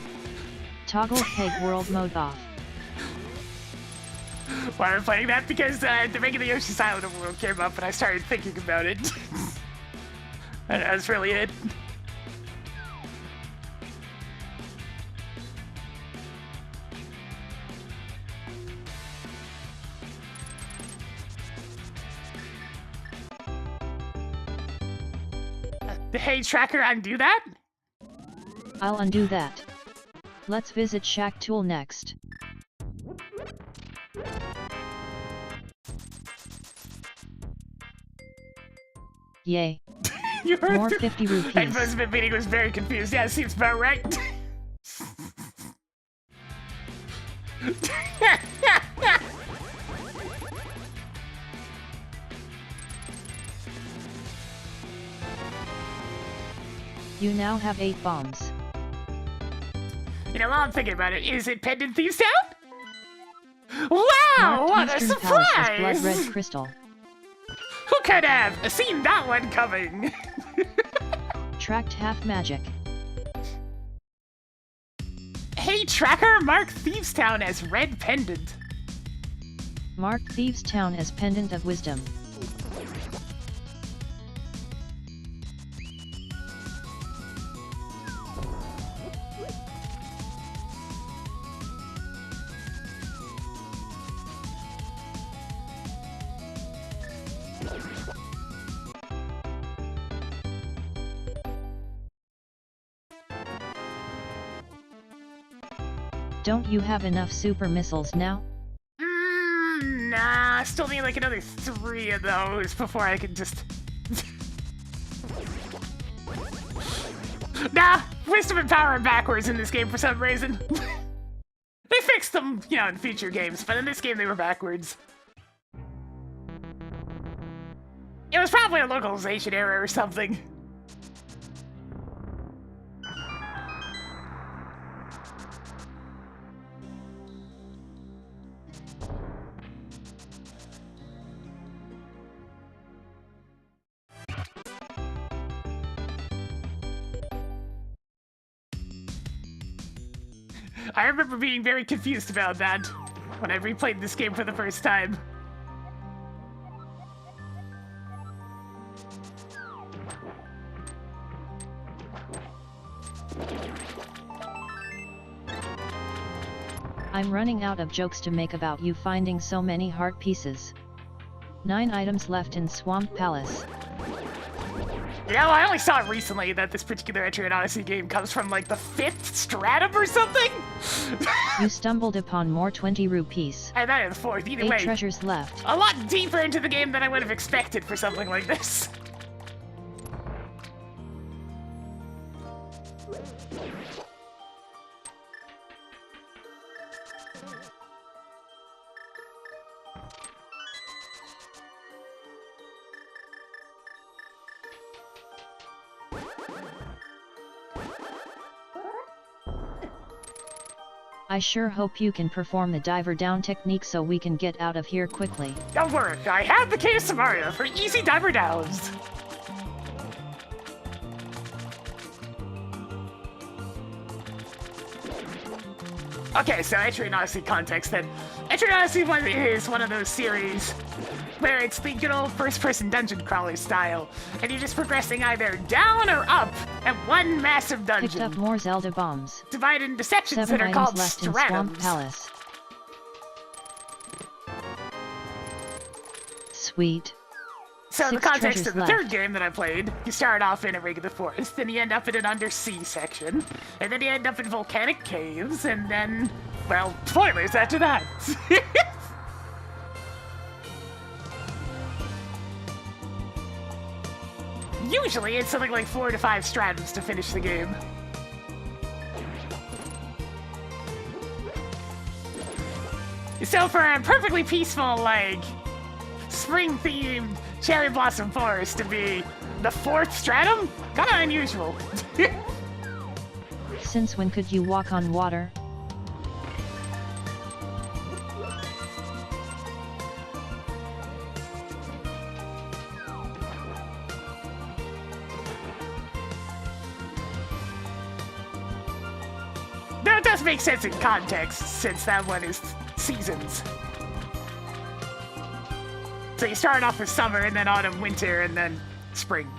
Toggle peg world mode off. Why am I playing that? Because the regular Yoshi's Island world came up and I started thinking about it. And that's really it. Hey, Tracker, undo that? I'll undo that. Let's visit Shack Tool next. Yay. You heard More 50 rupees. Headphones meeting was very confused. Yeah, seems about right. You now have 8 bombs. You know, while I'm thinking about it, is it Pendant Thieves Town? Wow, what a Eastern Palace is surprise! blood red crystal. Who could have seen that one coming? Tracked half magic. Hey, Tracker, mark Thieves Town as red pendant. Mark Thieves Town as pendant of wisdom. Don't you have enough super missiles now? Nah, still need like another 3 of those before I can just... Nah, wisdom and power are backwards in this game for some reason. They fixed them, you know, in future games, but in this game they were backwards. It was probably a localization error or something. I remember being very confused about that when I replayed this game for the first time. I'm running out of jokes to make about you finding so many heart pieces. 9 items left in Swamp Palace. You know, I only saw recently that this particular entry in Odyssey game comes from like the 5th stratum or something. You stumbled upon more 20 rupees. And then the 4th, either 8 way. treasures left. A lot deeper into the game than I would have expected for something like this. I sure hope you can perform the diver down technique so we can get out of here quickly. Don't worry, I have the Key of Samaria for easy diver downs. Okay, so Entry in Odyssey context then. Entry in Odyssey is one of those series where it's the good old first-person dungeon crawler style, and you're just progressing either down or up at one massive dungeon. Picked up more Zelda bombs. Divided into sections 7 that are items called left in stratums. Swamp Palace. Sweet. So in the 6 context of the treasures third left. game that I played, you start off in a regular forest, then you end up in an undersea section, and then you end up in volcanic caves, and then, well, spoilers after that. Usually it's something like 4 to 5 stratums to finish the game. So for a perfectly peaceful, like, spring-themed cherry blossom forest to be the 4th stratum? Kinda unusual. Since when could you walk on water? That does make sense in context, since that one is seasons. So you start off with summer, and then autumn, winter, and then spring.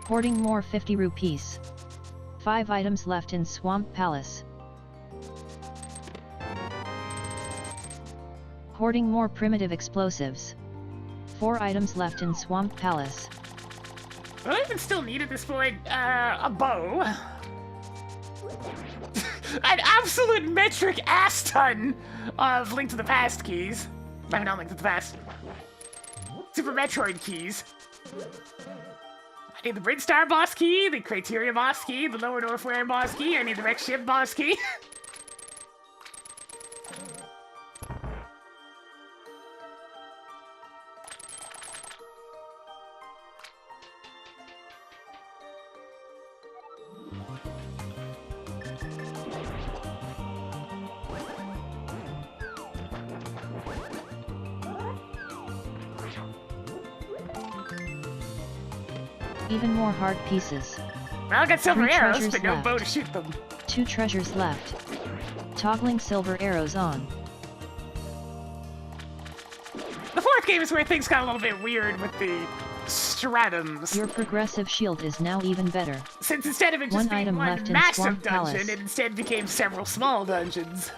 Hoarding more 50 rupees. 5 items left in Swamp Palace. Hoarding more primitive explosives. 4 items left in Swamp Palace. I don't even still need at this point a bow. An absolute metric ass ton of Link to the Past keys. I mean, not Link to the Past. Super Metroid keys. I need the Bridstar boss key, the Criteria boss key, the Lower Northware boss key, I need the Rex Ship boss key. Even more hard pieces. Well, I got silver 3 arrows, treasures but no left. bow to shoot them. 2 treasures left. Toggling silver arrows on. The 4th game is where things got a little bit weird with the stratums. Your progressive shield is now even better. Since instead of it just 1 being item one left in massive Swamp dungeon, Palace. it instead became several small dungeons.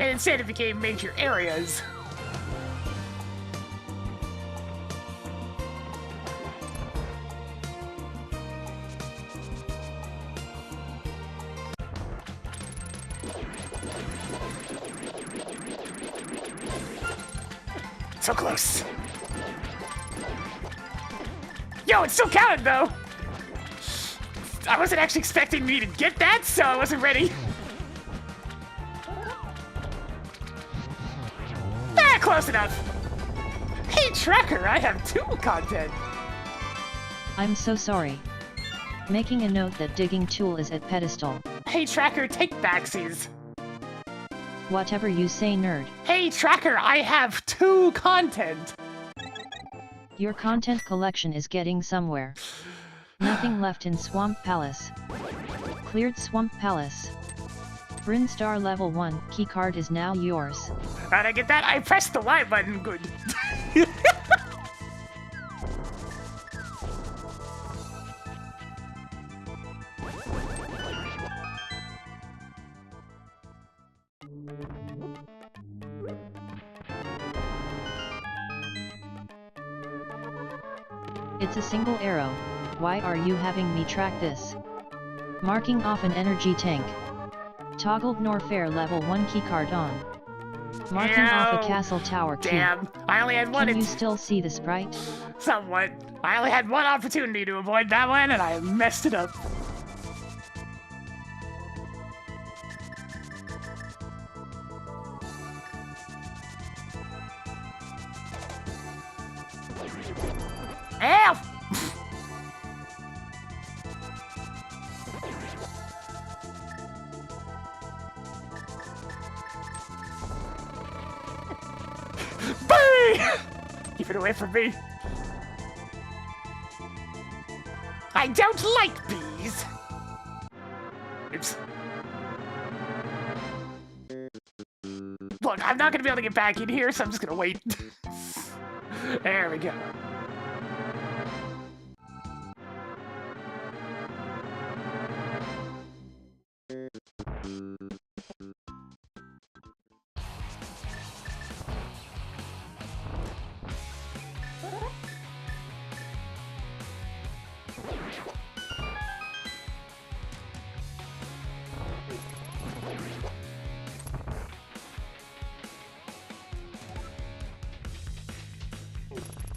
And instead it became major areas. So close. Yo, it still counted though. I wasn't actually expecting me to get that, so I wasn't ready. Close enough. Hey, Tracker, I have 2 content. I'm so sorry. Making a note that digging tool is at pedestal. Hey, Tracker, take backsies. Whatever you say, nerd. Hey, Tracker, I have 2 content. Your content collection is getting somewhere. Nothing left in Swamp Palace. Cleared Swamp Palace. Brinstar level 1 keycard is now yours. How'd I get that? I pressed the Y button. Good. It's a single arrow. Why are you having me track this? Marking off an energy tank. Toggled Norfair level 1 keycard on. Marking off a castle tower key. Damn, I only had one. Can you still see the sprite? Somewhat. I only had one opportunity to avoid that one, and I messed it up. Ow! Bee! Keep it away from me. I don't like bees. Oops. Look, I'm not gonna be able to get back in here, so I'm just gonna wait. There we go.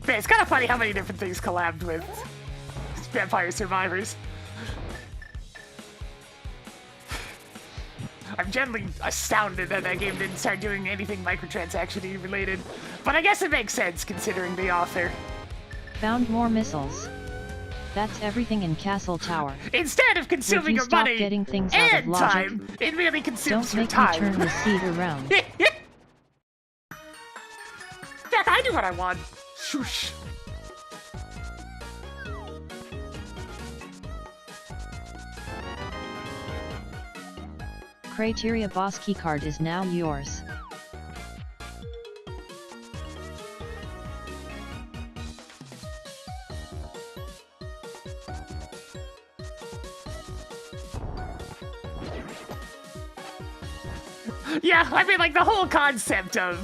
Man, it's kind of funny how many different things collabed with Vampire Survivors. I'm generally astounded that that game didn't start doing anything microtransaction-y related, but I guess it makes sense considering the author. Found more missiles. That's everything in Castle Tower. Instead of Would consuming you your stop money getting things out of and logic? time, it merely consumes Don't your make me time. turn the seat around. Jack, I do what I want. Shoosh. Criteria boss keycard is now yours. Yeah, I mean, like, the whole concept of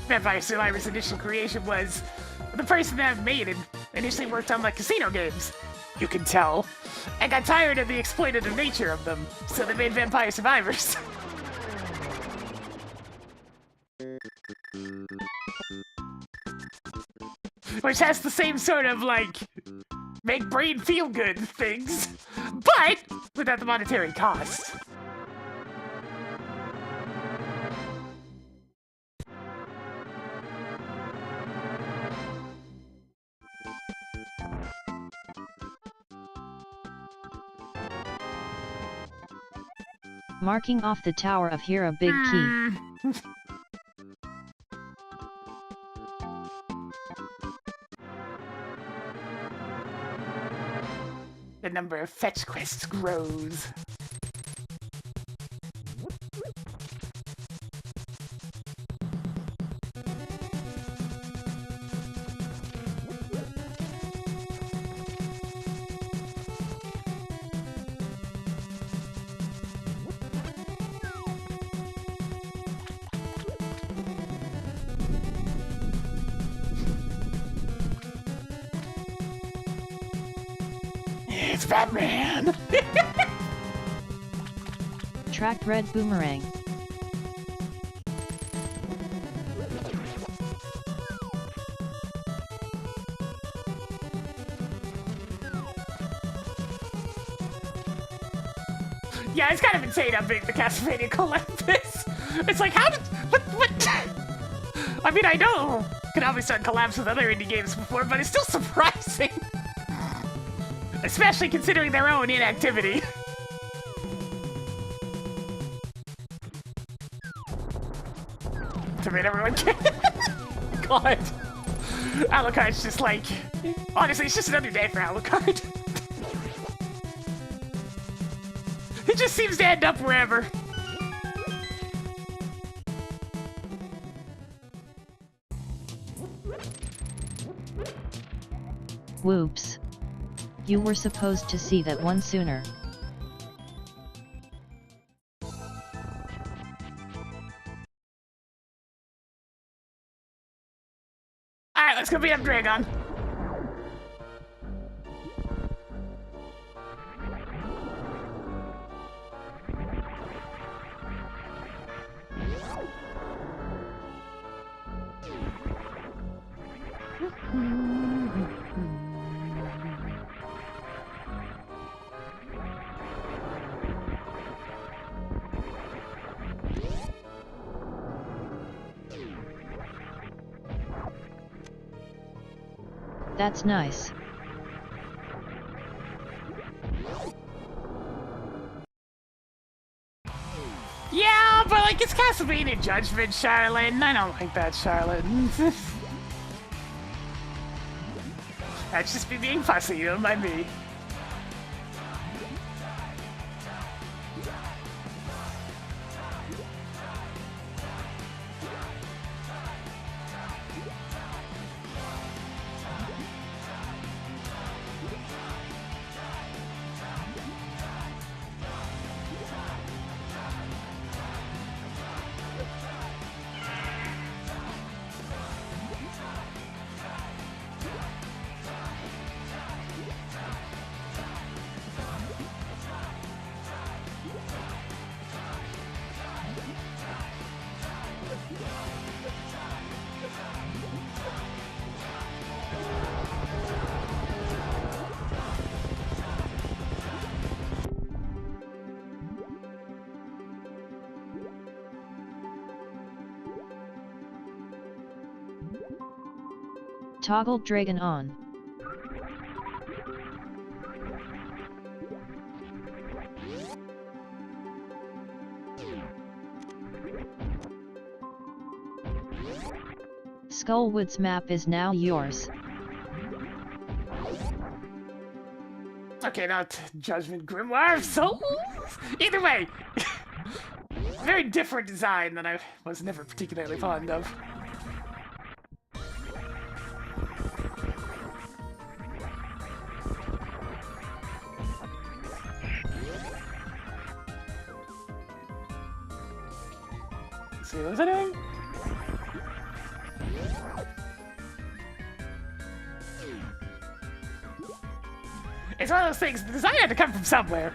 Vampire Survivor's initial creation was the person that made it initially worked on, like, casino games, you can tell, and got tired of the exploitative nature of them, so they made Vampire Survivors. Which has the same sort of, like, make brain feel good things, but without the monetary cost. Marking off the Tower of Hero big key. The number of fetch quests grows. It's Batman! Tracked red boomerang. Yeah, it's kind of insane how big the Castlevania collab is. It's like, how did... What? I mean, I know Konami's done collabs with other indie games before, but it's still surprising. Especially considering their own inactivity. To make everyone God. Alucard's just like... Honestly, it's just another day for Alucard. He just seems to end up wherever. Whoops. You were supposed to see that one sooner. Alright, let's go beat up Dragon. That's nice. Yeah, but like it's Castlevania Judgment, Charlotte, and I don't like that, Charlotte. That's just me being fussy, you don't mind me. Toggle Dragon on. Skullwoods map is now yours. Okay, not Judgment Grimoire of Souls? Either way! Very different design that I was never particularly fond of. Let's see, what was I doing? It's one of those things, the design had to come from somewhere.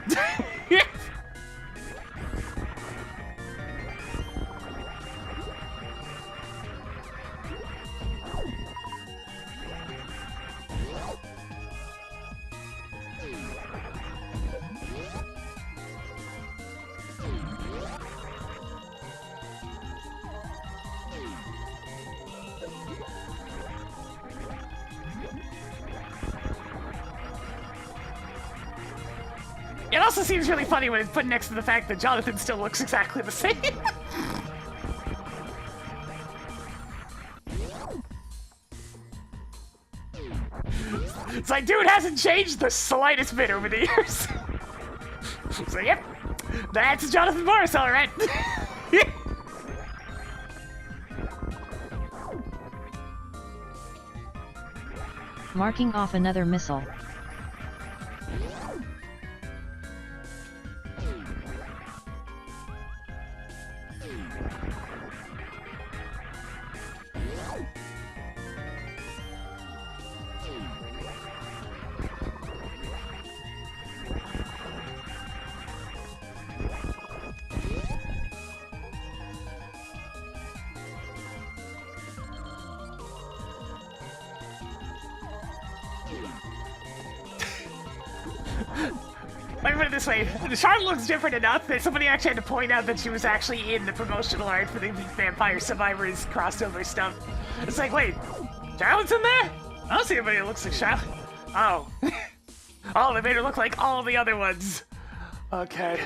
It also seems really funny when it's put next to the fact that Jonathan still looks exactly the same. It's like, dude hasn't changed the slightest bit over the years. So, yep, that's Jonathan Morris, all right. Marking off another missile. Let me put it this way, Charlotte looks different enough that somebody actually had to point out that she was actually in the promotional art for the Vampire Survivors crossover stuff. It's like, wait, Charlotte's in there? I don't see anybody that looks like Charlotte. Oh. Oh, they made her look like all the other ones. Okay.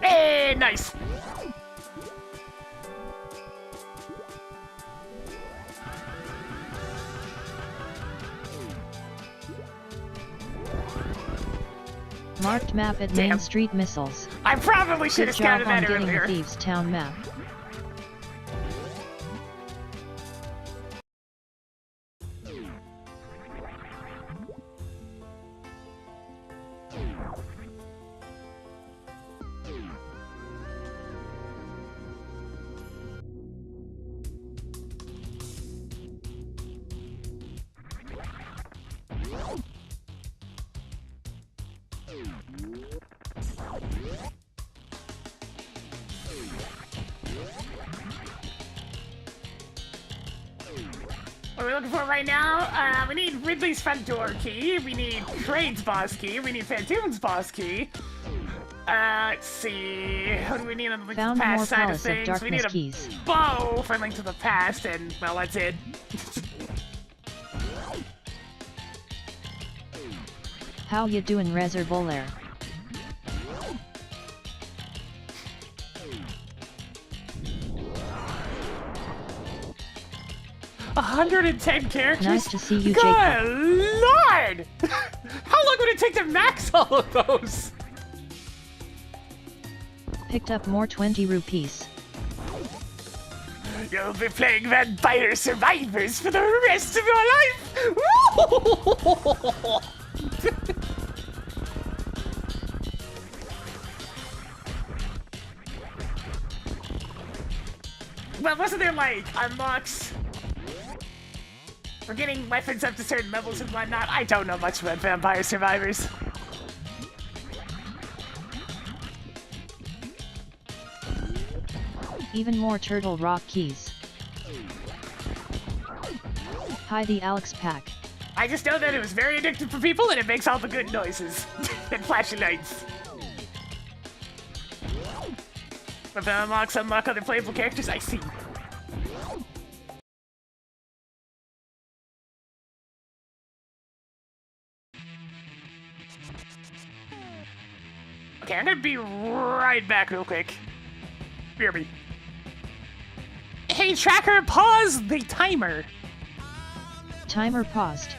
Hey, nice. Marked map at Main Street Missiles. I probably should have Good job scouted on that getting earlier. the Thieves Town map. What are we looking for right now? We need Ridley's front door key, we need Craig's boss key, we need Phantoon's boss key. Let's see, what do we need on the Link to the Found more Past side of Palace of things? We Darkness need a keys. bow for Link to the Past, and, well, that's it. How ya doin' Reservoir? 110 characters? Nice to see you, Good Jacob. Lord! How long would it take to max all of those? Picked up more 20 rupees. You'll be playing Vampire Survivors for the rest of your life! Well, wasn't there, like, unlocks for getting weapons up to certain levels and whatnot? I don't know much about Vampire Survivors. Even more Turtle Rock keys. Hi, the Alex pack. I just know that it was very addictive for people and it makes all the good noises. And flashing lights. But the unlocks unlock other playable characters, I see. Okay, I'm gonna be right back real quick. Hear me. Hey, tracker, pause the timer. Timer paused.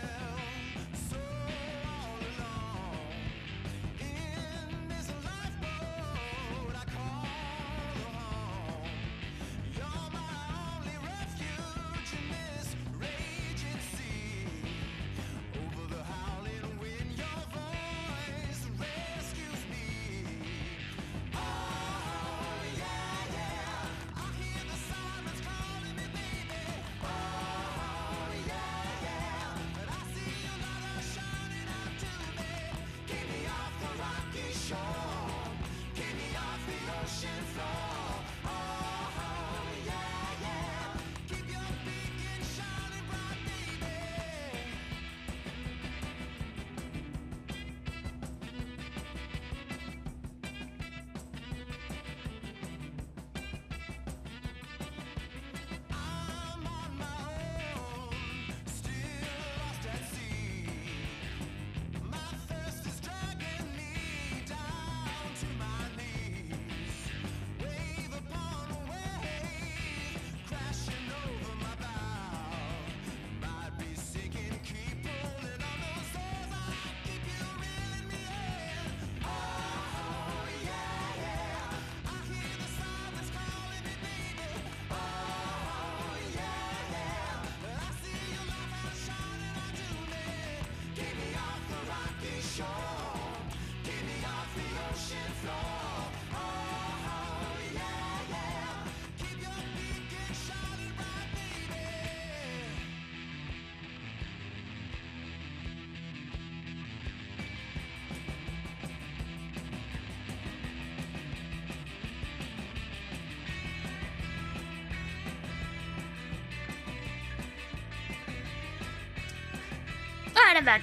Alright, I'm back.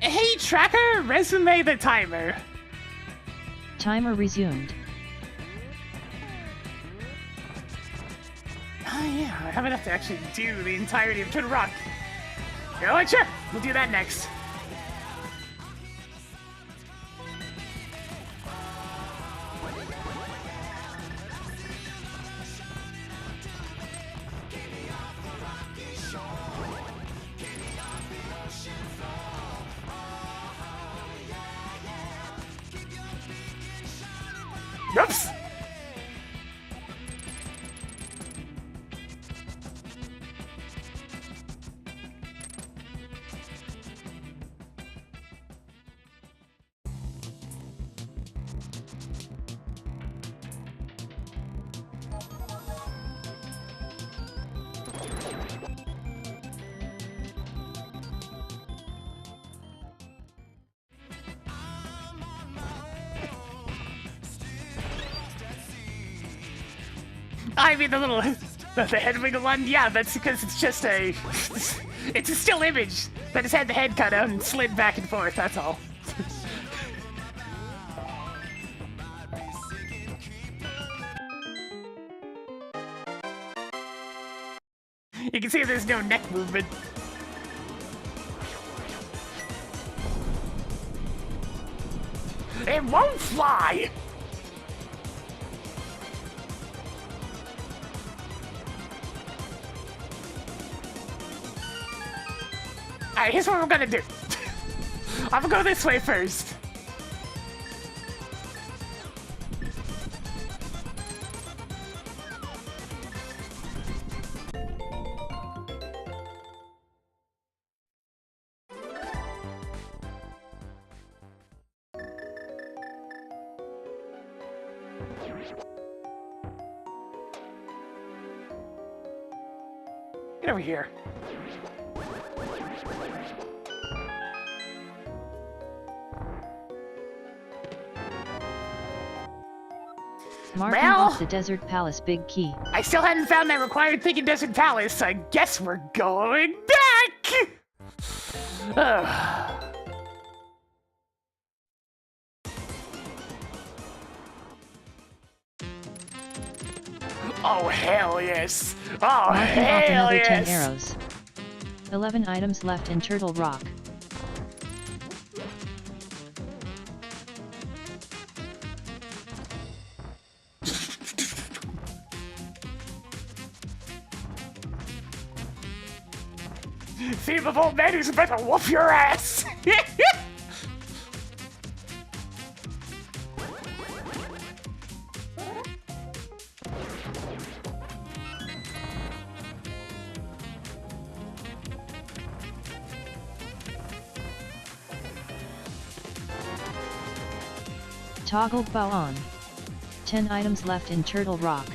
Hey, tracker, resume the timer. Timer resumed. Oh yeah, I have enough to actually do the entirety of Turtle Rock. You know what, sure, we'll do that next. Oops! I mean the little, the head wiggle one, yeah, that's because it's just a, it's a still image that has had the head cut out and slid back and forth, that's all. You can see there's no neck movement. It won't fly! Alright, here's what we're gonna do. I'm gonna go this way first. Get over here. Marking Well, off the Desert Palace big key. I still hadn't found that required thing in Desert Palace, so I guess we're going back! Ugh. Oh, hell yes! Oh, Marking off hell another 10 yes! arrows. 11 items left in Turtle Rock. Theme of old man who's about to whoop your ass! Toggle bow on. 10 items left in Turtle Rock.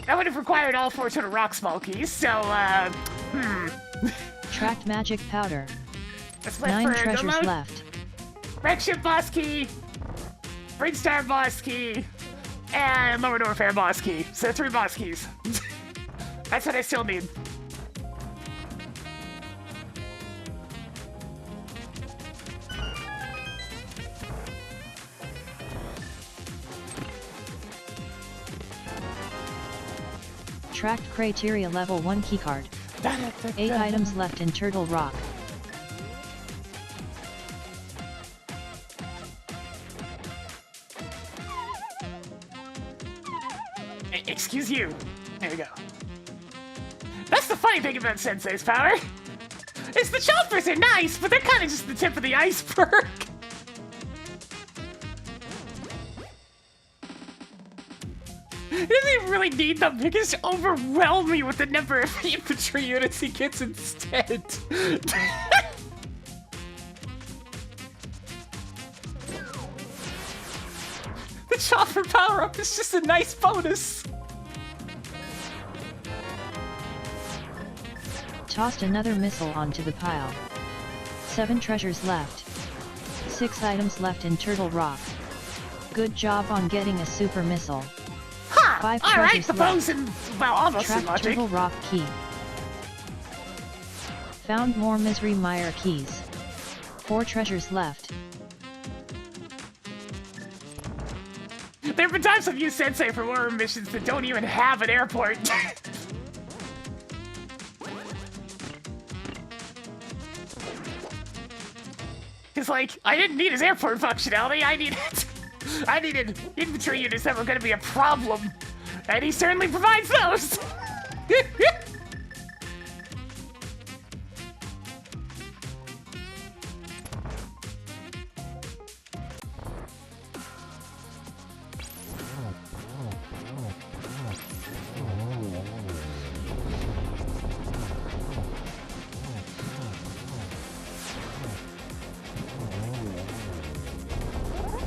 That would have required all 4 Turtle Rock small keys, so, Tracked magic powder. Let's play 9 for treasures Gummo. left. Red Ship boss key, Bringstar boss key, and Lower Door Fair boss key. So 3 boss keys. That's what I still need. Tracked criteria level 1 keycard. 8 items left in Turtle Rock. Excuse you. There we go. That's the funny thing about Sensei's power. Is the choppers are nice, but they're kind of just the tip of the iceberg. He doesn't even really need them. He can just overwhelm me with the number of infantry units he gets instead. The chopper power-up is just a nice bonus. Tossed another missile onto the pile. 7 treasures left. 6 items left in Turtle Rock. Good job on getting a super missile. Ha! 5 All right, treasures the left. bows and, well, almost in Tracked logic. Turtle Rock key. Found more Misery Mire keys. 4 treasures left. There have been times I've used Sensei for war missions that don't even have an airport. Cause like, I didn't need his airport functionality, I needed infantry units that were gonna be a problem. And he certainly provides those!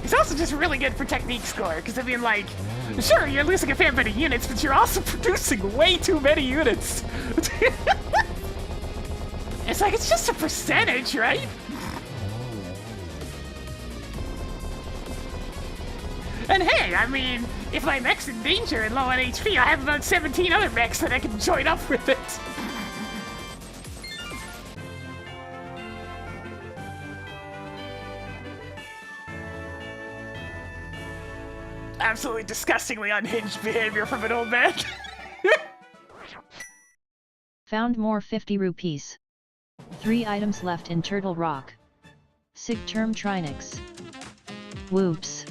It's also just really good for technique score, because I mean, like, sure, you're losing a fair bit of units, but you're also producing way too many units. It's like, it's just a percentage, right? And hey, I mean, if my mech's in danger and low on HP, I have about 17 other mechs that I can join up with it. Absolutely disgustingly unhinged behavior from an old man. Found more 50 rupees. 3 items left in Turtle Rock. Sig term Trinix. Whoops.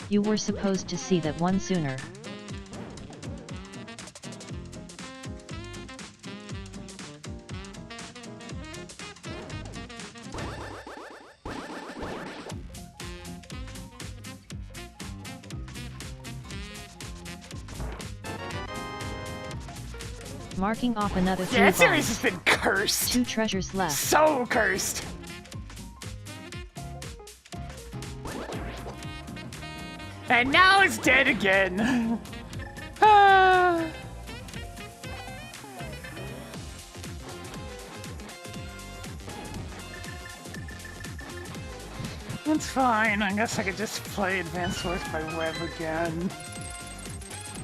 You were supposed to see that one sooner. Marking off another 3 Yeah, that series bombs. has been cursed. 2 treasures left. So cursed. And now it's dead again. Ah. That's fine. I guess I could just play Advanced Wars by Web again.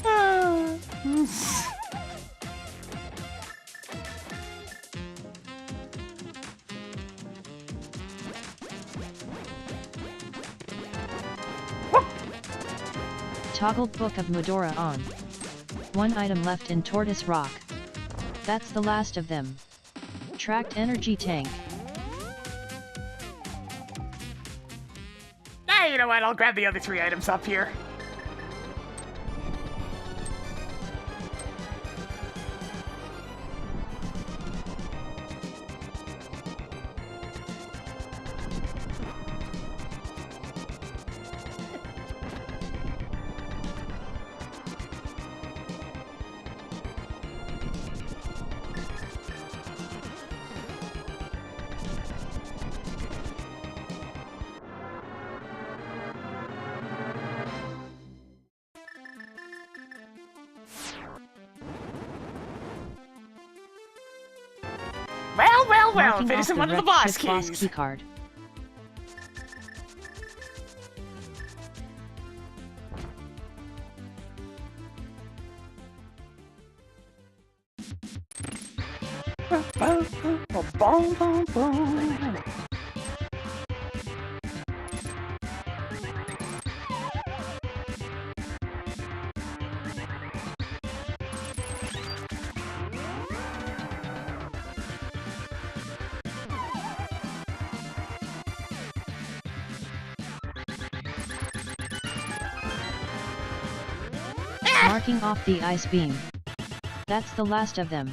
Ah. Toggled Book of Medora on. One item left in Tortoise Rock. That's the last of them. Tracked Energy Tank. Ah, you know what? I'll grab the other 3 items up here. Well, Marking finishing off one of the red boss chip boss keys. keycard. Marking off the ice beam. That's the last of them.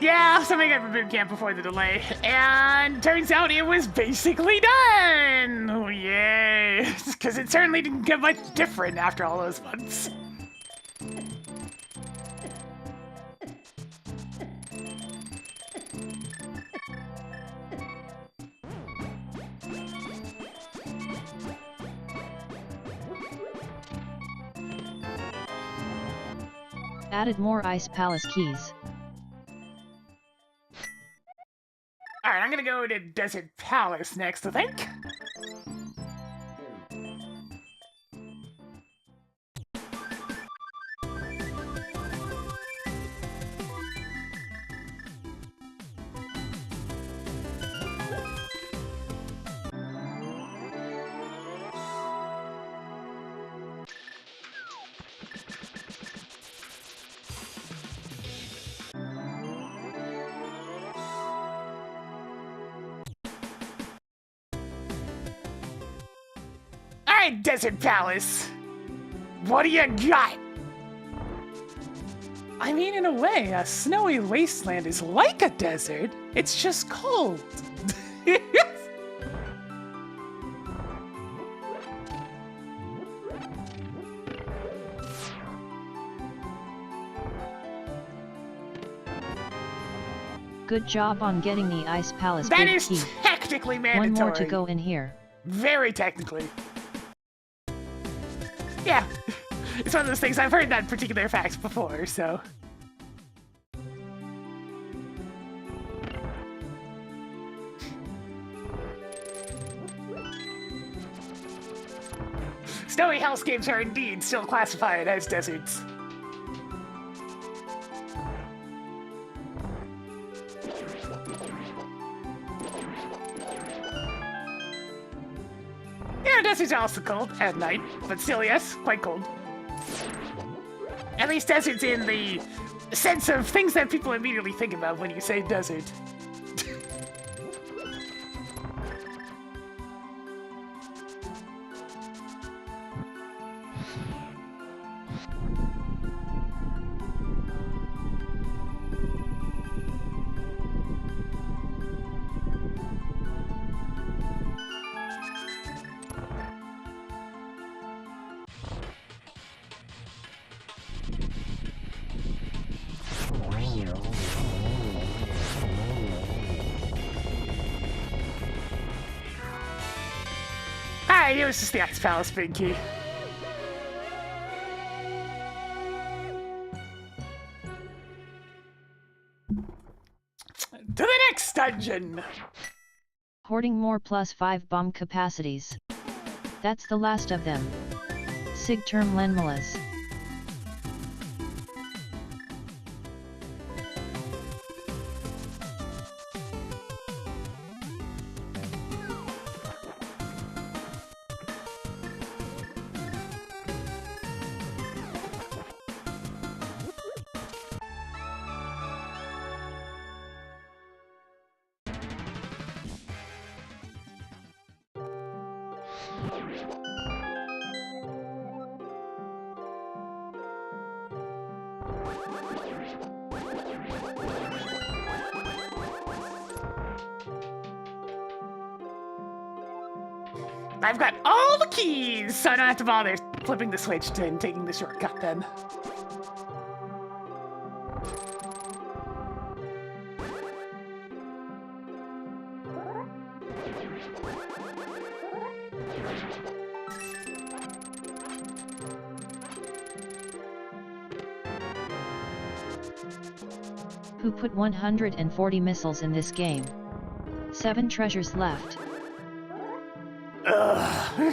Yeah, something got from boot camp before the delay, and turns out it was basically done! Oh, yay! Because it certainly didn't get much different after all those months. Added more Ice Palace keys. Alright, I'm gonna go to Desert Palace next, I think. Alright, Desert Palace. What do you got? I mean, in a way, a snowy wasteland is like a desert. It's just cold. Good job on getting the Ice Palace That big is key. technically mandatory. One more to go in here. Very technically. Yeah. It's one of those things, I've heard that particular fact before, so. Snowy hellscapes are indeed still classified as deserts. Yeah, deserts are also cold at night, but still, yes, quite cold. At least deserts in the sense of things that people immediately think about when you say desert. Alright, it was just the Ice Palace big key. To the next dungeon! Hoarding more +5 bomb capacities. That's the last of them. Sig term Lenmalas. I've got all the keys, so I don't have to bother flipping the switch and taking the shortcut then. Who put 140 missiles in this game? 7 treasures left. Ugh.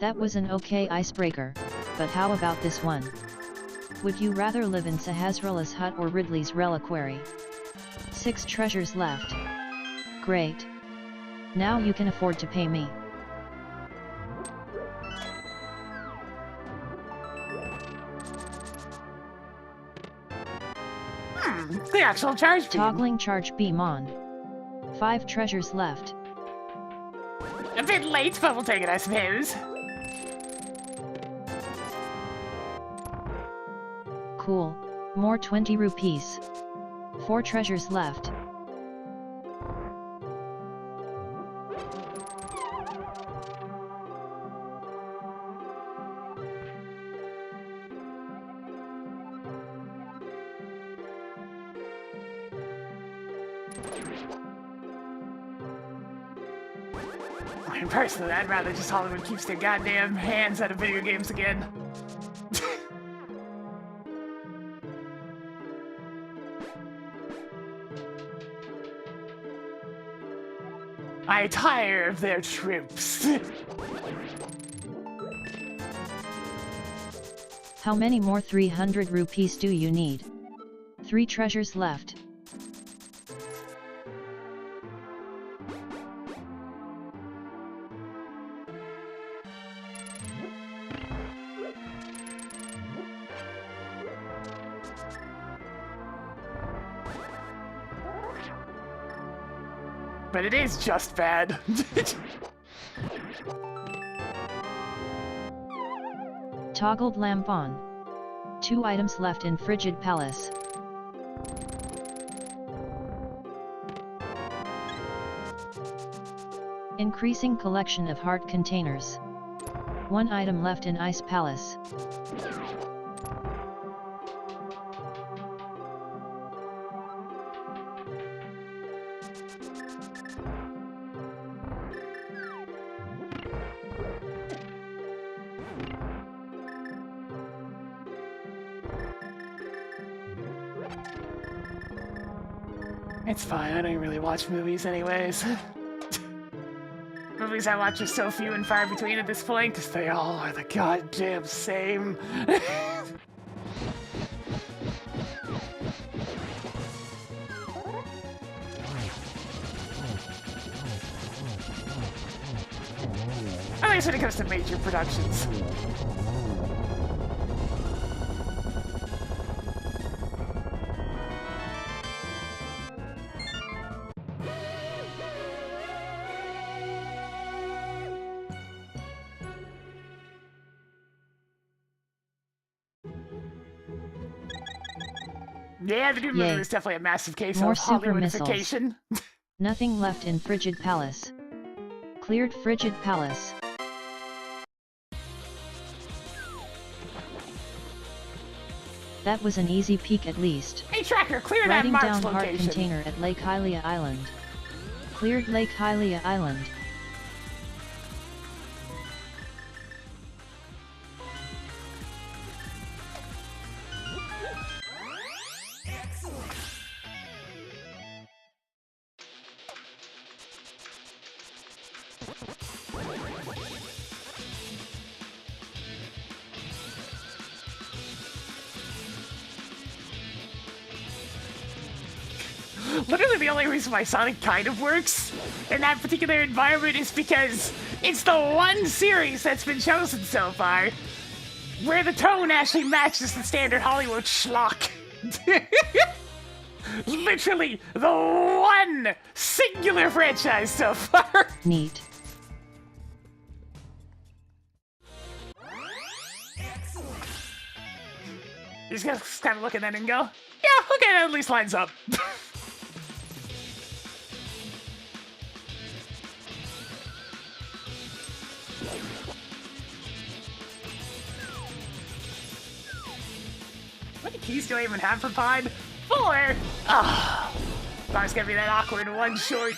That was an okay icebreaker, but how about this one? Would you rather live in Sahasrala's hut or Ridley's reliquary? 6 treasures left. Great. Now you can afford to pay me. The actual charge beam. Toggling charge beam on. 5 treasures left. A bit late, but we'll take it, I suppose. Cool. More 20 rupees. 4 treasures left. I mean, personally, I'd rather just Hollywood keeps their goddamn hands out of video games again. I tire of their troops. How many more 300 rupees do you need? 3 treasures left. But it is just bad. Toggled lamp on. 2 items left in Frigid Palace. Increasing collection of heart containers. 1 item left in Ice Palace. It's fine, I don't really watch movies anyways. Movies I watch are so few and far between at this point, because they all are the goddamn same. At least when it comes to major productions. Yeah, the new movie Yay. was definitely a massive case More of super Hollywoodification. Nothing left in Frigid Palace. Cleared Frigid Palace. That was an easy peek at least. Hey Tracker, clear that Writing Mark's down heart location. container at Lake Hylia Island. Cleared Lake Hylia Island. Literally the only reason why Sonic kind of works in that particular environment is because it's the one series that's been chosen so far. where the tone actually matches the standard Hollywood schlock. Literally the one singular franchise so far. Neat. You just gotta kind of look at that and go, yeah, okay, that at least lines up. What keys do I even have for Pod? 4! Ah, thought it was gonna be that awkward one short.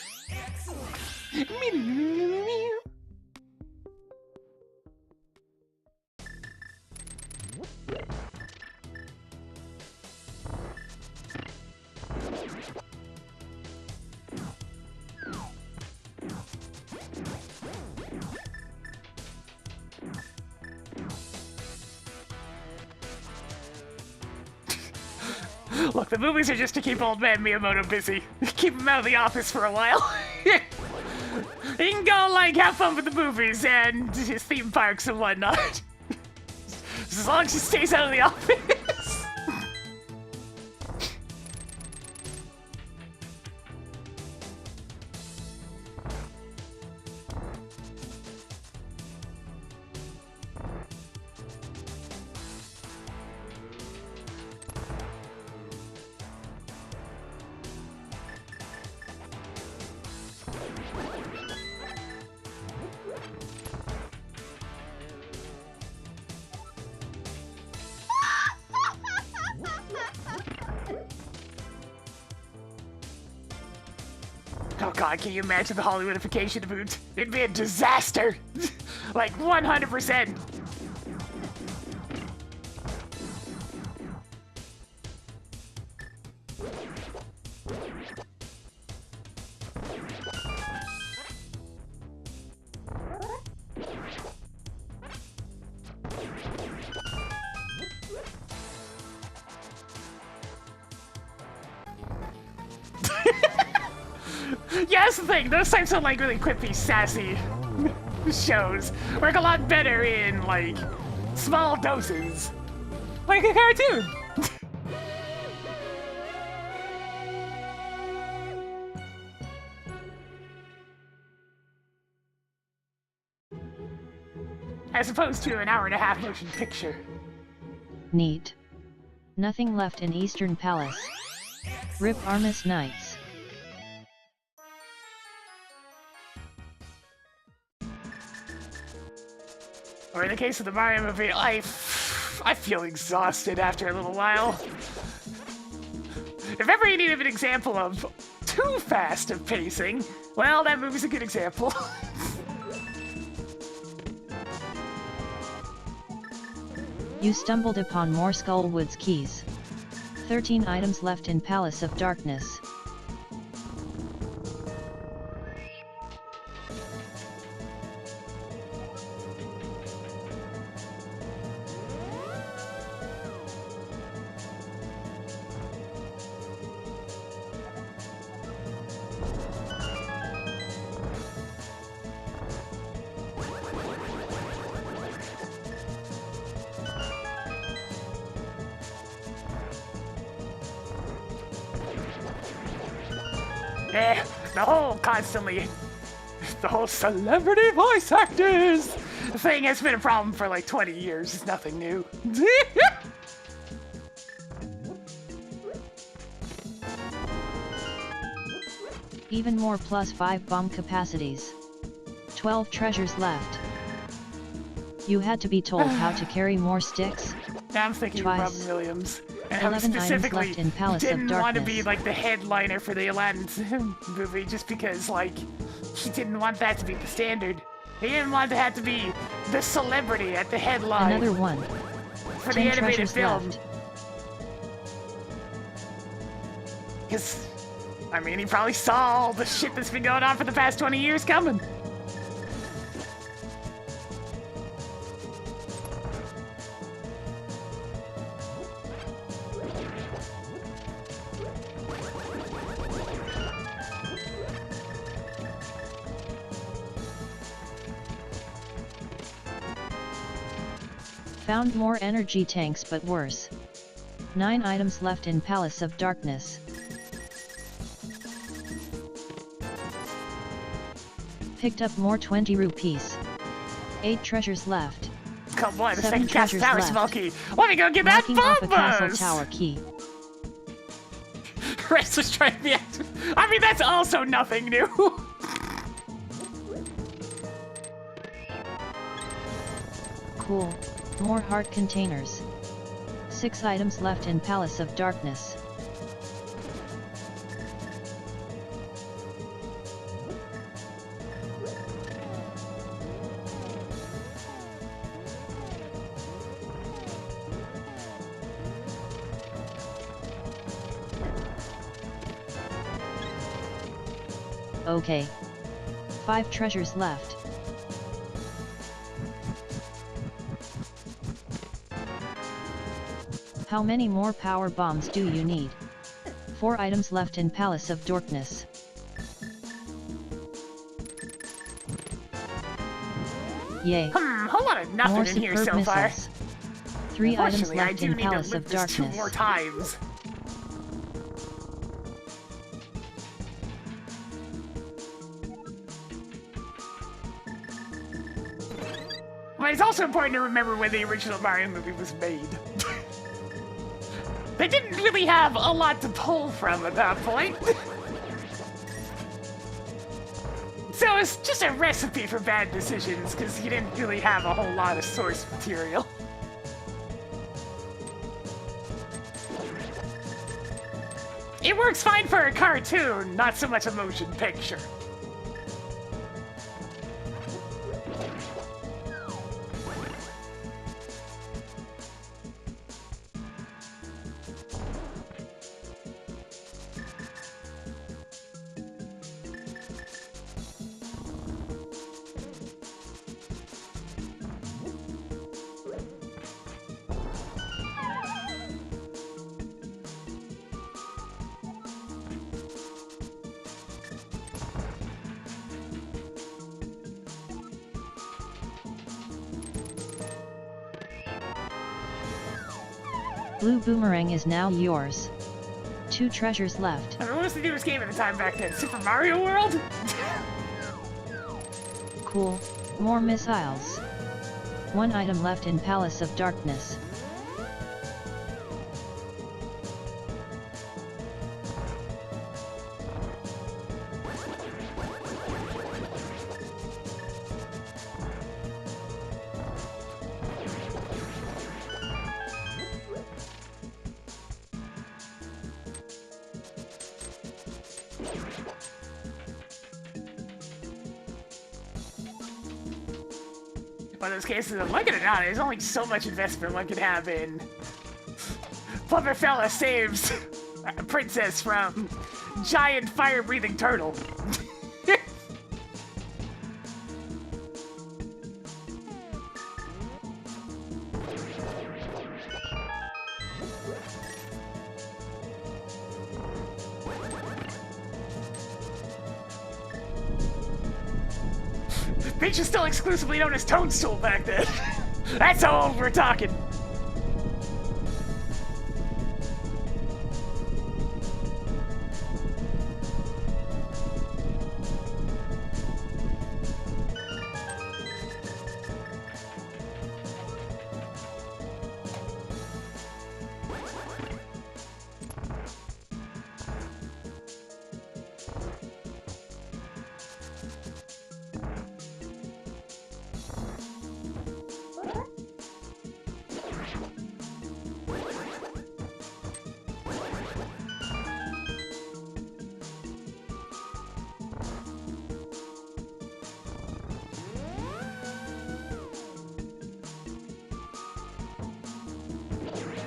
Look, the movies are just to keep old man Miyamoto busy. Keep him out of the office for a while. He can go, like, have fun with the movies and his theme parks and whatnot. As long as he stays out of the office. Oh god, can you imagine the Hollywoodification of it? It'd be a disaster! Like, 100%! Yeah, that's the thing. Those types of, like, really quippy, sassy shows work a lot better in, like, small doses. Like a cartoon. As opposed to an hour-and-a-half motion picture. Neat. Nothing left in Eastern Palace. Rip Armis Knights. Or in the case of the Mario movie, I feel exhausted after a little while. If ever you need an example of too fast of pacing, well, that movie's a good example. You stumbled upon more Skullwood's keys. 13 items left in Palace of Darkness. The whole celebrity voice actors thing has been a problem for like 20 years. It's nothing new. Even more +5 bomb capacities. 12 treasures left. You had to be told how to carry more sticks? I'm thinking Twice. Robin Williams. And 11 specifically items left in Palace of didn't want to Darkness. be like the headliner for the Aladdin movie just because like he didn't want that to be the standard. He didn't want to have to be the celebrity at the headline Another one. for the 10 animated treasures film. left. Because, I mean, he probably saw all the shit that's been going on for the past 20 years coming. Found more energy tanks but worse. 9 items left in Palace of Darkness. Picked up more 20 rupees. 8 treasures left. Come on, the 7 second cast treasures power left. spell key. Let me go get that Marking off a castle bonus! tower key. Chris was trying to be active. I mean, that's also nothing new. Cool. More heart containers. 6 items left in Palace of Darkness. Okay. 5 treasures left. How many more power bombs do you need? 4 items left in Palace of Darkness. Yay. Whole lot of nothing More in here superb so far. missiles. 3 items Unfortunately, I left do in need to Palace live of this 2 Darkness. more times. But it's also important to remember when the original Mario movie was made. They didn't really have a lot to pull from at that point. So it's just a recipe for bad decisions, because you didn't really have a whole lot of source material. It works fine for a cartoon, not so much a motion picture. Blue Boomerang is now yours. 2 treasures left. I mean, what was the newest game at the time back then? Super Mario World? Cool. More missiles. 1 item left in Palace of Darkness. One of those cases of like it or not, there's only so much investment one can have in Plumber Fella saves a princess from giant fire-breathing turtle. Peach is still exclusively known as Toadstool back then. That's how old we're talking.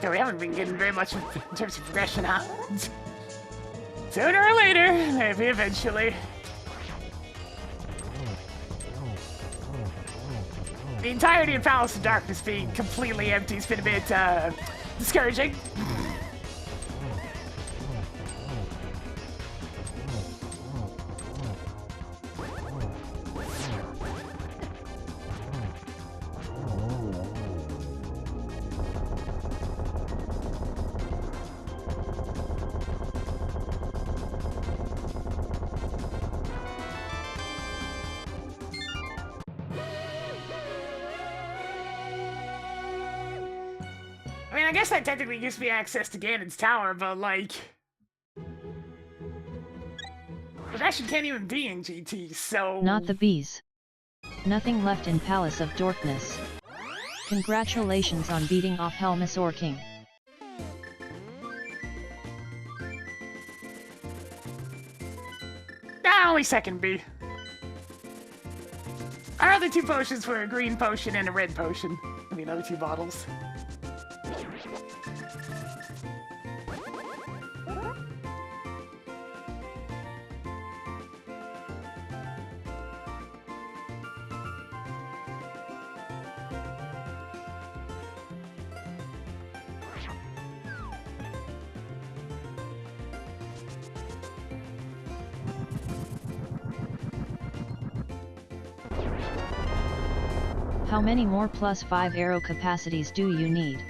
So we haven't been getting very much in terms of progression, huh? Sooner or later, maybe eventually. The entirety of Palace of Darkness being completely empty has been a bit, discouraging. I mean, I guess that technically gives me access to Ganon's tower, but like... Bastion can't even be in GT, so... Not the bees. Nothing left in Palace of Darkness. Congratulations on beating off Helmasaur King. Ah, only second B. Our other two potions were a green potion and a red potion. I mean, other two bottles. How many more +5 arrow capacities do you need?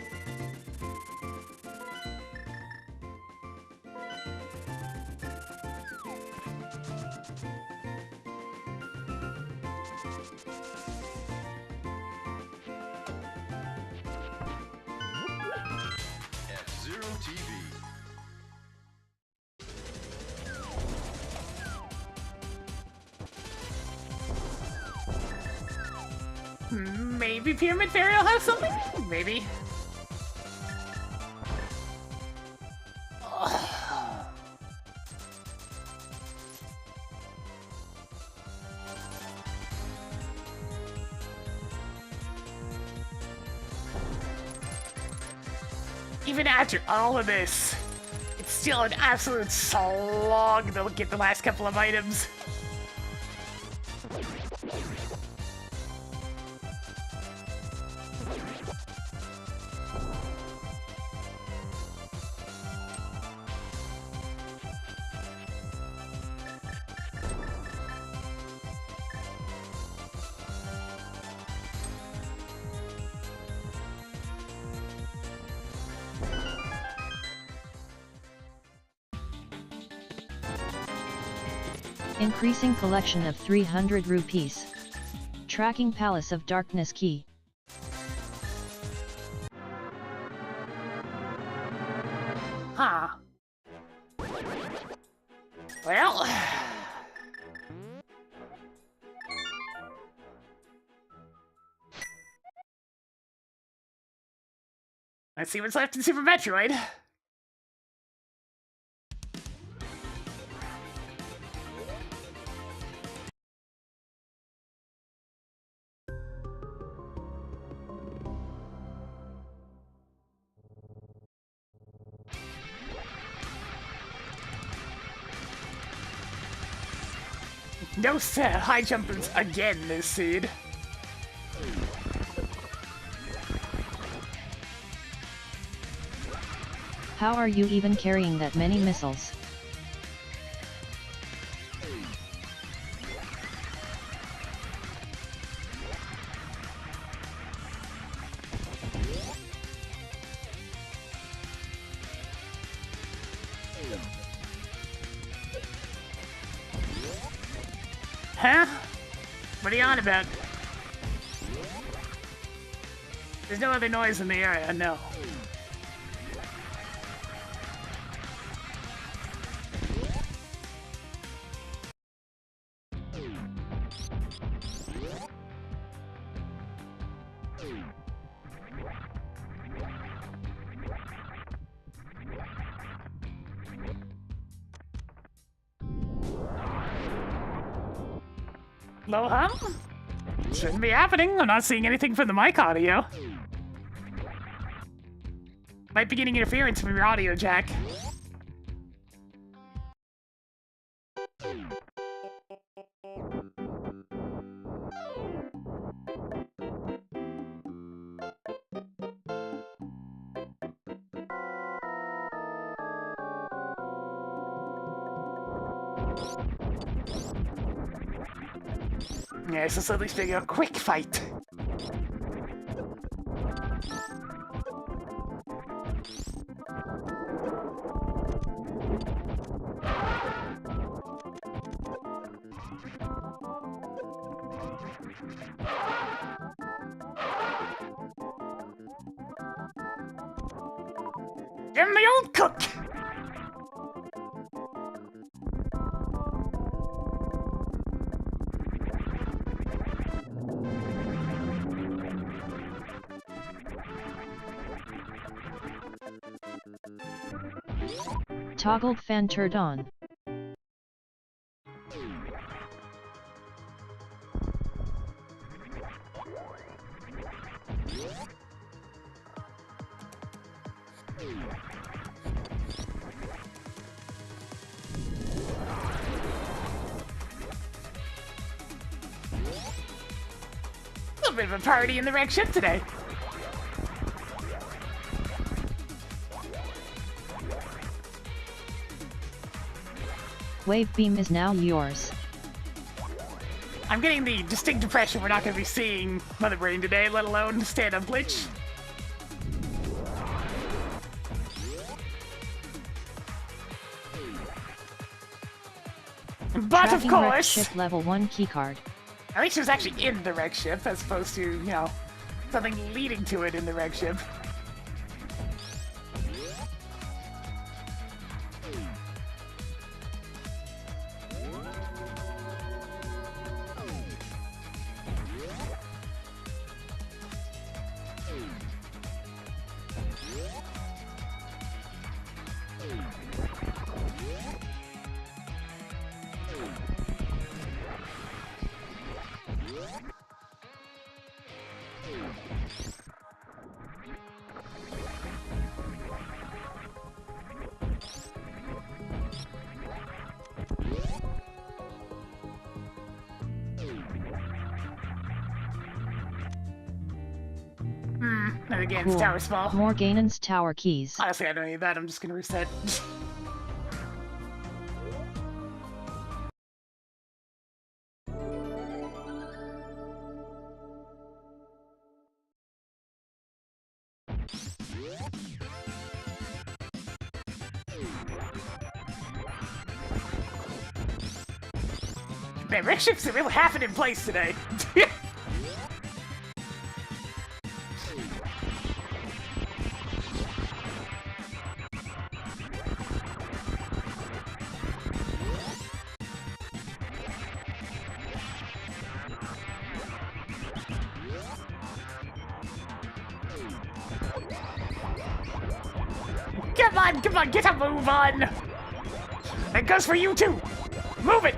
F-Zero TV. Maybe Pyramid Fairy will have something? Maybe. Even after all of this, it's still an absolute slog to get the last couple of items. Increasing collection of 300 rupees. Tracking Palace of Darkness key. Huh. Well... Let's see what's left in Super Metroid. No high jumpers again this seed. How are you even carrying that many missiles? Huh? What are you on about? There's no other noise in the area, no. Low hum? Shouldn't be happening. I'm not seeing anything from the mic audio. Might be getting interference from your audio jack. Yeah, so at least a quick fight. Give me old cook! Toggled fan turned on. A little bit of a party in the wreck ship today. Wave beam is now yours. I'm getting the distinct impression we're not going to be seeing Mother Brain today, let alone stand-up glitch. But of Tracking wreck course, ship level 1 keycard. at least she was actually in the wreck ship as opposed to, you know, something leading to it in the wreck ship. And again, it's tower small. More Ganon's tower keys. Honestly, I don't need that. I'm just gonna reset. Man, wreck ships are really half it in place today. Come on, get a move on! That goes for you too! Move it!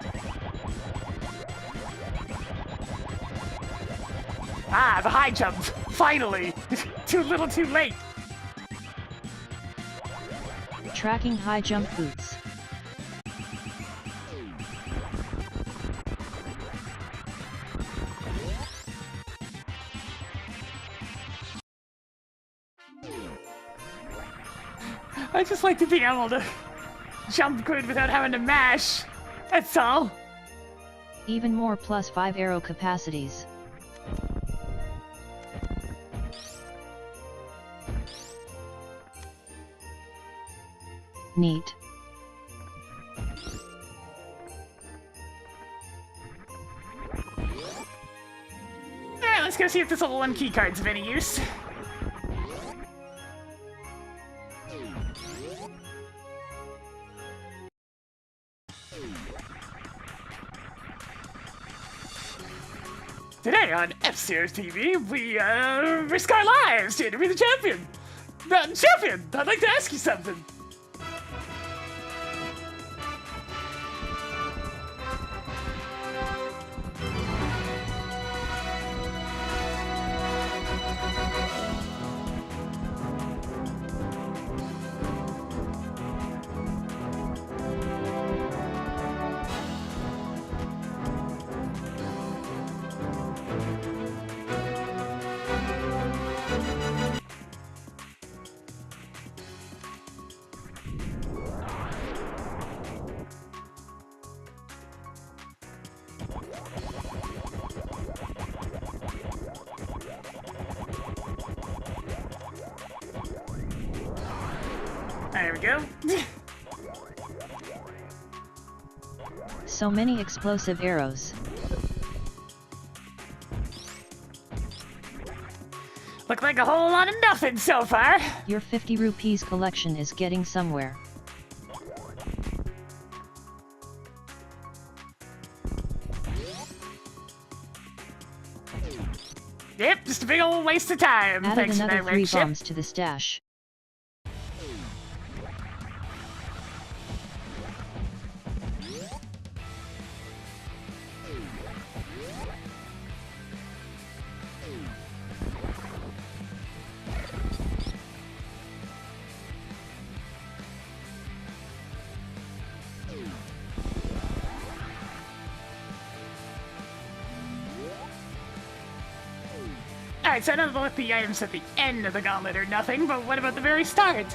Ah, the high jump! Finally! Too little too late! Tracking high jump boots. I just like to be able to jump good without having to mash. That's all. Even more +5 arrow capacities. Neat. Alright, let's go see if this level 1 keycard's of any use. Today on F-Series TV, we risk our lives to interview the champion. Champion, I'd like to ask you something. There we go. So many explosive arrows. Look like a whole lot of nothing so far. Your 50 rupees collection is getting somewhere. Yep, just a big old waste of time. Added Thanks for another that 3 red ship. bombs to the stash. Alright, so I don't know if the items at the end of the gauntlet are nothing, but what about the very start?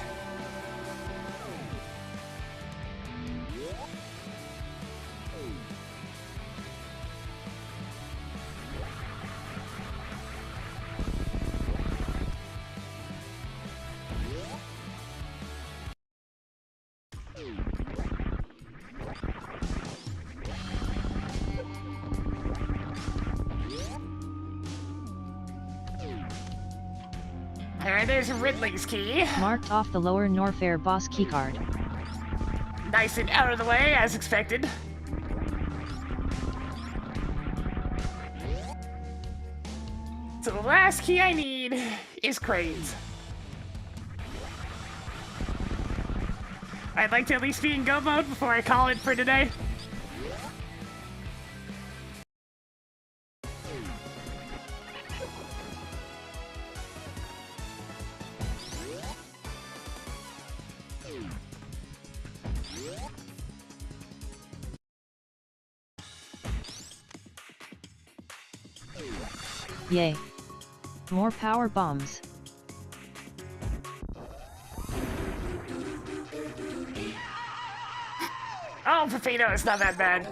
Alright, there's Ridley's key. Marked off the lower Norfair boss keycard. Nice and out of the way, as expected. So the last key I need is Crane's. I'd like to at least be in go mode before I call it for today. Yay. More power bombs. Oh, Pepito, it's not that bad.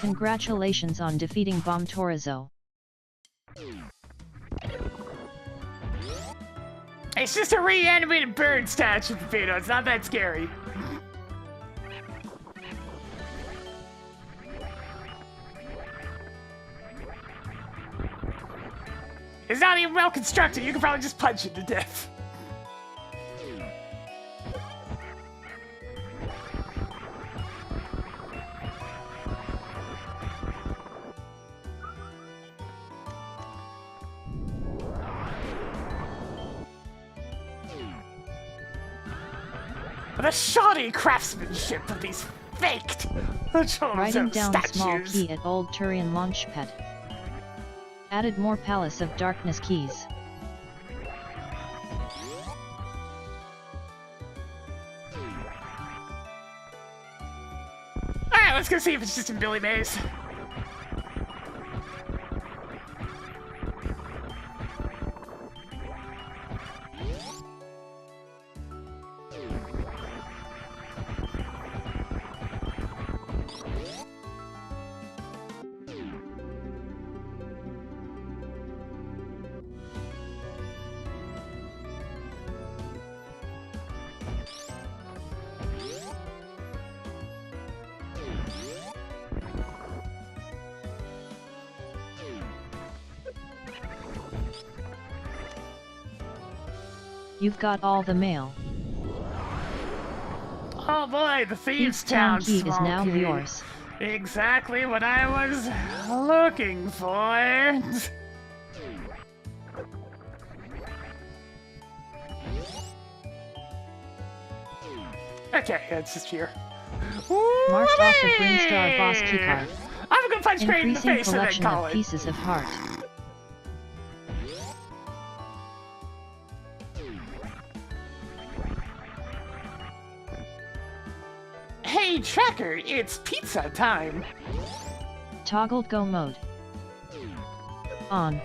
Congratulations on defeating Bomb Torizo. It's just a reanimated bird statue, Pepito. It's not that scary. It's not even well constructed. You can probably just punch it to death. The shoddy craftsmanship of these faked Writing down statues. small key at Old Turian Launchpad. Added more Palace of Darkness keys. Alright, let's go see if it's just in Billy Mays. You've got all the mail. Oh boy, the Thieves' Thieves' Town Town key is small now key. yours. Exactly what I was looking for. Okay, it's just here. Marked off the Brinstar boss keycard. I'm gonna punch Crane in the Increasing face and then collection call of it. pieces of heart. Hey, Tracker, it's pizza time. Toggled go mode. On.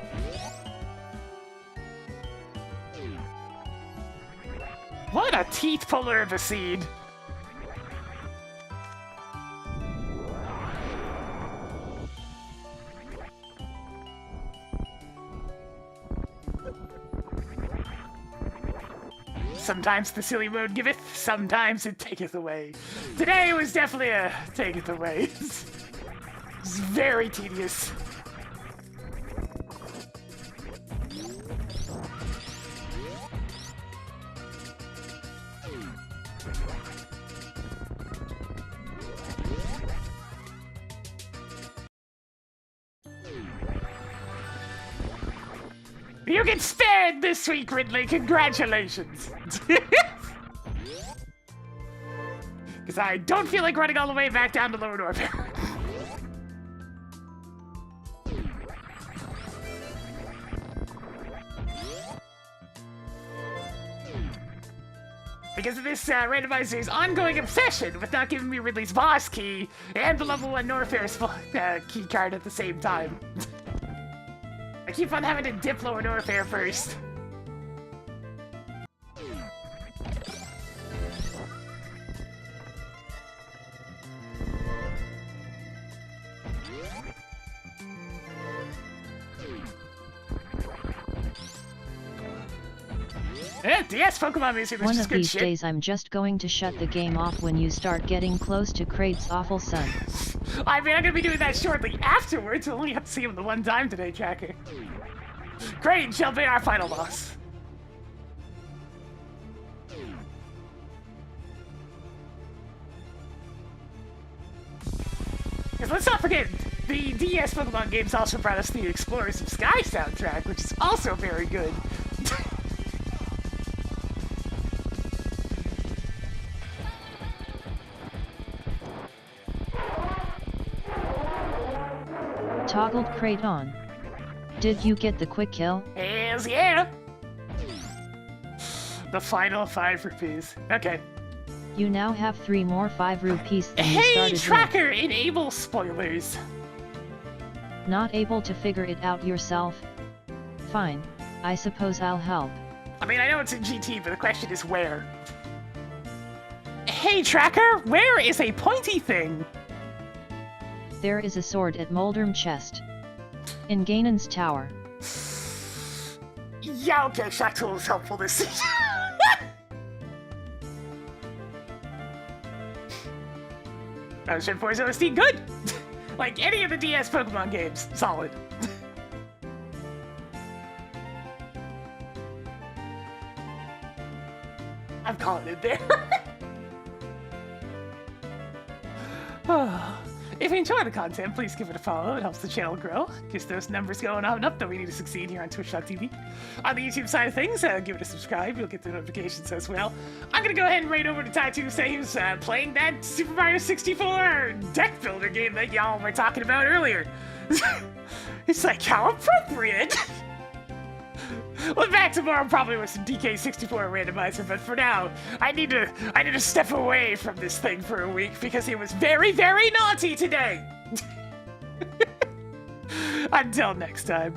What a teeth puller of a seed. Sometimes the silly mode giveth, sometimes it taketh away. Today was definitely a taketh away. It's very tedious. You get spared this week, Ridley. Congratulations. Because I don't feel like running all the way back down to Lower North. Because of this randomizer's ongoing obsession with not giving me Ridley's boss key and the level 1 Norfair's key card at the same time. I keep on having to dip Lower Norfair first. Yeah, DS Pokemon music, One which is of good these shit. days I'm just going to shut the game off when you start getting close to Kraid's awful son. I mean, I'm gonna be doing that shortly afterwards. We'll only have to see him the one time today, Tracker. Kraid shall be our final boss. Because let's not forget, the DS Pokemon games also brought us the Explorers of Sky soundtrack, which is also very good. Toggled Kraid on. Did you get the quick kill? Hells yeah! The final 5 rupees. Okay. You now have 3 more 5 rupees than you Hey, started Tracker! Enable spoilers. with. Not able to figure it out yourself? Fine, I suppose I'll help. I mean, I know it's in GT, but the question is where? Hey, Tracker! Where is a pointy thing? There is a sword at Moldrum chest. In Ganon's tower. Yeah, okay, Shock Tool is helpful this season. Ocean Force OST, good! Like any of the DS Pokemon games, solid. I'm calling it there. If you enjoy the content, please give it a follow. It helps the channel grow. Gets those numbers going on up that we need to succeed here on Twitch.tv. On the YouTube side of things, give it a subscribe. You'll get the notifications as well. I'm going to go ahead and raid over to Tattoo say who's playing that Super Mario 64 deck builder game that y'all were talking about earlier. It's like, how appropriate. We'll be back tomorrow probably with some DK64 randomizer, but for now, I need to step away from this thing for a week because it was very, very naughty today. Until next time.